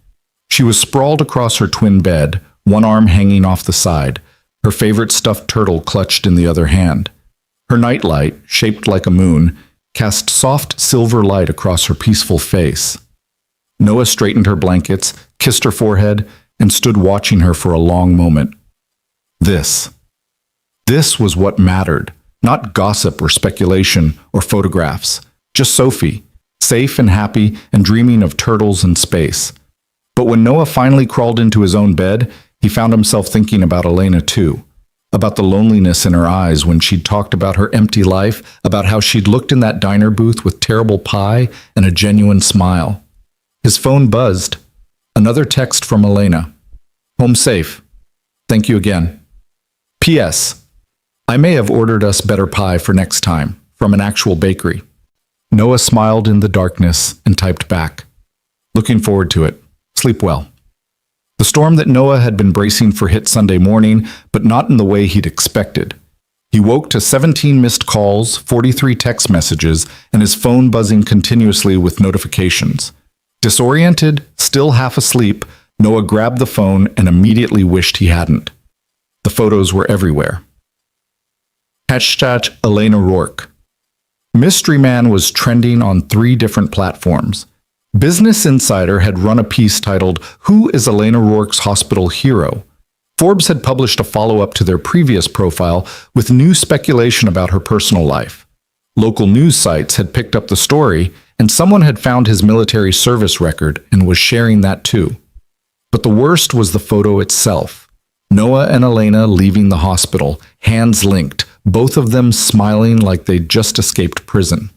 She was sprawled across her twin bed, one arm hanging off the side, her favorite stuffed turtle clutched in the other hand. Her nightlight, shaped like a moon, cast soft silver light across her peaceful face. Noah straightened her blankets, kissed her forehead, and stood watching her for a long moment. This was what mattered, not gossip or speculation or photographs, just Sophie, safe and happy and dreaming of turtles and space. But when Noah finally crawled into his own bed, he found himself thinking about Elena too, about the loneliness in her eyes when she'd talked about her empty life, about how she'd looked in that diner booth with terrible pie and a genuine smile. His phone buzzed. Another text from Elena. Home safe. Thank you again. P.S. I may have ordered us better pie for next time, from an actual bakery. Noah smiled in the darkness and typed back. Looking forward to it. Sleep well. The storm that Noah had been bracing for hit Sunday morning, but not in the way he'd expected. He woke to 17 missed calls, 43 text messages, and his phone buzzing continuously with notifications. Disoriented, still half asleep, Noah grabbed the phone and immediately wished he hadn't. The photos were everywhere. Hashtag Elena Rourke. Mystery Man was trending on 3 different platforms. Business Insider had run a piece titled, Who is Elena Rourke's Hospital Hero? Forbes had published a follow-up to their previous profile with new speculation about her personal life. Local news sites had picked up the story, and someone had found his military service record and was sharing that too. But the worst was the photo itself. Noah and Elena leaving the hospital, hands linked, both of them smiling like they'd just escaped prison.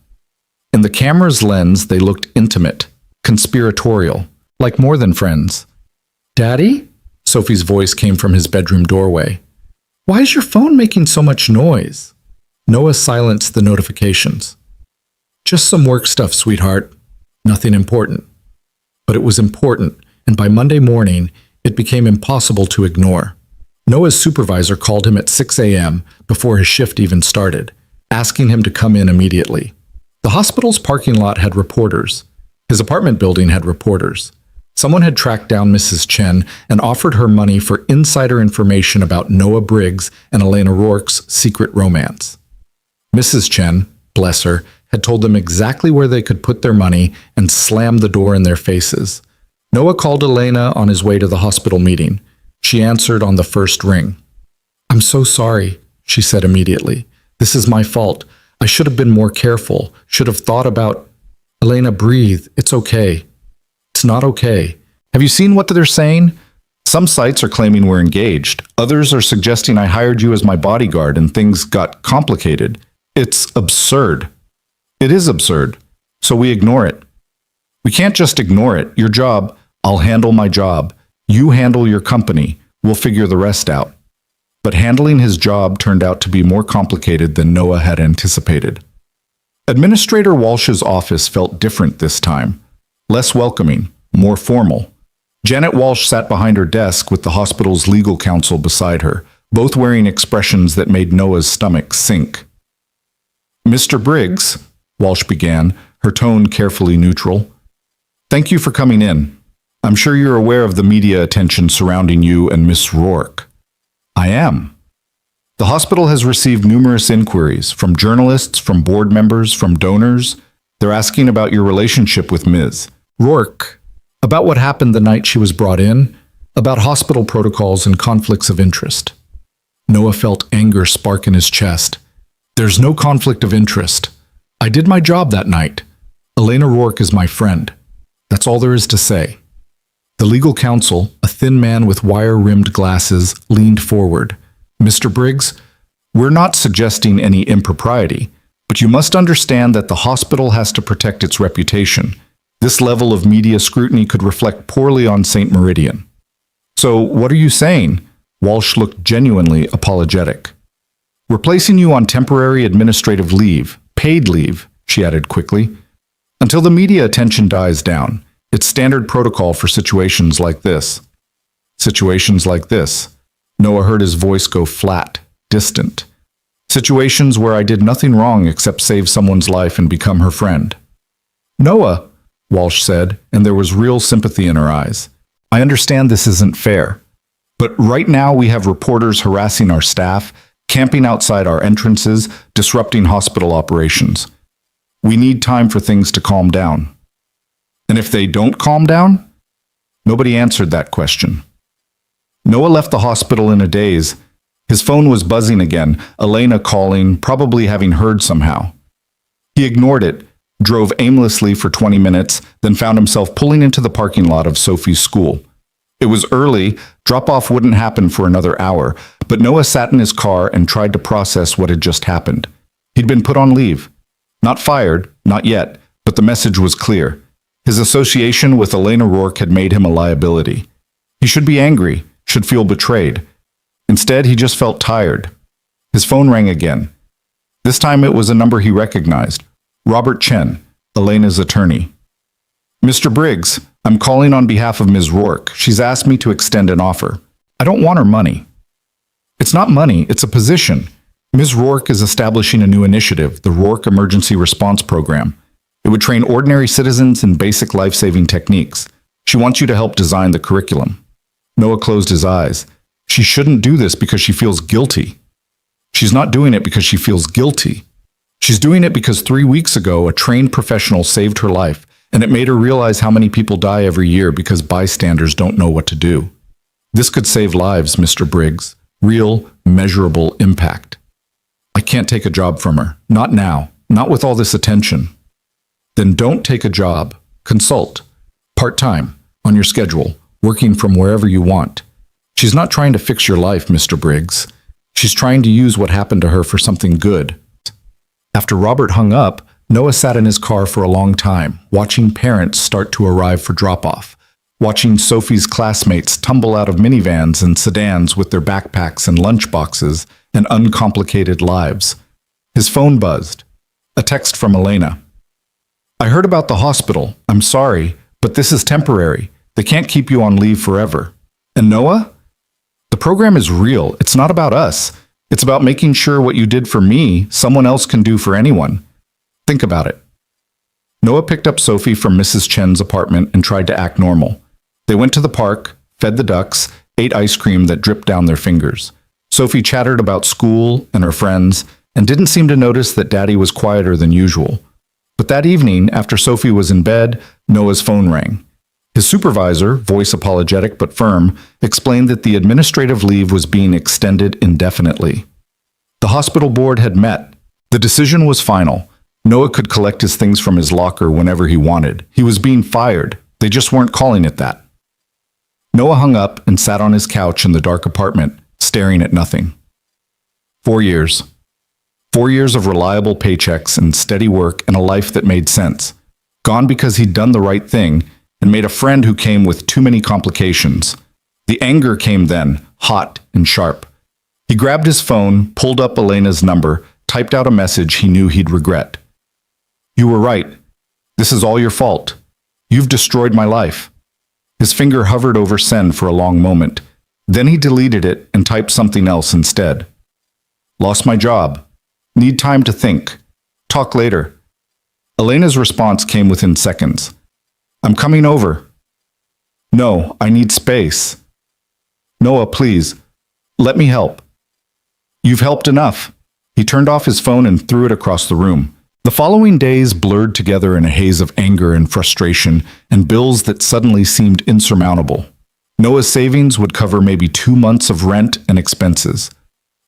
In the camera's lens, they looked intimate, conspiratorial, like more than friends. Daddy? Sophie's voice came from his bedroom doorway. Why is your phone making so much noise? Noah silenced the notifications. Just some work stuff, sweetheart. Nothing important. But it was important, and by Monday morning, it became impossible to ignore. Noah's supervisor called him at 6 a.m. before his shift even started, asking him to come in immediately. The hospital's parking lot had reporters. His apartment building had reporters. Someone had tracked down Mrs. Chen and offered her money for insider information about Noah Briggs and Elena Rourke's secret romance. Mrs. Chen, bless her, had told them exactly where they could put their money and slammed the door in their faces. Noah called Elena on his way to the hospital meeting. She answered on the first ring. I'm so sorry, she said immediately. This is my fault. I should have been more careful, should have thought about... Elena, breathe. It's okay. It's not okay. Have you seen what they're saying? Some sites are claiming we're engaged. Others are suggesting I hired you as my bodyguard and things got complicated. It's absurd. It is absurd. So we ignore it. We can't just ignore it. Your job, I'll handle my job. You handle your company. We'll figure the rest out. But handling his job turned out to be more complicated than Noah had anticipated. Administrator Walsh's office felt different this time. Less welcoming, more formal. Janet Walsh sat behind her desk with the hospital's legal counsel beside her, both wearing expressions that made Noah's stomach sink. Mr. Briggs, Walsh began, her tone carefully neutral. Thank you for coming in. I'm sure you're aware of the media attention surrounding you and Miss Rourke. I am. The hospital has received numerous inquiries from journalists, from board members, from donors. They're asking about your relationship with Ms. Rourke, about what happened the night she was brought in, about hospital protocols and conflicts of interest. Noah felt anger spark in his chest. There's no conflict of interest. I did my job that night. Elena Rourke is my friend. That's all there is to say. The legal counsel, a thin man with wire-rimmed glasses, leaned forward. Mr. Briggs, we're not suggesting any impropriety, but you must understand that the hospital has to protect its reputation. This level of media scrutiny could reflect poorly on St. Meridian. So, what are you saying? Walsh looked genuinely apologetic. We're placing you on temporary administrative leave, paid leave, she added quickly, until the media attention dies down. It's standard protocol for situations like this. Situations like this. Noah heard his voice go flat, distant. Situations where I did nothing wrong except save someone's life and become her friend. Noah, Walsh said, and there was real sympathy in her eyes. I understand this isn't fair, but right now we have reporters harassing our staff, camping outside our entrances, disrupting hospital operations. We need time for things to calm down. And if they don't calm down? Nobody answered that question. Noah left the hospital in a daze. His phone was buzzing again, Elena calling, probably having heard somehow. He ignored it, drove aimlessly for 20 minutes, then found himself pulling into the parking lot of Sophie's school. It was early, drop-off wouldn't happen for another hour, but Noah sat in his car and tried to process what had just happened. He'd been put on leave. Not fired, not yet, but the message was clear. His association with Elena Rourke had made him a liability. He should be angry, should feel betrayed. Instead, he just felt tired. His phone rang again. This time it was a number he recognized. Robert Chen, Elena's attorney. Mr. Briggs, I'm calling on behalf of Ms. Rourke. She's asked me to extend an offer. I don't want her money. It's not money, it's a position. Ms. Rourke is establishing a new initiative, the Rourke Emergency Response Program. It would train ordinary citizens in basic life-saving techniques. She wants you to help design the curriculum. Noah closed his eyes. She shouldn't do this because she feels guilty. She's not doing it because she feels guilty. She's doing it because 3 weeks ago, a trained professional saved her life, and it made her realize how many people die every year because bystanders don't know what to do. This could save lives, Mr. Briggs. Real, measurable impact. I can't take a job from her. Not now. Not with all this attention. Then don't take a job. Consult. Part-time. On your schedule. Working from wherever you want. She's not trying to fix your life, Mr. Briggs. She's trying to use what happened to her for something good. After Robert hung up, Noah sat in his car for a long time, watching parents start to arrive for drop-off, watching Sophie's classmates tumble out of minivans and sedans with their backpacks and lunchboxes and uncomplicated lives. His phone buzzed. A text from Elena. I heard about the hospital. I'm sorry, but this is temporary. They can't keep you on leave forever. And Noah? The program is real. It's not about us. It's about making sure what you did for me, someone else can do for anyone. Think about it. Noah picked up Sophie from Mrs. Chen's apartment and tried to act normal. They went to the park, fed the ducks, ate ice cream that dripped down their fingers. Sophie chattered about school and her friends and didn't seem to notice that Daddy was quieter than usual. But that evening, after Sophie was in bed, Noah's phone rang. His supervisor, voice apologetic but firm, explained that the administrative leave was being extended indefinitely. The hospital board had met. The decision was final. Noah could collect his things from his locker whenever he wanted. He was being fired. They just weren't calling it that. Noah hung up and sat on his couch in the dark apartment, staring at nothing. 4 years. 4 years of reliable paychecks and steady work and a life that made sense. Gone because he'd done the right thing and made a friend who came with too many complications. The anger came then, hot and sharp. He grabbed his phone, pulled up Elena's number, typed out a message he knew he'd regret. You were right. This is all your fault. You've destroyed my life. His finger hovered over send for a long moment. Then he deleted it and typed something else instead. Lost my job. Need time to think. Talk later. Elena's response came within seconds. I'm coming over. No, I need space. Noah, please. Let me help. You've helped enough. He turned off his phone and threw it across the room. The following days blurred together in a haze of anger and frustration and bills that suddenly seemed insurmountable. Noah's savings would cover maybe 2 months of rent and expenses.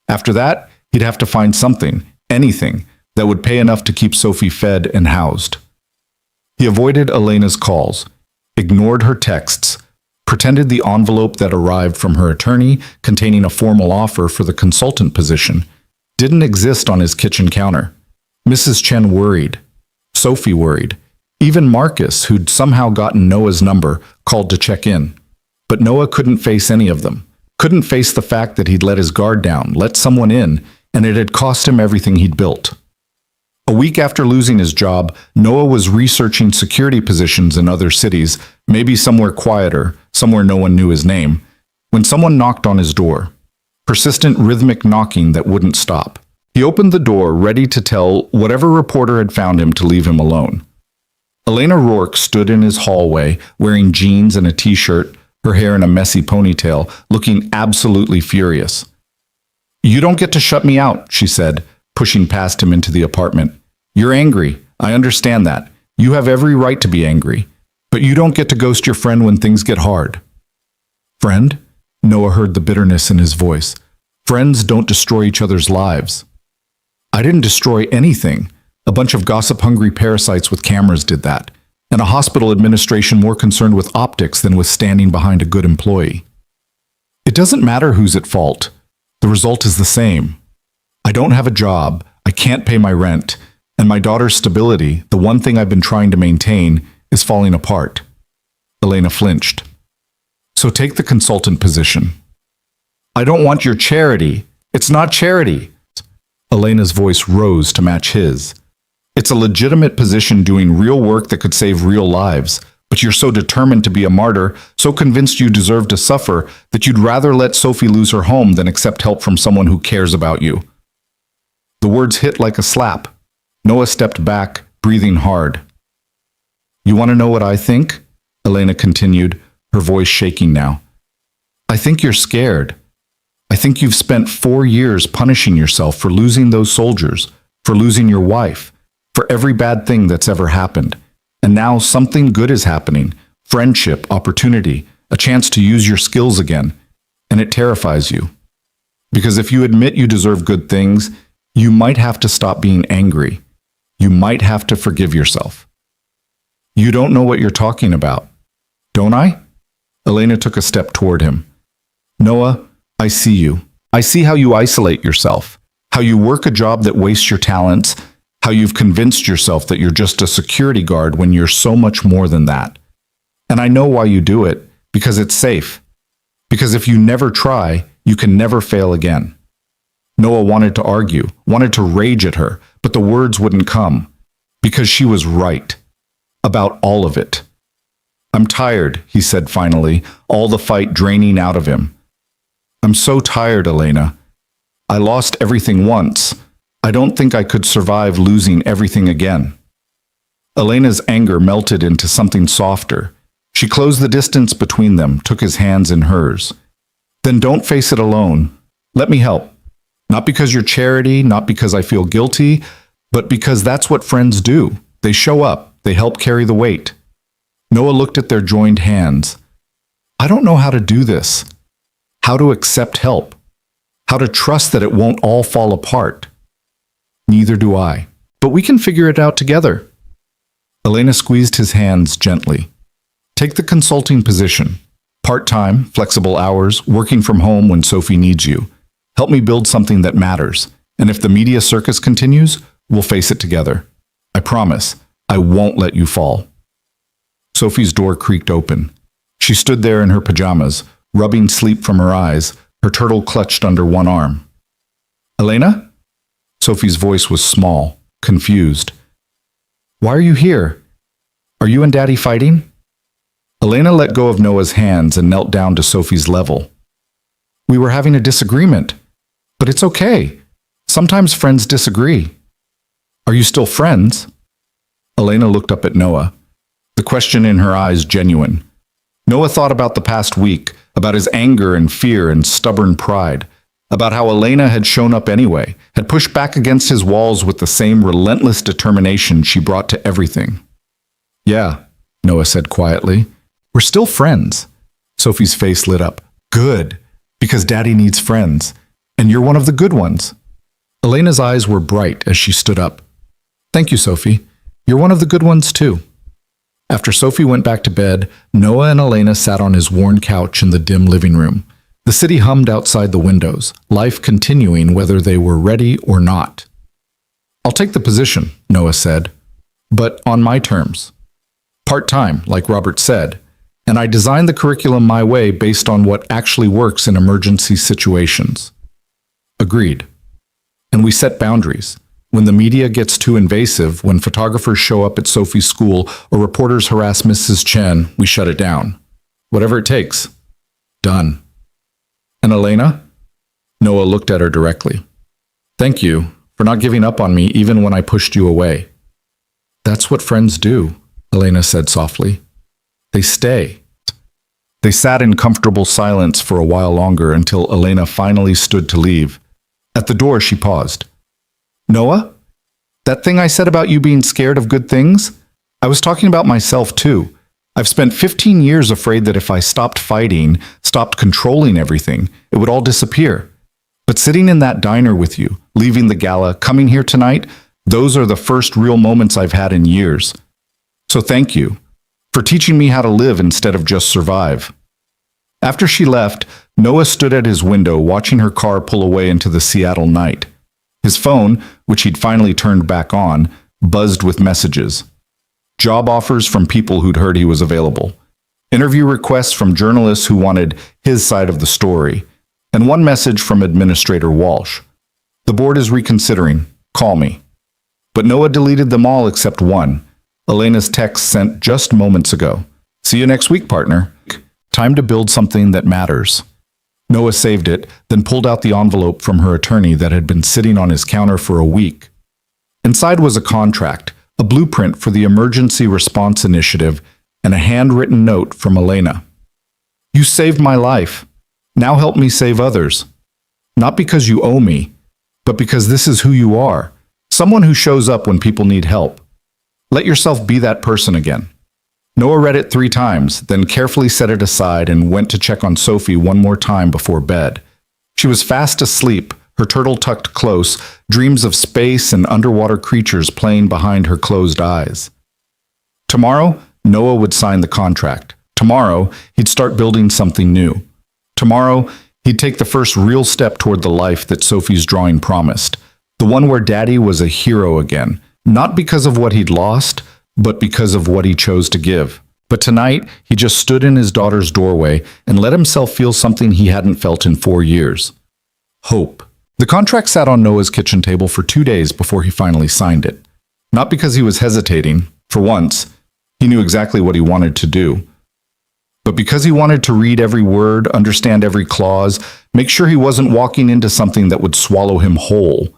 After that, he'd have to find something, anything, that would pay enough to keep Sophie fed and housed. He avoided Elena's calls, ignored her texts, pretended the envelope that arrived from her attorney containing a formal offer for the consultant position didn't exist on his kitchen counter. Mrs. Chen worried. Sophie worried. Even Marcus, who'd somehow gotten Noah's number, called to check in. But Noah couldn't face any of them. Couldn't face the fact that he'd let his guard down, let someone in, and it had cost him everything he'd built. A week after losing his job, Noah was researching security positions in other cities, maybe somewhere quieter, somewhere no one knew his name, when someone knocked on his door. Persistent rhythmic knocking that wouldn't stop. He opened the door, ready to tell whatever reporter had found him to leave him alone. Elena Rourke stood in his hallway, wearing jeans and a t-shirt, her hair in a messy ponytail, looking absolutely furious. "You don't get to shut me out," she said, pushing past him into the apartment. "You're angry. I understand that. You have every right to be angry. But you don't get to ghost your friend when things get hard." "Friend?" Noah heard the bitterness in his voice. "Friends don't destroy each other's lives." "I didn't destroy anything. A bunch of gossip-hungry parasites with cameras did that, and a hospital administration more concerned with optics than with standing behind a good employee. It doesn't matter who's at fault. The result is the same. I don't have a job, I can't pay my rent, and my daughter's stability, the one thing I've been trying to maintain, is falling apart." Elena flinched. "So take the consultant position." "I don't want your charity. It's not charity." Elena's voice rose to match his. "It's a legitimate position doing real work that could save real lives, but you're so determined to be a martyr, so convinced you deserve to suffer, that you'd rather let Sophie lose her home than accept help from someone who cares about you." The words hit like a slap. Noah stepped back, breathing hard. "You want to know what I think?" Elena continued, her voice shaking now. "I think you're scared. I think you've spent 4 years punishing yourself for losing those soldiers, for losing your wife, for every bad thing that's ever happened. And now something good is happening, friendship, opportunity, a chance to use your skills again, and it terrifies you. Because if you admit you deserve good things, you might have to stop being angry. You might have to forgive yourself." "You don't know what you're talking about." "Don't I?" Elena took a step toward him. "Noah, I see you. I see how you isolate yourself, how you work a job that wastes your talents, how you've convinced yourself that you're just a security guard when you're so much more than that. And I know why you do it, because it's safe. Because if you never try, you can never fail again." Noah wanted to argue, wanted to rage at her, but the words wouldn't come. Because she was right. About all of it. "I'm tired," he said finally, all the fight draining out of him. "I'm so tired, Elena. I lost everything once. I don't think I could survive losing everything again." Elena's anger melted into something softer. She closed the distance between them, took his hands in hers. "Then don't face it alone. Let me help. Not because you're charity, not because I feel guilty, but because that's what friends do. They show up. They help carry the weight." Noah looked at their joined hands. "I don't know how to do this. How to accept help. How to trust that it won't all fall apart." "Neither do I. But we can figure it out together." Elena squeezed his hands gently. "Take the consulting position. Part-time, flexible hours, working from home when Sophie needs you. Help me build something that matters. And if the media circus continues, we'll face it together. I promise, I won't let you fall." Sophie's door creaked open. She stood there in her pajamas, rubbing sleep from her eyes, her turtle clutched under one arm. "Elena?" Sophie's voice was small, confused. "Why are you here? Are you and Daddy fighting?" Elena let go of Noah's hands and knelt down to Sophie's level. "We were having a disagreement. But it's okay. Sometimes friends disagree." "Are you still friends?" Elena looked up at Noah, the question in her eyes genuine. Noah thought about the past week, about his anger and fear and stubborn pride, about how Elena had shown up anyway, had pushed back against his walls with the same relentless determination she brought to everything. "Yeah," Noah said quietly. "We're still friends." Sophie's face lit up. "Good, because Daddy needs friends, and you're one of the good ones." Elena's eyes were bright as she stood up. "Thank you, Sophie. You're one of the good ones, too." After Sophie went back to bed, Noah and Elena sat on his worn couch in the dim living room. The city hummed outside the windows, life continuing whether they were ready or not. "I'll take the position," Noah said, "but on my terms. Part-time, like Robert said, and I designed the curriculum my way based on what actually works in emergency situations." "Agreed." And we set boundaries. When the media gets too invasive, when photographers show up at Sophie's school, or reporters harass Mrs. Chen, we shut it down. Whatever it takes. Done. And Elena? Noah looked at her directly. Thank you for not giving up on me even when I pushed you away. That's what friends do, Elena said softly. They stay. They sat in comfortable silence for a while longer until Elena finally stood to leave. At the door, she paused. Noah? That thing I said about you being scared of good things? I was talking about myself too. I've spent 15 years afraid that if I stopped fighting, stopped controlling everything, it would all disappear. But sitting in that diner with you, leaving the gala, coming here tonight, those are the first real moments I've had in years. So thank you for teaching me how to live instead of just survive. After she left, Noah stood at his window watching her car pull away into the Seattle night. His phone, which he'd finally turned back on, buzzed with messages. Job offers from people who'd heard he was available. Interview requests from journalists who wanted his side of the story. And one message from Administrator Walsh. The board is reconsidering. Call me. But Noah deleted them all except one. Elena's text sent just moments ago. See you next week, partner. Time to build something that matters. Noah saved it, then pulled out the envelope from her attorney that had been sitting on his counter for a week. Inside was a contract, a blueprint for the Emergency Response Initiative, and a handwritten note from Elena. You saved my life. Now help me save others. Not because you owe me, but because this is who you are. Someone who shows up when people need help. Let yourself be that person again. Noah read it 3 times, then carefully set it aside and went to check on Sophie one more time before bed. She was fast asleep, her turtle tucked close, dreams of space and underwater creatures playing behind her closed eyes. Tomorrow, Noah would sign the contract. Tomorrow, he'd start building something new. Tomorrow, he'd take the first real step toward the life that Sophie's drawing promised. The one where Daddy was a hero again, not because of what he'd lost, but because of what he chose to give. But tonight, he just stood in his daughter's doorway and let himself feel something he hadn't felt in 4 years. Hope. The contract sat on Noah's kitchen table for 2 days before he finally signed it. Not because he was hesitating. For once, he knew exactly what he wanted to do. But because he wanted to read every word, understand every clause, make sure he wasn't walking into something that would swallow him whole.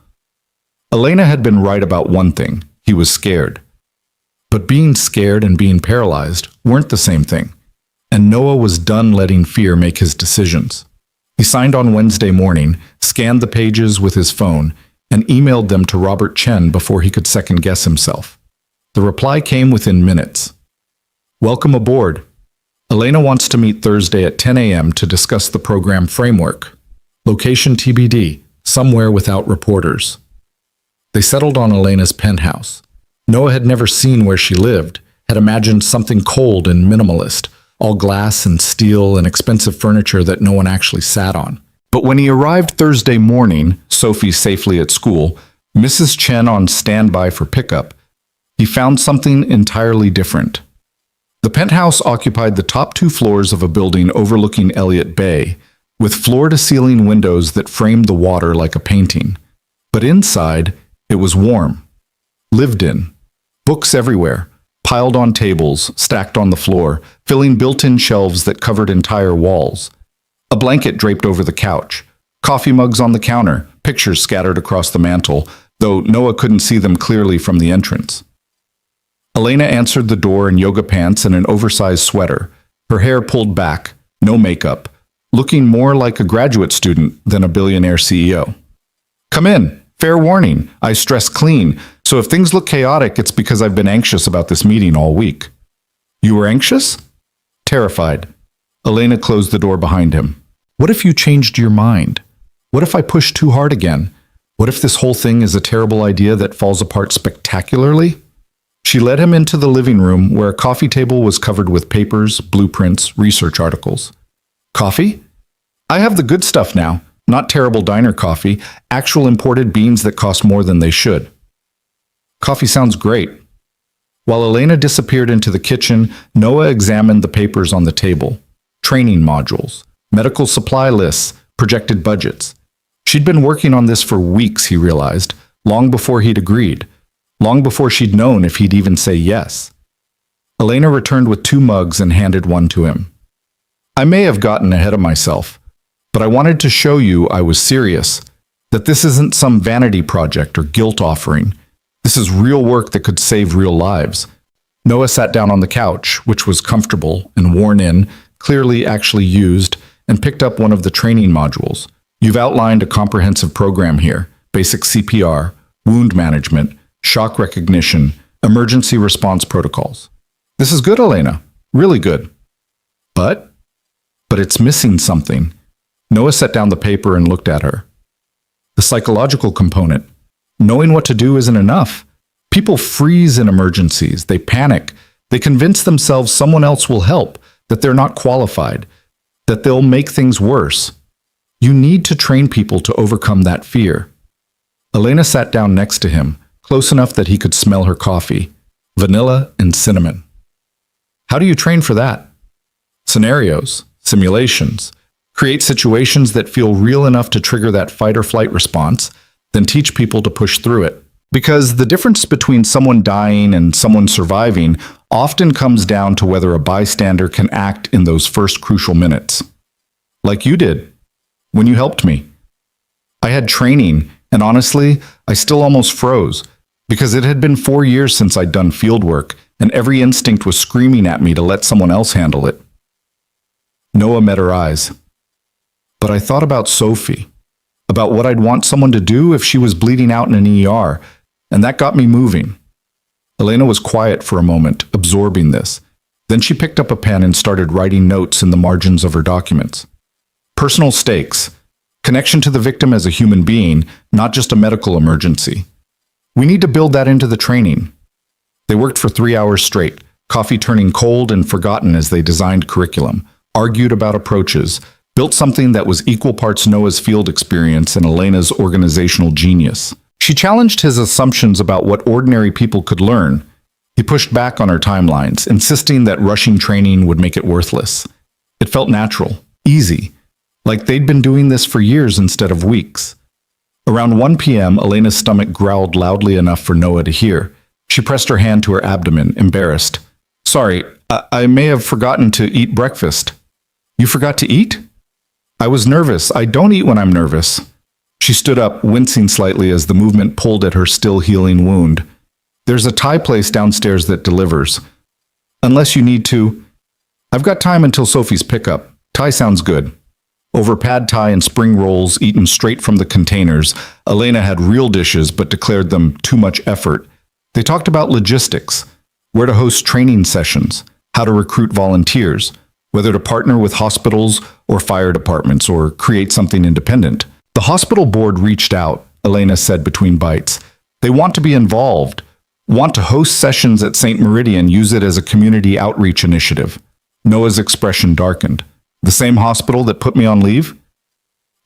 Elena had been right about one thing. He was scared. But being scared and being paralyzed weren't the same thing, and Noah was done letting fear make his decisions. He signed on Wednesday morning, scanned the pages with his phone, and emailed them to Robert Chen before he could second-guess himself. The reply came within minutes. Welcome aboard. Elena wants to meet Thursday at 10 a.m. to discuss the program framework. Location TBD, somewhere without reporters. They settled on Elena's penthouse. Noah had never seen where she lived, had imagined something cold and minimalist, all glass and steel and expensive furniture that no one actually sat on. But when he arrived Thursday morning, Sophie safely at school, Mrs. Chen on standby for pickup, he found something entirely different. The penthouse occupied the top 2 floors of a building overlooking Elliott Bay, with floor-to-ceiling windows that framed the water like a painting. But inside, it was warm. Lived in. Books everywhere, piled on tables, stacked on the floor, filling built-in shelves that covered entire walls. A blanket draped over the couch, coffee mugs on the counter, pictures scattered across the mantel, though Noah couldn't see them clearly from the entrance. Elena answered the door in yoga pants and an oversized sweater, her hair pulled back, no makeup, looking more like a graduate student than a billionaire CEO. Come in. Fair warning, I stress clean, so if things look chaotic, it's because I've been anxious about this meeting all week. You were anxious? Terrified. Elena closed the door behind him. What if you changed your mind? What if I push too hard again? What if this whole thing is a terrible idea that falls apart spectacularly? She led him into the living room where a coffee table was covered with papers, blueprints, research articles. Coffee? I have the good stuff now. Not terrible diner coffee, actual imported beans that cost more than they should. Coffee sounds great. While Elena disappeared into the kitchen, Noah examined the papers on the table. Training modules, medical supply lists, projected budgets. She'd been working on this for weeks, he realized, long before he'd agreed, long before she'd known if he'd even say yes. Elena returned with 2 mugs and handed one to him. I may have gotten ahead of myself, but I wanted to show you I was serious, that this isn't some vanity project or guilt offering. This is real work that could save real lives. Noah sat down on the couch, which was comfortable and worn in, clearly actually used, and picked up one of the training modules. You've outlined a comprehensive program here: basic CPR, wound management, shock recognition, emergency response protocols. This is good, Elena. Really good. But it's missing something. Noah set down the paper and looked at her. The psychological component. Knowing what to do isn't enough. People freeze in emergencies. They panic. They convince themselves someone else will help, that they're not qualified, that they'll make things worse. You need to train people to overcome that fear. Elena sat down next to him, close enough that he could smell her coffee, vanilla and cinnamon. How do you train for that? Scenarios, simulations. Create situations that feel real enough to trigger that fight or flight response, then teach people to push through it. Because the difference between someone dying and someone surviving often comes down to whether a bystander can act in those first crucial minutes. Like you did, when you helped me. I had training, and honestly, I still almost froze, because it had been 4 years since I'd done field work, and every instinct was screaming at me to let someone else handle it. Noah met her eyes. But I thought about Sophie, about what I'd want someone to do if she was bleeding out in an ER, and that got me moving. Elena was quiet for a moment, absorbing this. Then she picked up a pen and started writing notes in the margins of her documents. Personal stakes, connection to the victim as a human being, not just a medical emergency. We need to build that into the training. They worked for 3 hours straight, coffee turning cold and forgotten as they designed curriculum, argued about approaches, built something that was equal parts Noah's field experience and Elena's organizational genius. She challenged his assumptions about what ordinary people could learn. He pushed back on her timelines, insisting that rushing training would make it worthless. It felt natural, easy, like they'd been doing this for years instead of weeks. Around 1 p.m., Elena's stomach growled loudly enough for Noah to hear. She pressed her hand to her abdomen, embarrassed. Sorry, I may have forgotten to eat breakfast. You forgot to eat? I was nervous. I don't eat when I'm nervous. She stood up, wincing slightly as the movement pulled at her still healing wound. There's a Thai place downstairs that delivers. Unless you need to. I've got time until Sophie's pickup. Thai sounds good. Over pad Thai and spring rolls eaten straight from the containers, Elena had real dishes but declared them too much effort. They talked about logistics, where to host training sessions, how to recruit volunteers, whether to partner with hospitals or fire departments or create something independent. The hospital board reached out, Elena said between bites. They want to be involved, want to host sessions at St. Meridian, use it as a community outreach initiative. Noah's expression darkened. The same hospital that put me on leave?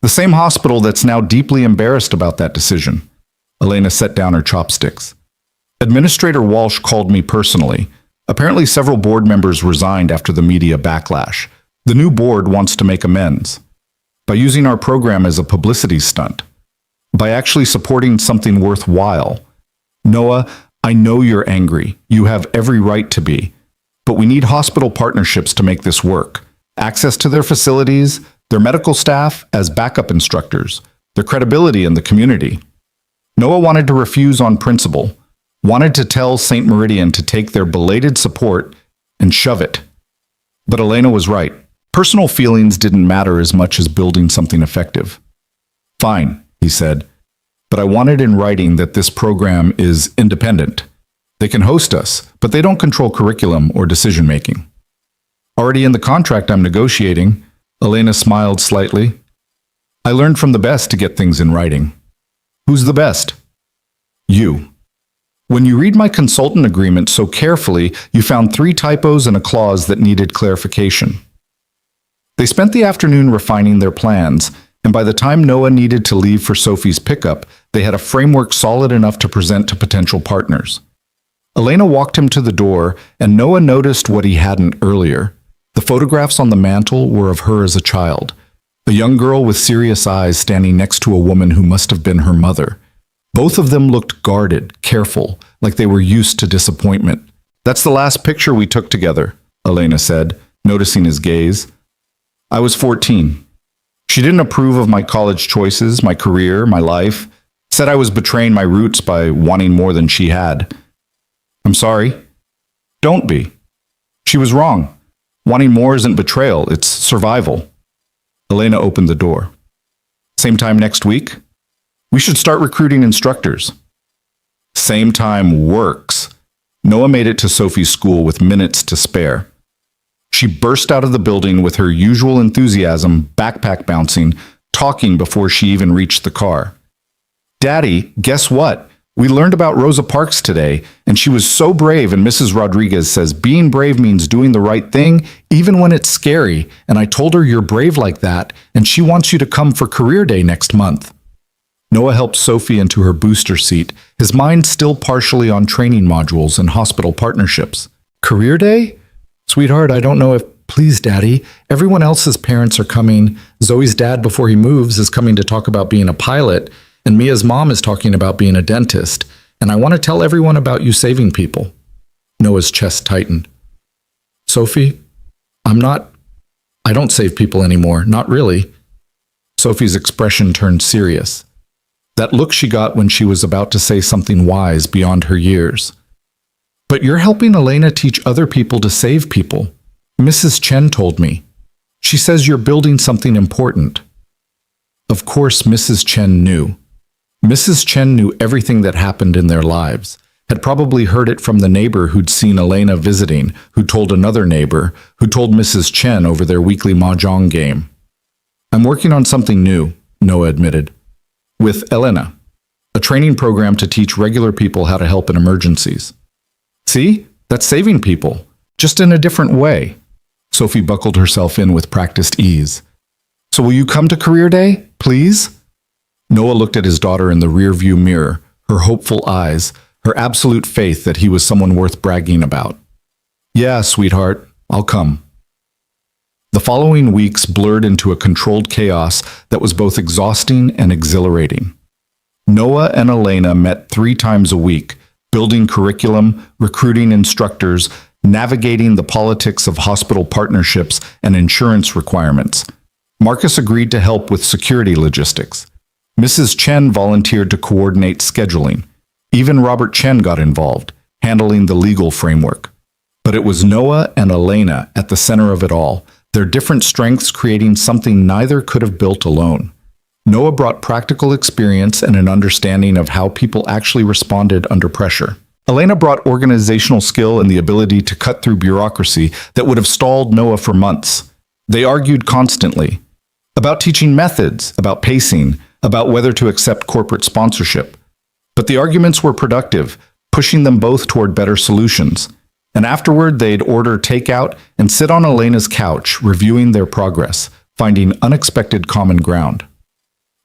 The same hospital that's now deeply embarrassed about that decision. Elena set down her chopsticks. Administrator Walsh called me personally. Apparently several board members resigned after the media backlash. The new board wants to make amends. By using our program as a publicity stunt. By actually supporting something worthwhile. Noah, I know you're angry. You have every right to be. But we need hospital partnerships to make this work. Access to their facilities, their medical staff as backup instructors, their credibility in the community. Noah wanted to refuse on principle. Wanted to tell St. Meridian to take their belated support and shove it. But Elena was right. Personal feelings didn't matter as much as building something effective. Fine, he said, but I wanted in writing that this program is independent. They can host us, but they don't control curriculum or decision-making. Already in the contract I'm negotiating, Elena smiled slightly. I learned from the best to get things in writing. Who's the best? You. When you read my consultant agreement so carefully, you found 3 typos and a clause that needed clarification. They spent the afternoon refining their plans, and by the time Noah needed to leave for Sophie's pickup, they had a framework solid enough to present to potential partners. Elena walked him to the door, and Noah noticed what he hadn't earlier. The photographs on the mantel were of her as a child. A young girl with serious eyes standing next to a woman who must have been her mother. Both of them looked guarded, careful, like they were used to disappointment. "That's the last picture we took together," Elena said, noticing his gaze. "I was 14. She didn't approve of my college choices, my career, my life. Said I was betraying my roots by wanting more than she had. I'm sorry. Don't be. She was wrong. Wanting more isn't betrayal, it's survival." Elena opened the door. "Same time next week? We should start recruiting instructors." Same time works. Noah made it to Sophie's school with minutes to spare. She burst out of the building with her usual enthusiasm, backpack bouncing, talking before she even reached the car. "Daddy, guess what? We learned about Rosa Parks today, and she was so brave, and Mrs. Rodriguez says being brave means doing the right thing, even when it's scary, and I told her you're brave like that, and she wants you to come for Career Day next month." Noah helped Sophie into her booster seat, his mind still partially on training modules and hospital partnerships. "Career Day? Sweetheart, I don't know if... Please, Daddy. Everyone else's parents are coming. Zoe's dad, before he moves, is coming to talk about being a pilot, and Mia's mom is talking about being a dentist, and I want to tell everyone about you saving people." Noah's chest tightened. "Sophie, I don't save people anymore, not really." Sophie's expression turned serious. That look she got when she was about to say something wise beyond her years. "But you're helping Elena teach other people to save people. Mrs. Chen told me. She says you're building something important." Of course, Mrs. Chen knew. Mrs. Chen knew everything that happened in their lives, had probably heard it from the neighbor who'd seen Elena visiting, who told another neighbor, who told Mrs. Chen over their weekly mahjong game. "I'm working on something new," Noah admitted. "With Elena. A training program to teach regular people how to help in emergencies." "See? That's saving people. Just in a different way." Sophie buckled herself in with practiced ease. "So will you come to Career Day, please?" Noah looked at his daughter in the rearview mirror, her hopeful eyes, her absolute faith that he was someone worth bragging about. "Yeah, sweetheart, I'll come." The following weeks blurred into a controlled chaos that was both exhausting and exhilarating. Noah and Elena met 3 times a week, building curriculum, recruiting instructors, navigating the politics of hospital partnerships and insurance requirements. Marcus agreed to help with security logistics. Mrs. Chen volunteered to coordinate scheduling. Even Robert Chen got involved, handling the legal framework. But it was Noah and Elena at the center of it all, their different strengths creating something neither could have built alone. Noah brought practical experience and an understanding of how people actually responded under pressure. Elena brought organizational skill and the ability to cut through bureaucracy that would have stalled Noah for months. They argued constantly about teaching methods, about pacing, about whether to accept corporate sponsorship. But the arguments were productive, pushing them both toward better solutions. And afterward, they'd order takeout and sit on Elena's couch, reviewing their progress, finding unexpected common ground.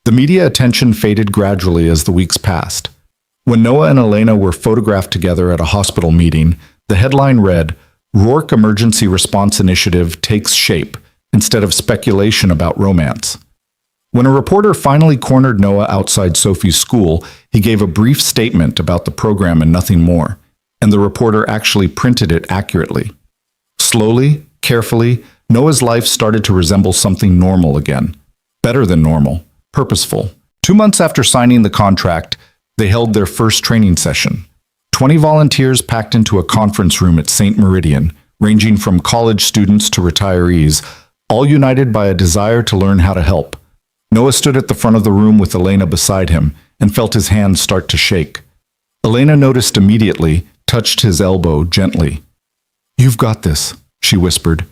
The media attention faded gradually as the weeks passed. When Noah and Elena were photographed together at a hospital meeting, the headline read, "Rourke Emergency Response Initiative Takes Shape," instead of speculation about romance. When a reporter finally cornered Noah outside Sophie's school, he gave a brief statement about the program and nothing more, and the reporter actually printed it accurately. Slowly, carefully, Noah's life started to resemble something normal again. Better than normal, purposeful. 2 months after signing the contract, they held their first training session. 20 volunteers packed into a conference room at St. Meridian, ranging from college students to retirees, all united by a desire to learn how to help. Noah stood at the front of the room with Elena beside him and felt his hands start to shake. Elena noticed immediately, touched his elbow gently. "You've got this," she whispered.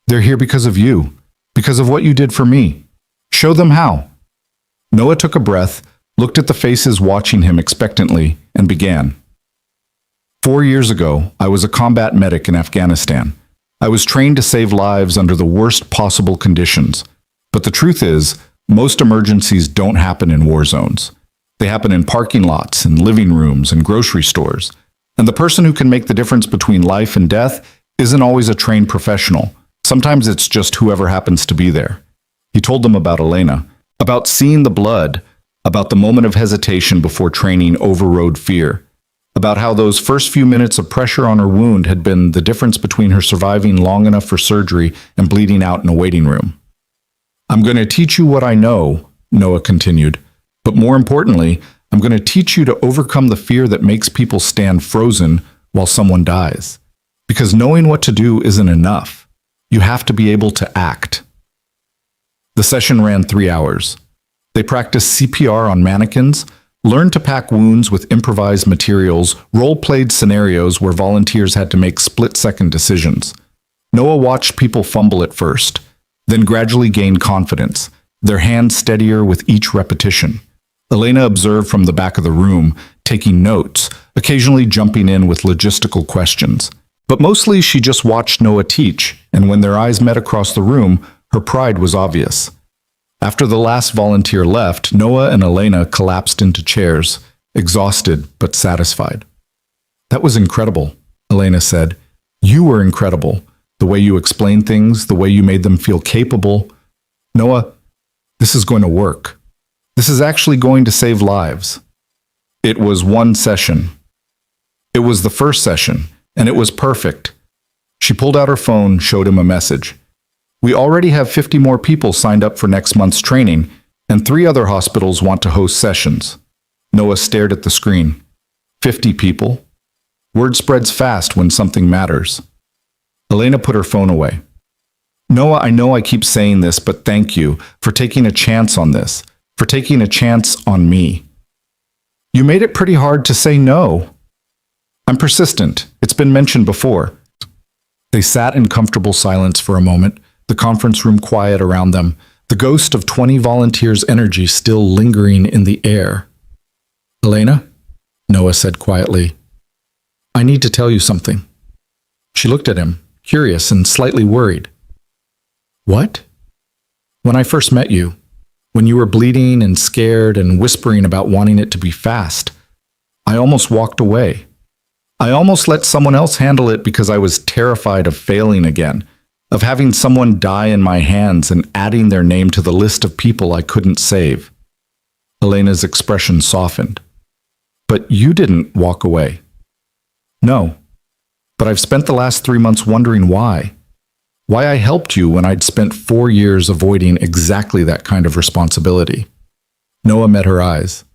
"They're here because of you, because of what you did for me. Show them how." Noah took a breath, looked at the faces watching him expectantly, and began. 4 years ago, I was a combat medic in Afghanistan. I was trained to save lives under the worst possible conditions. But the truth is, most emergencies don't happen in war zones. They happen in parking lots, in living rooms, and grocery stores. And the person who can make the difference between life and death isn't always a trained professional. Sometimes it's just whoever happens to be there. He told them about Elena, about seeing the blood, about the moment of hesitation before training overrode fear, about how those first few minutes of pressure on her wound had been the difference between her surviving long enough for surgery and bleeding out in a waiting room. "I'm going to teach you what I know," Noah continued, "but more importantly, I'm going to teach you to overcome the fear that makes people stand frozen while someone dies. Because knowing what to do isn't enough. You have to be able to act." The session ran 3 hours. They practiced CPR on mannequins, learned to pack wounds with improvised materials, role-played scenarios where volunteers had to make split-second decisions. Noah watched people fumble at first, then gradually gain confidence, their hands steadier with each repetition. Elena observed from the back of the room, taking notes, occasionally jumping in with logistical questions. But mostly she just watched Noah teach, and when their eyes met across the room, her pride was obvious. After the last volunteer left, Noah and Elena collapsed into chairs, exhausted but satisfied. "That was incredible," Elena said. "You were incredible. The way you explained things, the way you made them feel capable. Noah, this is going to work. This is actually going to save lives." It was one session. It was the first session, and it was perfect. She pulled out her phone, showed him a message. "We already have 50 more people signed up for next month's training, and 3 other hospitals want to host sessions." Noah stared at the screen. 50 people? Word spreads fast when something matters. Elena put her phone away. "Noah, I know I keep saying this, but thank you for taking a chance on this, for taking a chance on me. You made it pretty hard to say no." "I'm persistent. It's been mentioned before." They sat in comfortable silence for a moment, the conference room quiet around them, the ghost of 20 volunteers' energy still lingering in the air. "Elena," Noah said quietly, "I need to tell you something." She looked at him, curious and slightly worried. "What?" "When I first met you, when you were bleeding and scared and whispering about wanting it to be fast, I almost walked away. I almost let someone else handle it because I was terrified of failing again, of having someone die in my hands and adding their name to the list of people I couldn't save." Elena's expression softened. "But you didn't walk away." "No, but I've spent the last 3 months wondering why. Why I helped you when I'd spent 4 years avoiding exactly that kind of responsibility." Noah met her eyes.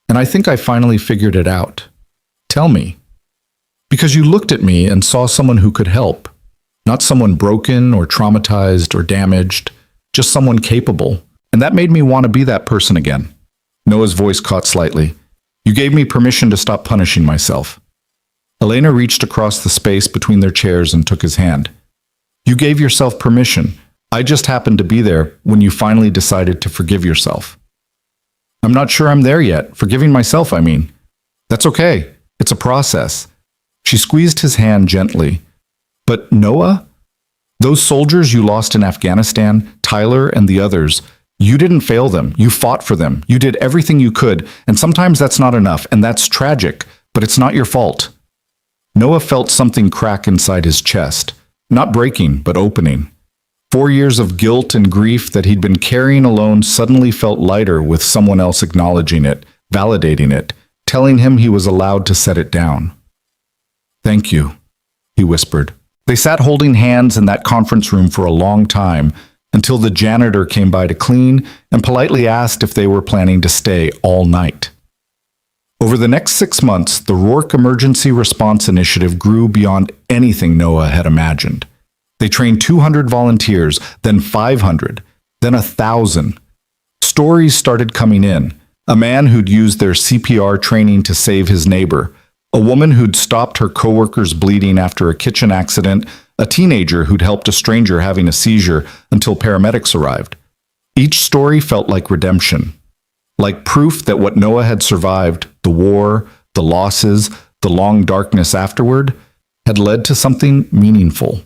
"And I think I finally figured it out. Tell me." "Because you looked at me and saw someone who could help. Not someone broken or traumatized or damaged, just someone capable. And that made me want to be that person again." Noah's voice caught slightly. "You gave me permission to stop punishing myself." Elena reached across the space between their chairs and took his hand. "You gave yourself permission. I just happened to be there when you finally decided to forgive yourself." "I'm not sure I'm there yet. Forgiving myself, I mean." "That's okay. It's a process." She squeezed his hand gently. "But Noah, those soldiers you lost in Afghanistan, Tyler and the others, you didn't fail them. You fought for them. You did everything you could. And sometimes that's not enough, and that's tragic, but it's not your fault." Noah felt something crack inside his chest. Not breaking, but opening. 4 years of guilt and grief that he'd been carrying alone suddenly felt lighter with someone else acknowledging it, validating it, telling him he was allowed to set it down. "Thank you," he whispered. They sat holding hands in that conference room for a long time, until the janitor came by to clean and politely asked if they were planning to stay all night. Over the next 6 months, the Rourke Emergency Response Initiative grew beyond anything Noah had imagined. They trained 200 volunteers, then 500, then 1,000. Stories started coming in. A man who'd used their CPR training to save his neighbor, a woman who'd stopped her coworker's bleeding after a kitchen accident, a teenager who'd helped a stranger having a seizure until paramedics arrived. Each story felt like redemption, like proof that what Noah had survived, the war, the losses, the long darkness afterward, had led to something meaningful.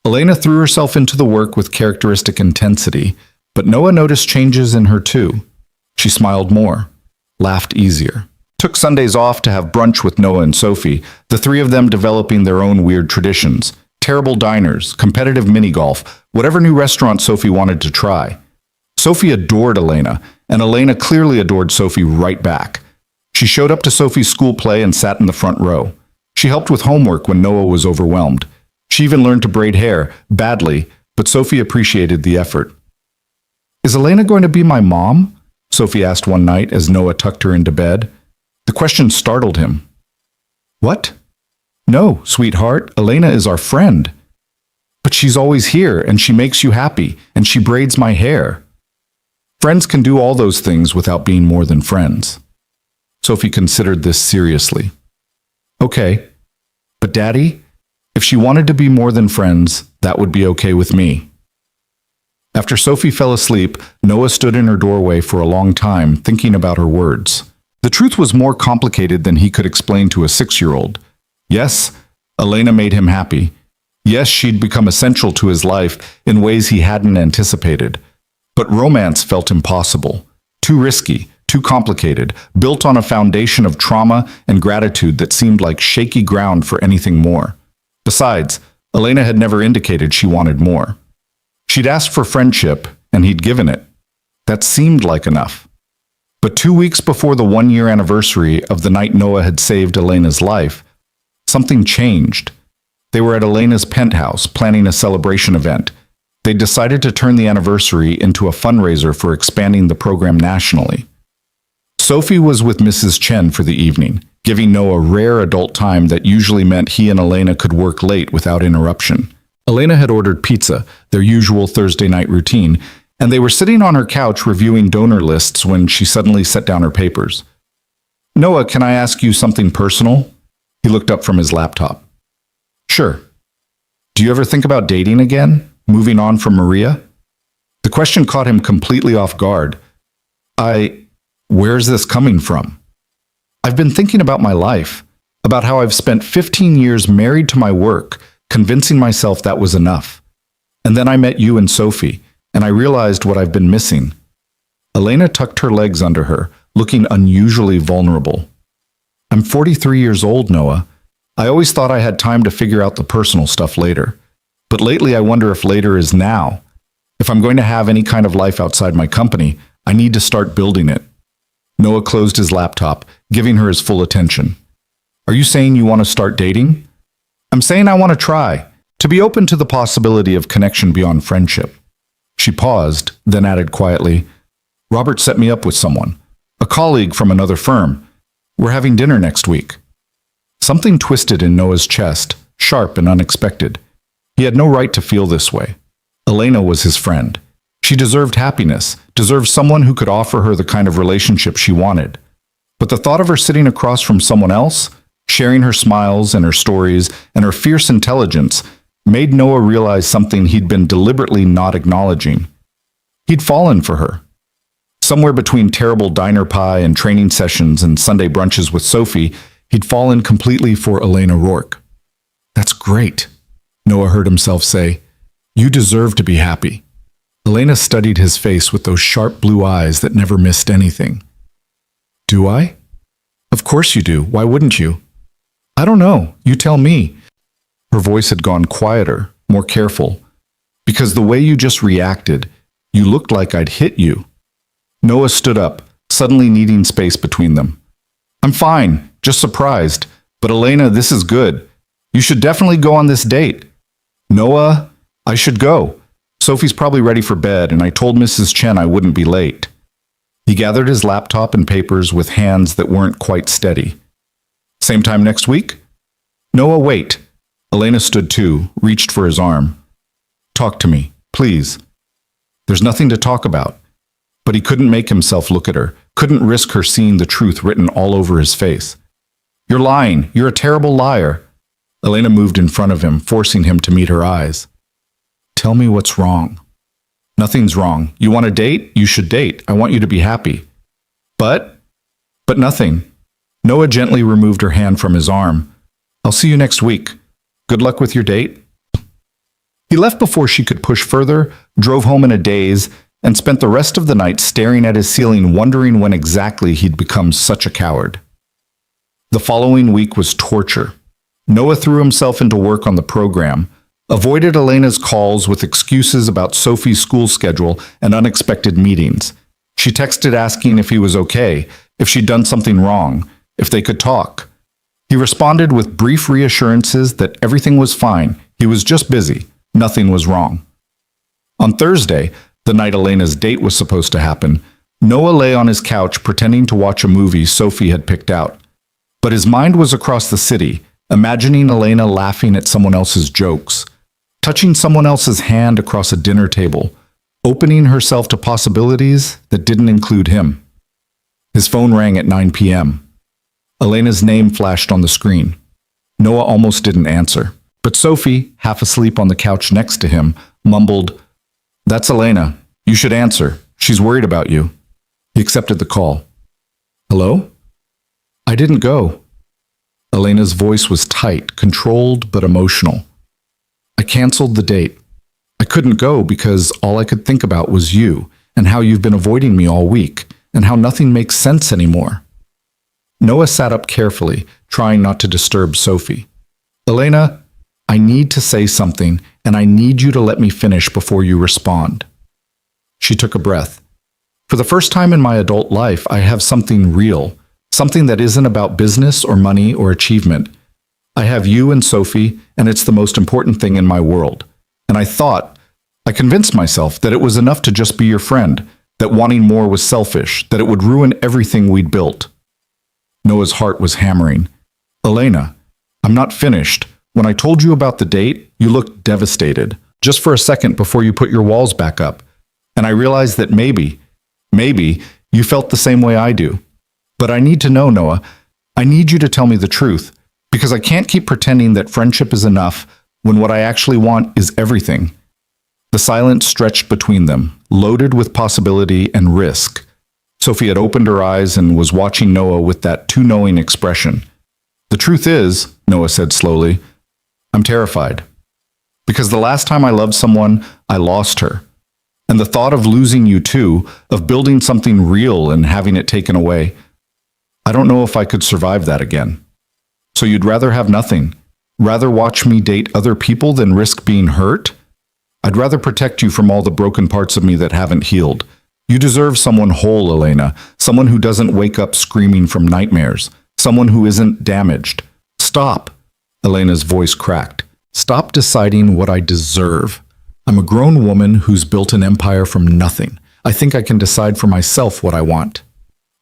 Elena threw herself into the work with characteristic intensity, but Noah noticed changes in her too. She smiled more, laughed easier. Took Sundays off to have brunch with Noah and Sophie, the 3 of them developing their own weird traditions. Terrible diners, competitive mini-golf, whatever new restaurant Sophie wanted to try. Sophie adored Elena, and Elena clearly adored Sophie right back. She showed up to Sophie's school play and sat in the front row. She helped with homework when Noah was overwhelmed. She even learned to braid hair, badly, but Sophie appreciated the effort. "Is Elena going to be my mom?" Sophie asked one night as Noah tucked her into bed. The question startled him. "What?" "No, sweetheart, Elena is our friend." "But she's always here, and she makes you happy, and she braids my hair." Friends can do all those things without being more than friends. Sophie considered this seriously. "Okay, but Daddy, if she wanted to be more than friends, that would be okay with me." After Sophie fell asleep, Noah stood in her doorway for a long time, thinking about her words. The truth was more complicated than he could explain to a 6-year-old. Yes, Elena made him happy. Yes, she'd become essential to his life in ways he hadn't anticipated. But romance felt impossible, too risky, too complicated, built on a foundation of trauma and gratitude that seemed like shaky ground for anything more. Besides, Elena had never indicated she wanted more. She'd asked for friendship, and he'd given it. That seemed like enough. But 2 weeks before the 1-year anniversary of the night Noah had saved Elena's life, something changed. They were at Elena's penthouse planning a celebration event. They decided to turn the anniversary into a fundraiser for expanding the program nationally. Sophie was with Mrs. Chen for the evening, giving Noah rare adult time that usually meant he and Elena could work late without interruption. Elena had ordered pizza, their usual Thursday night routine, and they were sitting on her couch reviewing donor lists when she suddenly set down her papers. "Noah, can I ask you something personal?" He looked up from his laptop. "Sure. Do you ever think about dating again? Moving on from Maria?" The question caught him completely off guard. Where's this coming from?" "I've been thinking about my life, about how I've spent 15 years married to my work, convincing myself that was enough. And then I met you and Sophie, and I realized what I've been missing." Elena tucked her legs under her, looking unusually vulnerable. "I'm 43 years old, Noah. I always thought I had time to figure out the personal stuff later. But lately I wonder if later is now. If I'm going to have any kind of life outside my company, I need to start building it." Noah closed his laptop, giving her his full attention. "Are you saying you want to start dating?" "I'm saying I want to try, to be open to the possibility of connection beyond friendship." She paused, then added quietly, "Robert set me up with someone, a colleague from another firm. We're having dinner next week." Something twisted in Noah's chest, sharp and unexpected. He had no right to feel this way. Elena was his friend. She deserved happiness, deserved someone who could offer her the kind of relationship she wanted. But the thought of her sitting across from someone else, sharing her smiles and her stories and her fierce intelligence, made Noah realize something he'd been deliberately not acknowledging. He'd fallen for her. Somewhere between terrible diner pie and training sessions and Sunday brunches with Sophie, he'd fallen completely for Elena Rourke. "That's great," Noah heard himself say. "You deserve to be happy." Elena studied his face with those sharp blue eyes that never missed anything. "Do I?" "Of course you do. Why wouldn't you?" "I don't know. You tell me." Her voice had gone quieter, more careful. "Because the way you just reacted, you looked like I'd hit you." Noah stood up, suddenly needing space between them. "I'm fine, just surprised. But Elena, this is good. You should definitely go on this date." "Noah, I should go. Sophie's probably ready for bed, and I told Mrs. Chen I wouldn't be late." He gathered his laptop and papers with hands that weren't quite steady. "Same time next week?" "Noah, wait." Elena stood too, reached for his arm. "Talk to me, please." There's nothing to talk about. But he couldn't make himself look at her, couldn't risk her seeing the truth written all over his face. "You're lying. You're a terrible liar." Elena moved in front of him, forcing him to meet her eyes. "Tell me what's wrong." "Nothing's wrong. You want to date? You should date. I want you to be happy." But nothing." Noah gently removed her hand from his arm. "I'll see you next week. Good luck with your date." He left before she could push further, drove home in a daze, and spent the rest of the night staring at his ceiling, wondering when exactly he'd become such a coward. The following week was torture. Noah threw himself into work on the program, avoided Elena's calls with excuses about Sophie's school schedule and unexpected meetings. She texted asking if he was okay, if she'd done something wrong, if they could talk. He responded with brief reassurances that everything was fine, he was just busy, nothing was wrong. On Thursday, the night Elena's date was supposed to happen, Noah lay on his couch pretending to watch a movie Sophie had picked out. But his mind was across the city, imagining Elena laughing at someone else's jokes, touching someone else's hand across a dinner table, opening herself to possibilities that didn't include him. His phone rang at 9 p.m. Elena's name flashed on the screen. Noah almost didn't answer, but Sophie, half asleep on the couch next to him, mumbled, "That's Elena. You should answer. She's worried about you." He accepted the call. "Hello?" "I didn't go." Elena's voice was tight, controlled but emotional. "I canceled the date. I couldn't go because all I could think about was you and how you've been avoiding me all week and how nothing makes sense anymore." Noah sat up carefully, trying not to disturb Sophie. "Elena, I need to say something, and I need you to let me finish before you respond." She took a breath. "For the first time in my adult life, I have something real, something that isn't about business or money or achievement. I have you and Sophie, and it's the most important thing in my world. And I convinced myself that it was enough to just be your friend, that wanting more was selfish, that it would ruin everything we'd built." Noah's heart was hammering. "Elena, I'm not finished. When I told you about the date, you looked devastated, just for a second before you put your walls back up. And I realized that maybe you felt the same way I do. But I need to know, Noah. I need you to tell me the truth, because I can't keep pretending that friendship is enough when what I actually want is everything." The silence stretched between them, loaded with possibility and risk. Sophie had opened her eyes and was watching Noah with that too knowing expression. "The truth is," Noah said slowly, "I'm terrified. Because the last time I loved someone, I lost her. And the thought of losing you too, of building something real and having it taken away, I don't know if I could survive that again. So you'd rather have nothing? Rather watch me date other people than risk being hurt? I'd rather protect you from all the broken parts of me that haven't healed. You deserve someone whole, Elena, someone who doesn't wake up screaming from nightmares, someone who isn't damaged. Stop." Elena's voice cracked. "Stop deciding what I deserve. I'm a grown woman who's built an empire from nothing. I think I can decide for myself what I want.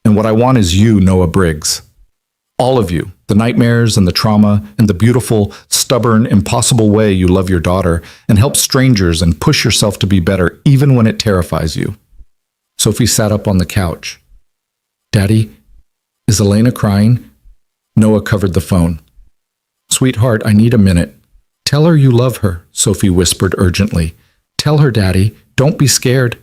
And what I want is you, Noah Briggs. All of you, the nightmares and the trauma and the beautiful, stubborn, impossible way you love your daughter and help strangers and push yourself to be better even when it terrifies you." Sophie sat up on the couch. "Daddy, is Elena crying?" Noah covered the phone. "Sweetheart, I need a minute. Tell her you love her," Sophie whispered urgently. "Tell her, Daddy. Don't be scared."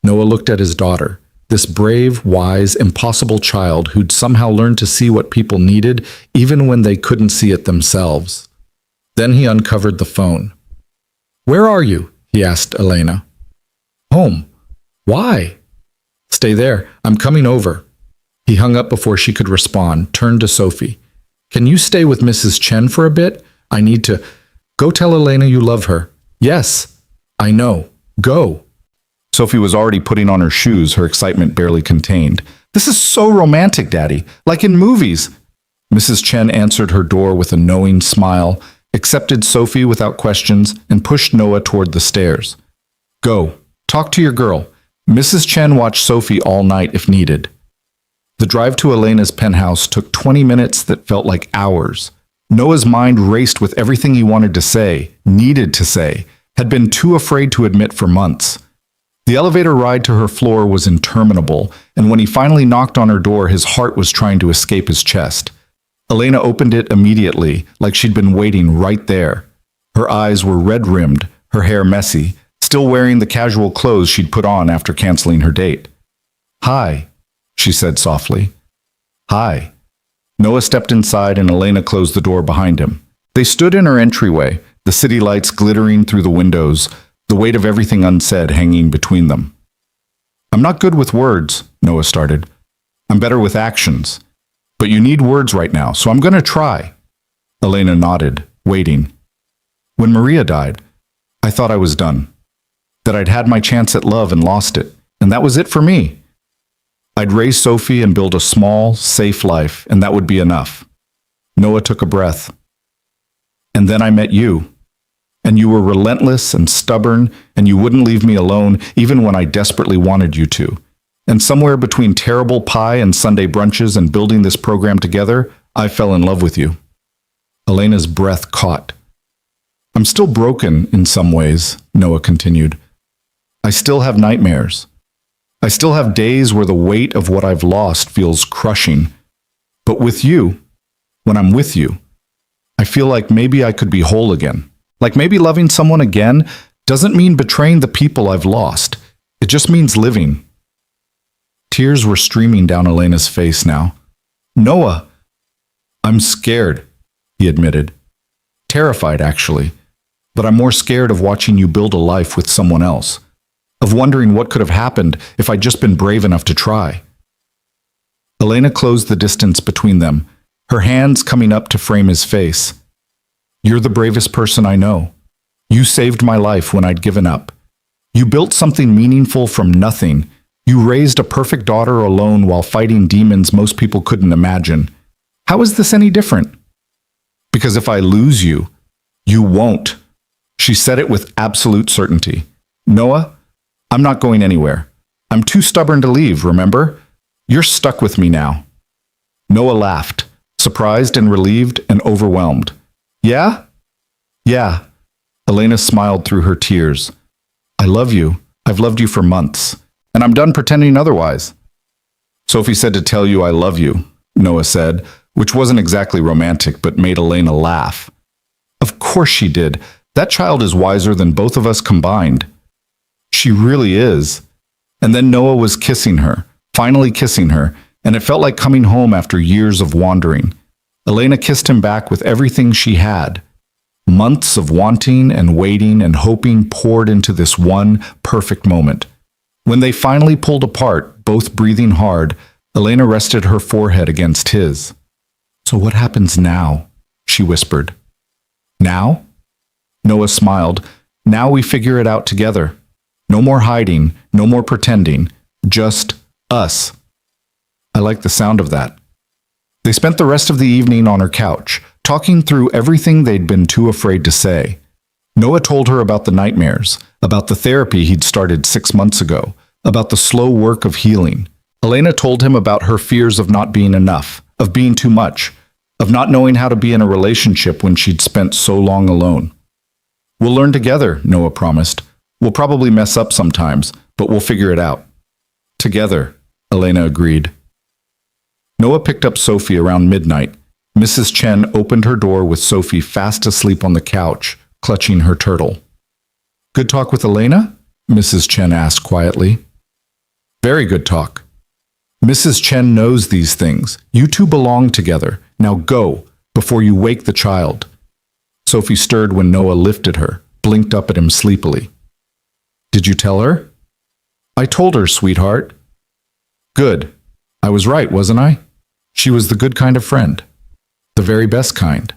Noah looked at his daughter, this brave, wise, impossible child who'd somehow learned to see what people needed even when they couldn't see it themselves. Then he uncovered the phone. "Where are you?" he asked Elena. "Home. Why?" "Stay there. I'm coming over." He hung up before she could respond, turned to Sophie. "Can you stay with Mrs. Chen for a bit? I need to—" "Go tell Elena you love her." "Yes, I know. Go." Sophie was already putting on her shoes, her excitement barely contained. "This is so romantic, Daddy, like in movies." Mrs. Chen answered her door with a knowing smile, accepted Sophie without questions, and pushed Noah toward the stairs. "Go. Talk to your girl. Mrs. Chen watched Sophie all night if needed." The drive to Elena's penthouse took 20 minutes that felt like hours. Noah's mind raced with everything he wanted to say, needed to say, had been too afraid to admit for months. The elevator ride to her floor was interminable, and when he finally knocked on her door, his heart was trying to escape his chest. Elena opened it immediately, like she'd been waiting right there. Her eyes were red-rimmed, her hair messy, still wearing the casual clothes she'd put on after canceling her date. "Hi," she said softly. "Hi." Noah stepped inside and Elena closed the door behind him. They stood in her entryway, the city lights glittering through the windows, the weight of everything unsaid hanging between them. "I'm not good with words," Noah started. "I'm better with actions. But you need words right now, so I'm going to try." Elena nodded, waiting. When Maria died, I thought I was done. That I'd had my chance at love and lost it, and that was it for me. I'd raise Sophie and build a small, safe life, and that would be enough. Noah took a breath. And then I met you. And you were relentless and stubborn, and you wouldn't leave me alone even when I desperately wanted you to. And somewhere between terrible pie and Sunday brunches and building this program together, I fell in love with you. Elena's breath caught. I'm still broken in some ways, Noah continued. I still have nightmares. I still have days where the weight of what I've lost feels crushing. But with you, when I'm with you, I feel like maybe I could be whole again. Like maybe loving someone again doesn't mean betraying the people I've lost. It just means living. Tears were streaming down Elena's face now. Noah, I'm scared, he admitted. Terrified, actually. But I'm more scared of watching you build a life with someone else. Of wondering what could have happened if I'd just been brave enough to try. Elena closed the distance between them, her hands coming up to frame his face. You're the bravest person I know. You saved my life when I'd given up. You built something meaningful from nothing. You raised a perfect daughter alone while fighting demons most people couldn't imagine. How is this any different? Because if I lose you, you won't. She said it with absolute certainty. Noah, I'm not going anywhere. I'm too stubborn to leave, remember? You're stuck with me now. Noah laughed, surprised and relieved and overwhelmed. Yeah? Yeah. Elena smiled through her tears. I love you. I've loved you for months, and I'm done pretending otherwise. Sophie said to tell you I love you, Noah said, which wasn't exactly romantic but made Elena laugh. Of course she did. That child is wiser than both of us combined. She really is. And then Noah was kissing her, finally kissing her, and it felt like coming home after years of wandering. Elena kissed him back with everything she had. Months of wanting and waiting and hoping poured into this one perfect moment. When they finally pulled apart, both breathing hard, Elena rested her forehead against his. So what happens now? She whispered. Now? Noah smiled. Now we figure it out together. No more hiding, no more pretending, just us. I like the sound of that. They spent the rest of the evening on her couch, talking through everything they'd been too afraid to say. Noah told her about the nightmares, about the therapy he'd started 6 months ago, about the slow work of healing. Elena told him about her fears of not being enough, of being too much, of not knowing how to be in a relationship when she'd spent so long alone. We'll learn together, Noah promised. We'll probably mess up sometimes, but we'll figure it out. Together, Elena agreed. Noah picked up Sophie around midnight. Mrs. Chen opened her door with Sophie fast asleep on the couch, clutching her turtle. Good talk with Elena? Mrs. Chen asked quietly. Very good talk. Mrs. Chen knows these things. You two belong together. Now go, before you wake the child. Sophie stirred when Noah lifted her, blinked up at him sleepily. Did you tell her? I told her, sweetheart. Good. I was right, wasn't I? She was the good kind of friend. The very best kind.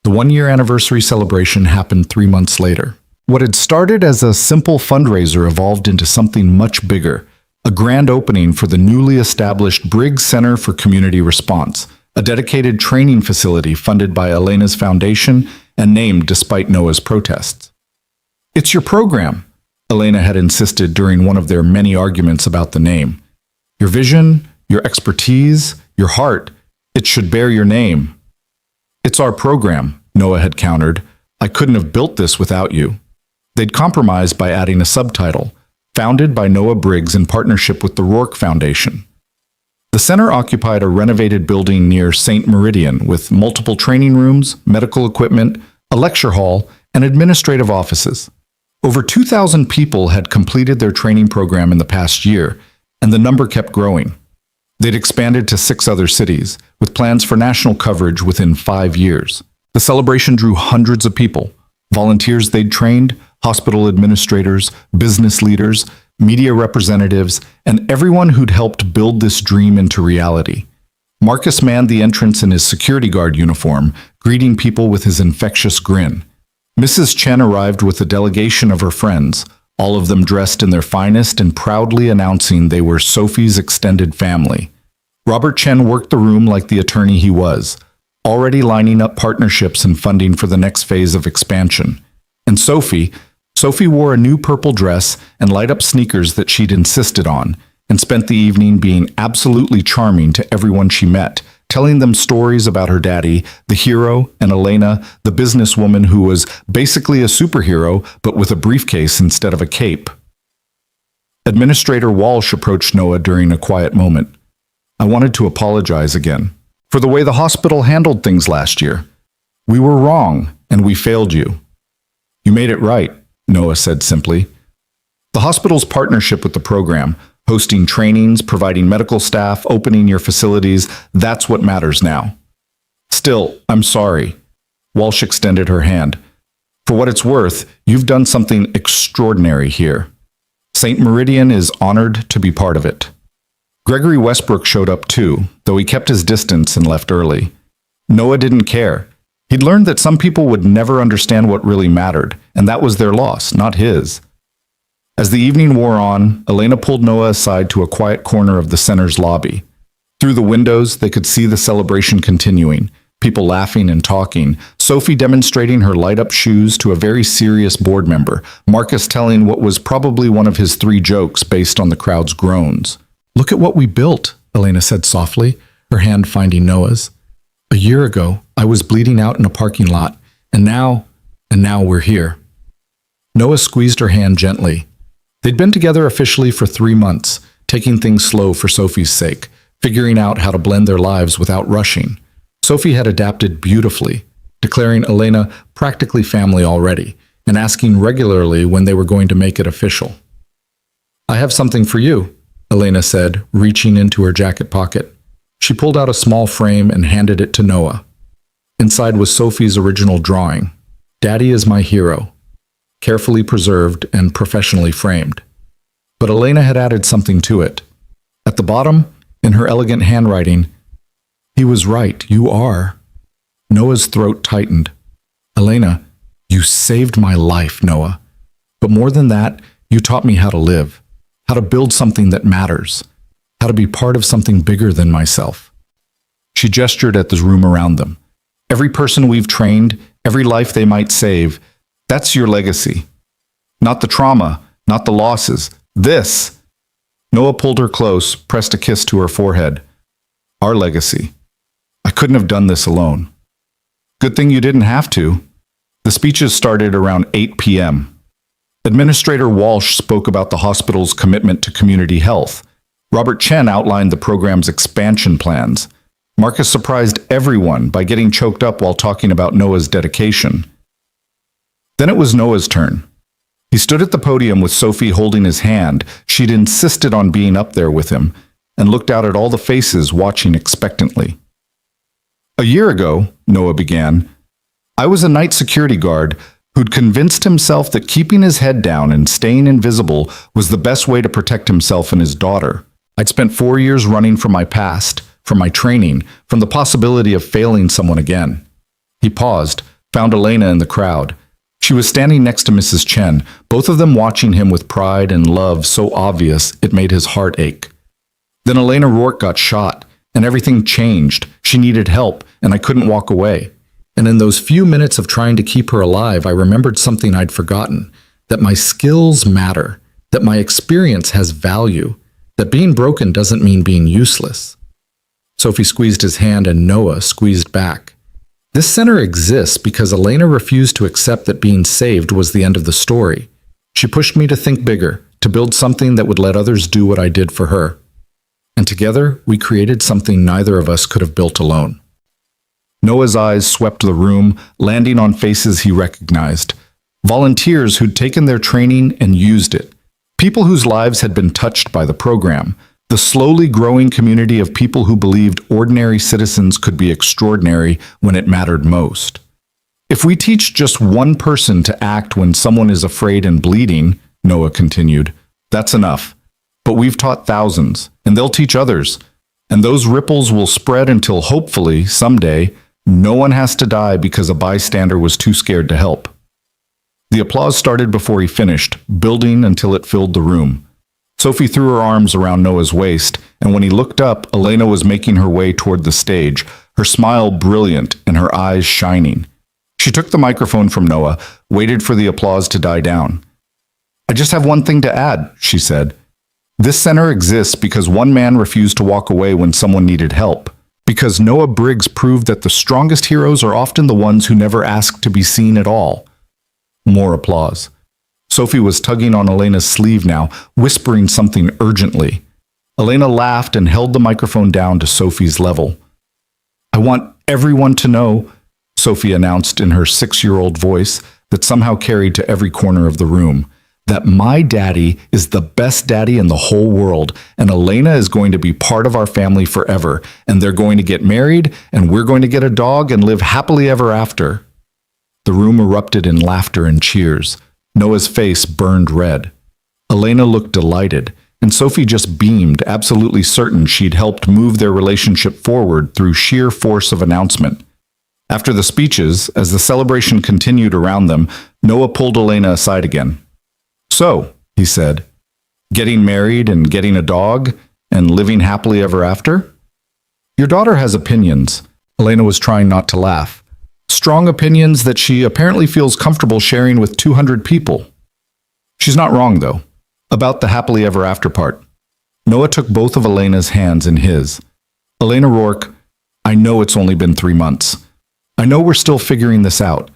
The 1-year anniversary celebration happened 3 months later. What had started as a simple fundraiser evolved into something much bigger, a grand opening for the newly established Briggs Center for Community Response, a dedicated training facility funded by Elena's foundation and named despite Noah's protests. It's your program, Elena had insisted during one of their many arguments about the name. Your vision, your expertise, your heart, it should bear your name. It's our program, Noah had countered. I couldn't have built this without you. They'd compromised by adding a subtitle, founded by Noah Briggs in partnership with the Rourke Foundation. The center occupied a renovated building near St. Meridian with multiple training rooms, medical equipment, a lecture hall, and administrative offices. Over 2,000 people had completed their training program in the past year, and the number kept growing. They'd expanded to 6 other cities, with plans for national coverage within 5 years. The celebration drew hundreds of people, volunteers they'd trained, hospital administrators, business leaders, media representatives, and everyone who'd helped build this dream into reality. Marcus manned the entrance in his security guard uniform, greeting people with his infectious grin. Mrs. Chen arrived with a delegation of her friends, all of them dressed in their finest and proudly announcing they were Sophie's extended family. Robert Chen worked the room like the attorney he was, already lining up partnerships and funding for the next phase of expansion. And Sophie wore a new purple dress and light-up sneakers that she'd insisted on, and spent the evening being absolutely charming to everyone she met, telling them stories about her daddy, the hero, and Elena, the businesswoman who was basically a superhero, but with a briefcase instead of a cape. Administrator Walsh approached Noah during a quiet moment. I wanted to apologize again for the way the hospital handled things last year. We were wrong, and we failed you. You made it right, Noah said simply. The hospital's partnership with the program, hosting trainings, providing medical staff, opening your facilities, that's what matters now. Still, I'm sorry. Walsh extended her hand. For what it's worth, you've done something extraordinary here. St. Meridian is honored to be part of it. Gregory Westbrook showed up too, though he kept his distance and left early. Noah didn't care. He'd learned that some people would never understand what really mattered, and that was their loss, not his. As the evening wore on, Elena pulled Noah aside to a quiet corner of the center's lobby. Through the windows, they could see the celebration continuing, people laughing and talking, Sophie demonstrating her light-up shoes to a very serious board member, Marcus telling what was probably one of his 3 jokes based on the crowd's groans. Look at what we built, Elena said softly, her hand finding Noah's. A year ago, I was bleeding out in a parking lot, and now we're here. Noah squeezed her hand gently. They'd been together officially for 3 months, taking things slow for Sophie's sake, figuring out how to blend their lives without rushing. Sophie had adapted beautifully, declaring Elena practically family already, and asking regularly when they were going to make it official. I have something for you, Elena said, reaching into her jacket pocket. She pulled out a small frame and handed it to Noah. Inside was Sophie's original drawing. Daddy is my hero, carefully preserved and professionally framed. But Elena had added something to it. At the bottom, in her elegant handwriting, he was right, you are. Noah's throat tightened. Elena, you saved my life, Noah. But more than that, you taught me how to live, how to build something that matters, how to be part of something bigger than myself. She gestured at the room around them. Every person we've trained, every life they might save, that's your legacy. Not the trauma, not the losses. This. Noah pulled her close, pressed a kiss to her forehead. Our legacy. I couldn't have done this alone. Good thing you didn't have to. The speeches started around 8 p.m. Administrator Walsh spoke about the hospital's commitment to community health. Robert Chen outlined the program's expansion plans. Marcus surprised everyone by getting choked up while talking about Noah's dedication. Then it was Noah's turn. He stood at the podium with Sophie holding his hand. She'd insisted on being up there with him, and looked out at all the faces watching expectantly. A year ago, Noah began, I was a night security guard who'd convinced himself that keeping his head down and staying invisible was the best way to protect himself and his daughter. I'd spent 4 years running from my past, from my training, from the possibility of failing someone again. He paused, found Elena in the crowd. She was standing next to Mrs. Chen, both of them watching him with pride and love so obvious it made his heart ache. Then Elena Rourke got shot, and everything changed. She needed help, and I couldn't walk away. And in those few minutes of trying to keep her alive, I remembered something I'd forgotten, that my skills matter, that my experience has value, that being broken doesn't mean being useless. Sophie squeezed his hand and Noah squeezed back. This center exists because Elena refused to accept that being saved was the end of the story. She pushed me to think bigger, to build something that would let others do what I did for her. And together, we created something neither of us could have built alone. Noah's eyes swept the room, landing on faces he recognized. Volunteers who'd taken their training and used it. People whose lives had been touched by the program. The slowly growing community of people who believed ordinary citizens could be extraordinary when it mattered most. If we teach just one person to act when someone is afraid and bleeding, Noah continued, that's enough. But we've taught thousands, and they'll teach others. And those ripples will spread until hopefully, someday, no one has to die because a bystander was too scared to help. The applause started before he finished, building until it filled the room. Sophie threw her arms around Noah's waist, and when he looked up, Elena was making her way toward the stage, her smile brilliant and her eyes shining. She took the microphone from Noah, waited for the applause to die down. "I just have one thing to add," she said. "This center exists because one man refused to walk away when someone needed help. Because Noah Briggs proved that the strongest heroes are often the ones who never ask to be seen at all." More applause. Sophie was tugging on Elena's sleeve now, whispering something urgently. Elena laughed and held the microphone down to Sophie's level. "I want everyone to know," Sophie announced in her 6-year-old voice that somehow carried to every corner of the room, "that my daddy is the best daddy in the whole world, and Elena is going to be part of our family forever, and they're going to get married, and we're going to get a dog and live happily ever after." The room erupted in laughter and cheers. Noah's face burned red. Elena looked delighted, and Sophie just beamed, absolutely certain she'd helped move their relationship forward through sheer force of announcement. After the speeches, as the celebration continued around them, Noah pulled Elena aside again. "So," he said, "getting married and getting a dog and living happily ever after? Your daughter has opinions." Elena was trying not to laugh. "Strong opinions that she apparently feels comfortable sharing with 200 people. She's not wrong, though, about the happily ever after part." Noah took both of Elena's hands in his. "Elena Rourke, I know it's only been 3 months. I know we're still figuring this out,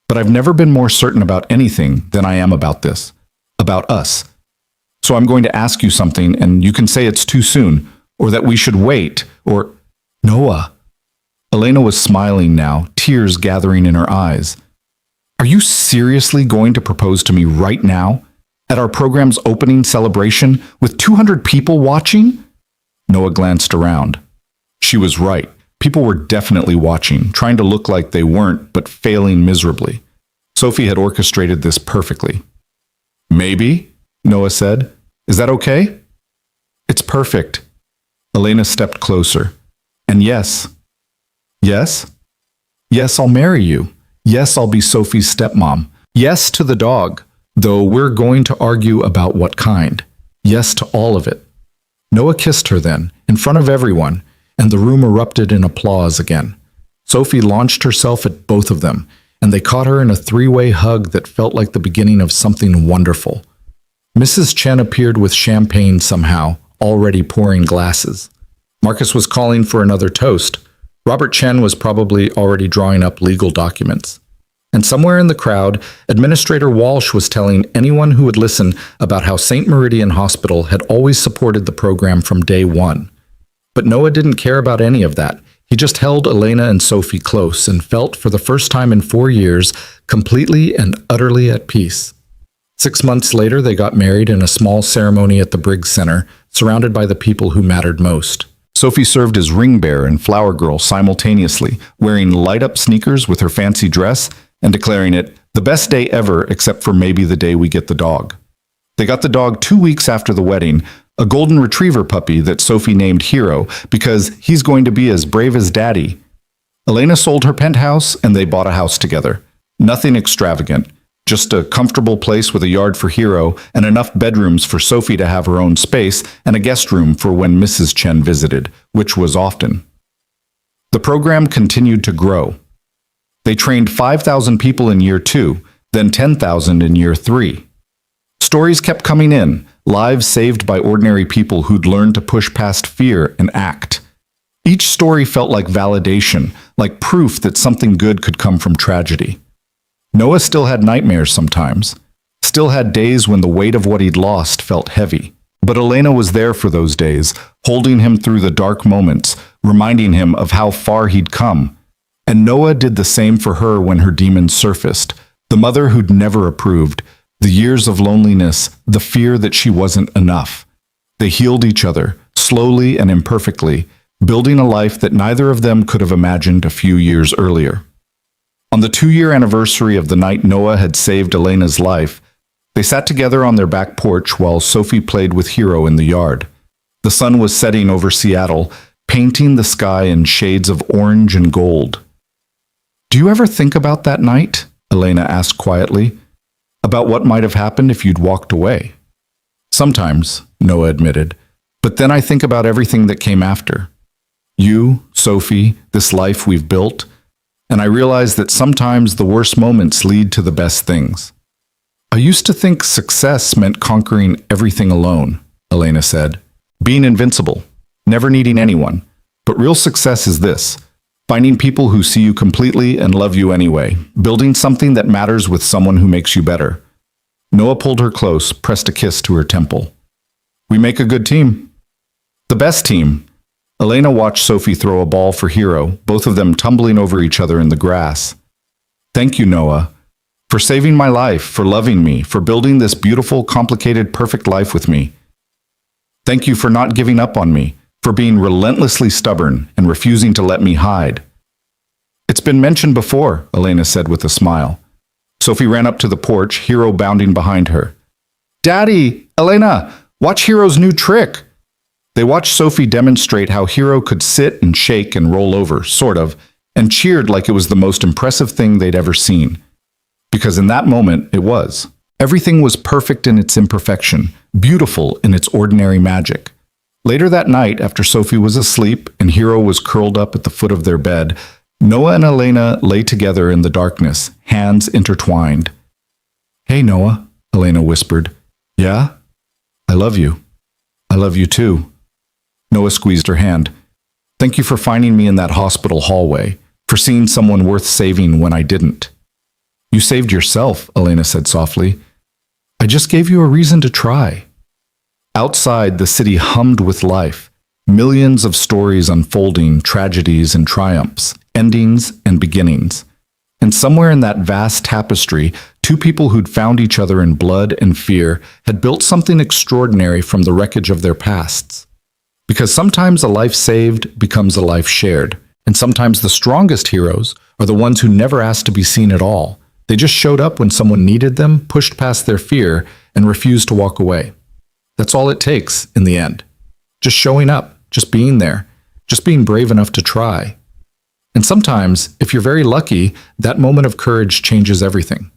but I've never been more certain about anything than I am about this, about us. So I'm going to ask you something, and you can say it's too soon, or that we should wait, or—" "Noah." Elena was smiling now, tears gathering in her eyes. "Are you seriously going to propose to me right now? At our program's opening celebration, with 200 people watching?" Noah glanced around. She was right. People were definitely watching, trying to look like they weren't, but failing miserably. Sophie had orchestrated this perfectly. "Maybe," Noah said. "Is that okay?" "It's perfect." Elena stepped closer. "And yes." "Yes?" "Yes, I'll marry you. Yes, I'll be Sophie's stepmom. Yes to the dog, though we're going to argue about what kind. Yes to all of it." Noah kissed her then, in front of everyone, and the room erupted in applause again. Sophie launched herself at both of them, and they caught her in a 3-way hug that felt like the beginning of something wonderful. Mrs. Chen appeared with champagne somehow, already pouring glasses. Marcus was calling for another toast. Robert Chen was probably already drawing up legal documents. And somewhere in the crowd, Administrator Walsh was telling anyone who would listen about how St. Meridian Hospital had always supported the program from day one. But Noah didn't care about any of that. He just held Elena and Sophie close and felt, for the first time in 4 years, completely and utterly at peace. 6 months later, they got married in a small ceremony at the Briggs Center, surrounded by the people who mattered most. Sophie served as ring bearer and flower girl simultaneously, wearing light-up sneakers with her fancy dress and declaring it the best day ever except for maybe the day we get the dog. They got the dog 2 weeks after the wedding, a golden retriever puppy that Sophie named Hero because he's going to be as brave as Daddy. Elena sold her penthouse and they bought a house together. Nothing extravagant, just a comfortable place with a yard for Hero and enough bedrooms for Sophie to have her own space and a guest room for when Mrs. Chen visited, which was often. The program continued to grow. They trained 5,000 people in year 2, then 10,000 in year 3. Stories kept coming in, lives saved by ordinary people who'd learned to push past fear and act. Each story felt like validation, like proof that something good could come from tragedy. Noah still had nightmares sometimes, still had days when the weight of what he'd lost felt heavy. But Elena was there for those days, holding him through the dark moments, reminding him of how far he'd come. And Noah did the same for her when her demons surfaced, the mother who'd never approved, the years of loneliness, the fear that she wasn't enough. They healed each other, slowly and imperfectly, building a life that neither of them could have imagined a few years earlier. On the 2-year anniversary of the night Noah had saved Elena's life, they sat together on their back porch while Sophie played with Hero in the yard. The sun was setting over Seattle, painting the sky in shades of orange and gold. "Do you ever think about that night?" Elena asked quietly. about what might have happened if you'd walked away. Sometimes, Noah admitted, but then I think about everything that came after. You, Sophie, this life we've built, and I realize that sometimes the worst moments lead to the best things. I used to think success meant conquering everything alone, Elena said, being invincible, never needing anyone. But real success is this: finding people who see you completely and love you anyway, building something that matters with someone who makes you better. Noah pulled her close, pressed a kiss to her temple. We make a good team. The best team. Elena watched Sophie throw a ball for Hero, both of them tumbling over each other in the grass. Thank you, Noah, for saving my life, for loving me, for building this beautiful, complicated, perfect life with me. Thank you for not giving up on me, for being relentlessly stubborn and refusing to let me hide. It's been mentioned before, Elena said with a smile. Sophie ran up to the porch, Hero bounding behind her. Daddy! Elena! Watch Hero's new trick! They watched Sophie demonstrate how Hero could sit and shake and roll over, sort of, and cheered like it was the most impressive thing they'd ever seen. Because in that moment, it was. Everything was perfect in its imperfection, beautiful in its ordinary magic. Later that night, after Sophie was asleep and Hero was curled up at the foot of their bed, Noah and Elena lay together in the darkness, hands intertwined. Hey, Noah, Elena whispered. Yeah? I love you. I love you too. Noah squeezed her hand. Thank you for finding me in that hospital hallway, for seeing someone worth saving when I didn't. You saved yourself, Elena said softly. I just gave you a reason to try. Outside, the city hummed with life, millions of stories unfolding, tragedies and triumphs, endings and beginnings. And somewhere in that vast tapestry, two people who'd found each other in blood and fear had built something extraordinary from the wreckage of their pasts. Because sometimes a life saved becomes a life shared, and sometimes the strongest heroes are the ones who never asked to be seen at all. They just showed up when someone needed them, pushed past their fear, and refused to walk away. That's all it takes in the end. Just showing up, just being there, just being brave enough to try. And sometimes, if you're very lucky, that moment of courage changes everything.